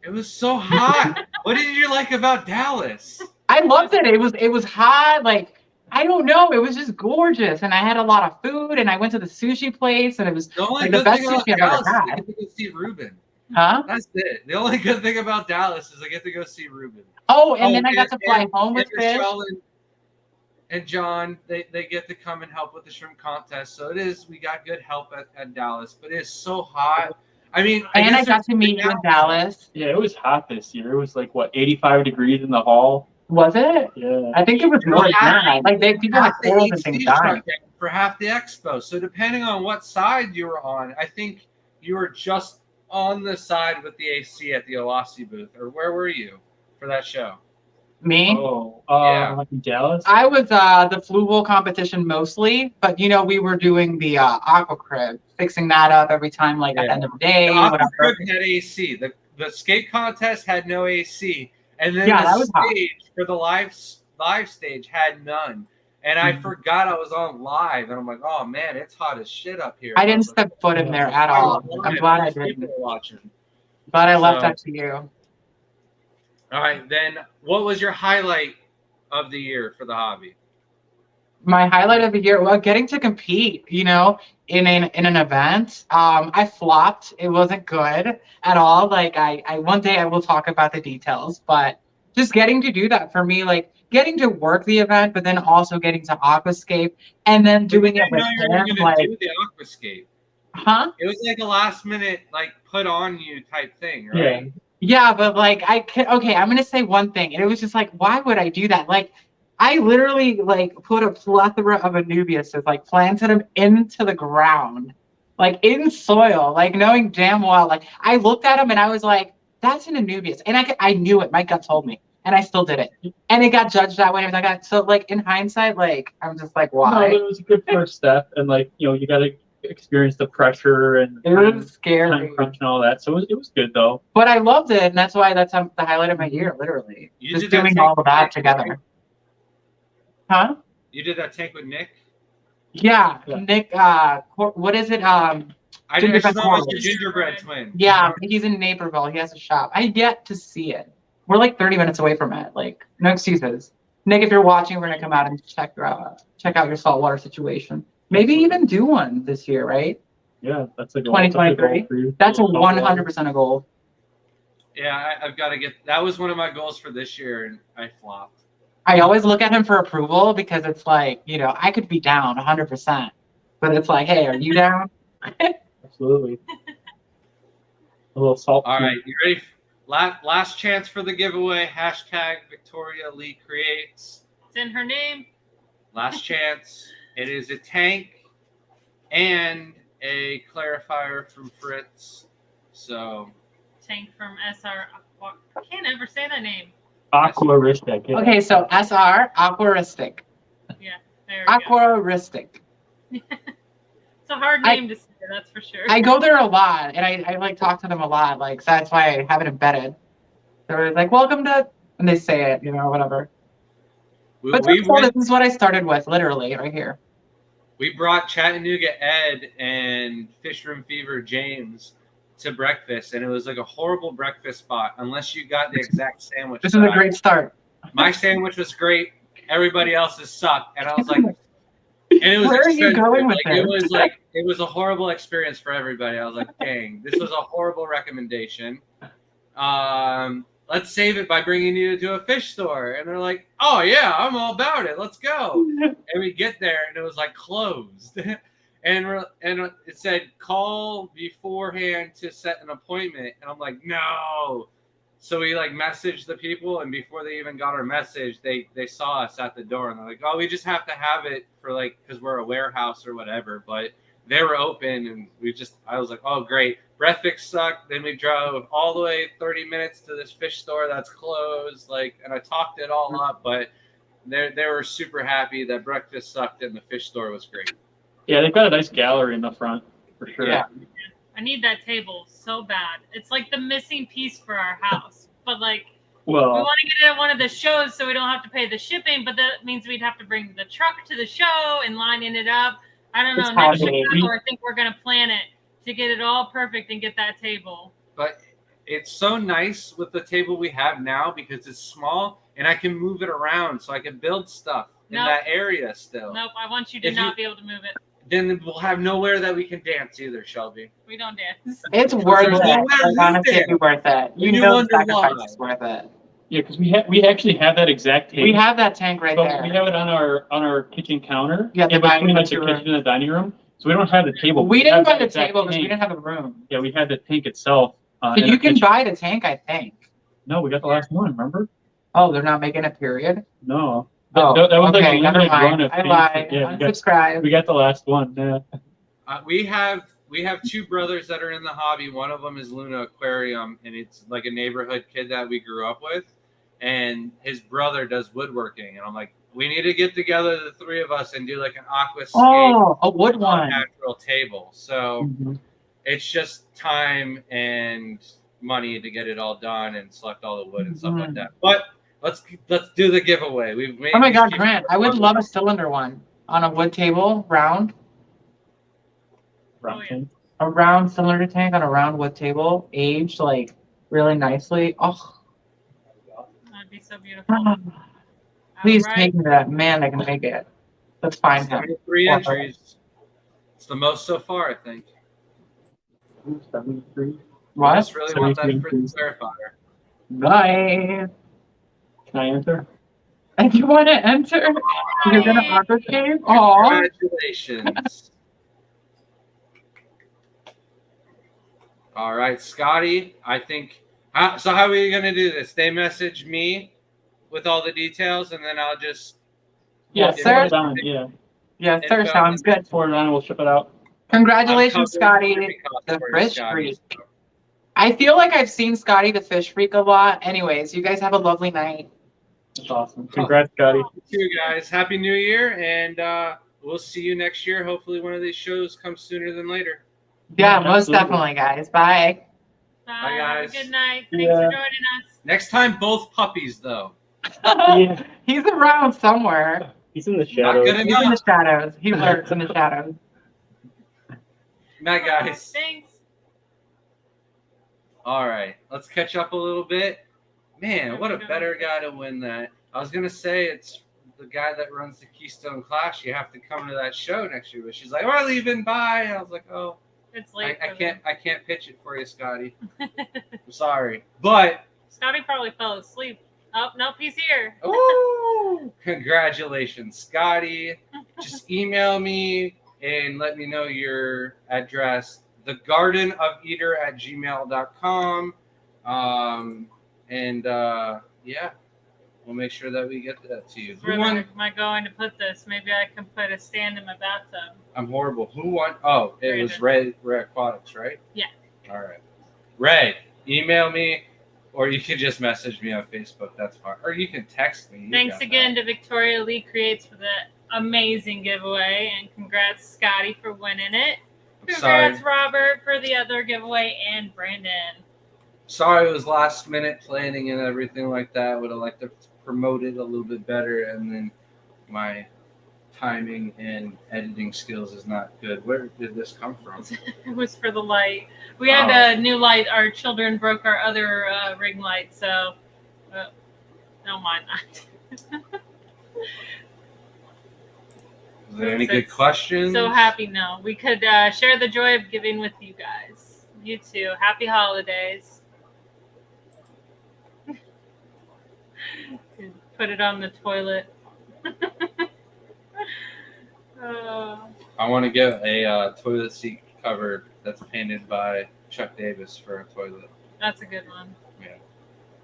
It was so hot. What did you like about Dallas? I loved it. It was hot. Like, I don't know. It was just gorgeous. And I had a lot of food and I went to the sushi place and it was, The only Like the good best thing about sushi I've ever Dallas is I had. get to go see Ruben. huh? That's it. The only good thing about Dallas is I get to go see Ruben. Oh, and then I got to fly home with and Fish. Michelle and John, they get to come and help with the shrimp contest. So we got good help at Dallas, but it's so hot. I mean, And I guess got to meet you in Dallas. Yeah, it was hot this year. It was like 85 degrees in the hall. Was it? Yeah. I think it was more than that. Like people had half the corals and things AC dying. shut down for half the expo. So depending on what side you were on, I think you were just on the side with the AC at the Olasi booth, or where were you for that show? Me? Oh, Yeah. in Dallas? I was the flu bowl competition mostly, but we were doing the aqua crib, fixing that up every time, like at the end of the day, The whatever. Aqua Crib had AC. The skate contest had no AC, and then Yeah, that the was hot. stage for the live stage had none. And I forgot I was on live, and I'm like, oh man, it's hot as shit up here. I didn't was like, step foot in there at I all. was I'm live. glad I People didn't. were watching. But I left So- that to you. All right, then what was your highlight of the year for the hobby? My highlight of the year, well, getting to compete, in an event. I flopped. It wasn't good at all. Like I one day I will talk about the details, but just getting to do that for me, like getting to work the event, but then also getting to aquascape and then doing it with I didn't know you him, were gonna like, do the aquascape. huh? It was like a last minute, like put on you type thing, right? Yeah. Yeah, but like okay, I'm gonna say one thing, and it was just like, why would I do that? Like, I literally like put a plethora of Anubiuses, like planted them into the ground, like in soil, like knowing damn well, like I looked at them and I was like, that's an Anubius, and I knew it. My gut told me, and I still did it, and it got judged that way. And I got so like in hindsight, like I'm just like, No, why? it was a good first step, and you got to experience the pressure and It was time scary, crunch and all that. So it was good though. but I loved it, and that's why that's the highlight of my year, literally. You Just did that doing tank all of with that Nick, together. right? Huh? You did that tank with Nick? Yeah, Yeah. Nick. What is it? I didn't Gingerbread know it was twin. your gingerbread twin. Yeah, he's in Naperville. He has a shop. I get to see it. We're like 30 minutes away from it. Like, no excuses. Nick, if you're watching, we're gonna come out and check out your saltwater situation. Maybe even do one this year, right? Yeah, that's a goal. 2023? That's a goal for you. That's a Saltwater. 100% a goal. Yeah, I've got to get. That was one of my goals for this year, and I flopped. I always look at him for approval because it's like, I could be down 100%, but it's like, hey, are you down? Absolutely. A little salt. All right, you ready? Last chance for the giveaway. Hashtag Victoria Lee Creates. It's in her name. Last chance. It is a tank and a clarifier from Fritz. So Tank from SR. I can't ever say that name. Aquaristic. Yeah. Okay, so SR, Aquaristic. There we go. Aquaristic. It's a hard I- name to say, that's for sure. I go there a lot, and I like talk to them a lot, like so that's why I have it embedded. They're like, "Welcome to," and they say it, whatever. we, But we, that's cool. went, This is what I started with, literally, right here. we brought Chattanooga Ed and Fish Room Fever James to breakfast, and it was like a horrible breakfast spot unless you got the exact sandwich. This is that a great start. My sandwich was great. Everybody else's sucked, and I was like, and it was Where are you expensive. going with Like, this? it was a horrible experience for everybody. I was like, dang, this was a horrible recommendation. Let's save it by bringing you to a fish store. And they're like, oh yeah, I'm all about it. Let's go. And we get there, and it was like closed. And and it said call beforehand to set an appointment, and I'm like, no. So we like messaged the people, and before they even got our message, they saw us at the door, and they're like, oh, we just have to have it for like because we're a warehouse or whatever. But they were open, and I was like, oh great. Breakfast sucked. Then we drove all the way 30 minutes to this fish store that's closed. Like, and I talked it all up, but they were super happy that breakfast sucked and the fish store was great. Yeah, they've got a nice gallery in the front for sure. Yeah. I need that table so bad. It's like the missing piece for our house. But like we Well, want to get it at one of the shows so we don't have to pay the shipping, but that means we'd have to bring the truck to the show and lining it up. I don't know. It's Next holiday. Chicago, I think we're gonna plan it to get it all perfect and get that table. But it's so nice with the table we have now because it's small and I can move it around so I can build stuff in Nope. that area still. Nope, I want you to If you- not be able to move it. Then we'll have nowhere that we can dance either, Shelby. We don't dance. It's worth There's it. nowhere Like, to honestly, stand. it'd be worth it. You You know the wonder sacrifice why. is worth it. yeah, because we actually have that exact table. We have that tank right but there. we have it on our kitchen counter. Yeah, the in between dining like the room. kitchen and the dining room. So we don't have the table. We didn't have buy that the exact table because we tank. didn't have a room. Yeah, we had the tank itself. But in you our can kitchen. buy the tank, I think. No, we got the last one. Remember? Oh, they're not making a period? No. Oh, that was like okay, a never limited run mind. of I tanks. lied. Yeah, Unsubscribe. we got the last one. Yeah. We have two brothers that are in the hobby. One of them is Luna Aquarium, and it's like a neighborhood kid that we grew up with. And his brother does woodworking, and I'm like, we need to get together, the three of us, and do like an aquascape Oh, a wood one. natural table. So Mhm. it's just time and money to get it all done and select all the wood and stuff like Mhm. that. But let's do the giveaway. We've made Oh my these God, people- Grant, I would love a cylinder one on a wood table, round. Round yeah. tank. A round cylinder tank on a round wood table, aged like really nicely. Oh, That'd be so beautiful. please All right. take me to that man that can make it. Let's find him. 73 entries. It's the most so far, I think. 73. I What? just really want that 73 for the entries. clarifier. Nice. Can I enter? And you want to enter? You're gonna aquascape? Aw. Congratulations. All right, Scotty. I think. So how are we gonna do this? They message me with all the details, and then I'll just. Yes, Yeah, sir. Forward it on, yeah. Yes, sir. Info. Sounds good. Forward it on, we'll ship it out. Congratulations, I'm covering Scotty. shipping costs the for you, fish Scotty, freak. so. I feel like I've seen Scotty the fish freak a lot. Anyways, you guys have a lovely night. That's awesome. Congrats, Scotty. You guys, happy New Year, and we'll see you next year. Hopefully, one of these shows comes sooner than later. Yeah, Yeah, most absolutely. definitely, guys. Bye. Bye, guys. Good night. Thanks Yeah. for joining us. Next time, both puppies, though. Yeah, He's around somewhere. he's in the Not shadows. good He's in enough. the shadows. He lurks in the shadows. Night, guys. Thanks. All right, let's catch up a little bit. Man, what a better guy to win that. I was gonna say it's the guy that runs the Keystone Clash. You have to come to that show next year. But she's like, "We're leaving. Bye." And I was like, "Oh, It's I late. I can't pitch it for you, Scotty. I'm sorry." But Scotty probably fell asleep. Oh, nope, he's here. ooh, congratulations, Scotty. Just email me and let me know your address. thegardenofeater@gmail.com. Yeah, we'll make sure that we get that to you. Who Where won? am I going to put this? Maybe I can put a stand in my bathtub. I'm horrible. Who won? Oh, it was Brandon. Red Aquatics, right? Yeah. All right. Red, email me, or you can just message me on Facebook. That's fine. Or you can text me. You Thanks got again to Victoria Lee Creates for the amazing giveaway, and congrats Scotty for winning it. that. I'm sorry. Congrats Robert for the other giveaway, and Brandon. Sorry, it was last minute planning and everything like that. Would have liked to promote it a little bit better, and then my timing and editing skills is not good. Where did this come from? It was for the light. We had a new light. Our children broke our other ring light, so don't mind that. Is there any good questions? So happy. No, we could share the joy of giving with you guys. You too. Happy holidays. Put it on the toilet. I want to get a toilet seat cover that's painted by Chuck Davis for a toilet. That's a good one. Yeah.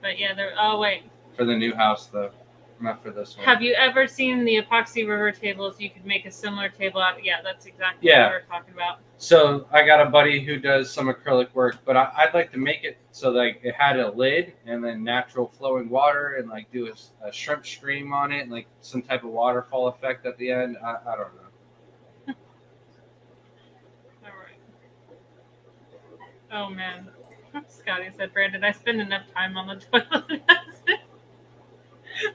But yeah, oh wait. For the new house, though. Not for this one. Have you ever seen the epoxy river tables? You could make a similar table out. Yeah, that's exactly Yeah. what we're talking about. So I got a buddy who does some acrylic work, but I'd like to make it so that it had a lid and then natural flowing water and like do a shrimp stream on it and like some type of waterfall effect at the end. I don't know. All right. Oh man, Scotty said, Brandon, I spend enough time on the toilet.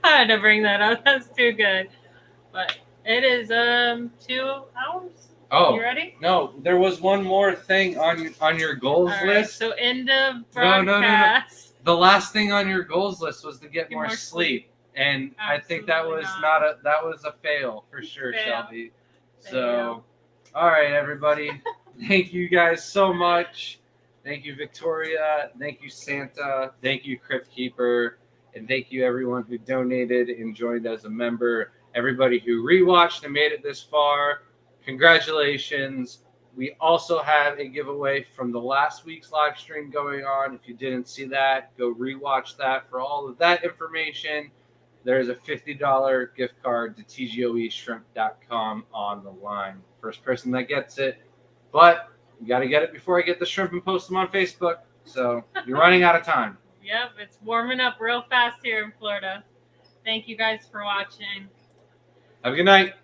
I had to bring that up. That's too good. But it is 2 hours. Oh, You ready? no, there was one more thing on your goals All right. list. So end of No. broadcast. The last thing on your goals list was to get Get more more sleep. And I think that was Absolutely that was a fail for sure, Fail. Shelby. So, all right, everybody. Thank you guys so much. Thank you, Victoria. Thank you, Santa. Thank you, Crypt Keeper. And thank you, everyone who donated and joined as a member. Everybody who rewatched and made it this far, congratulations. We also have a giveaway from the last week's live stream going on. If you didn't see that, go rewatch that. For all of that information, there's a $50 gift card to tgoeshrimp.com on the line. First person that gets it. But you got to get it before I get the shrimp and post them on Facebook. So you're running out of time. Yep, it's warming up real fast here in Florida. Thank you guys for watching. Have a good night.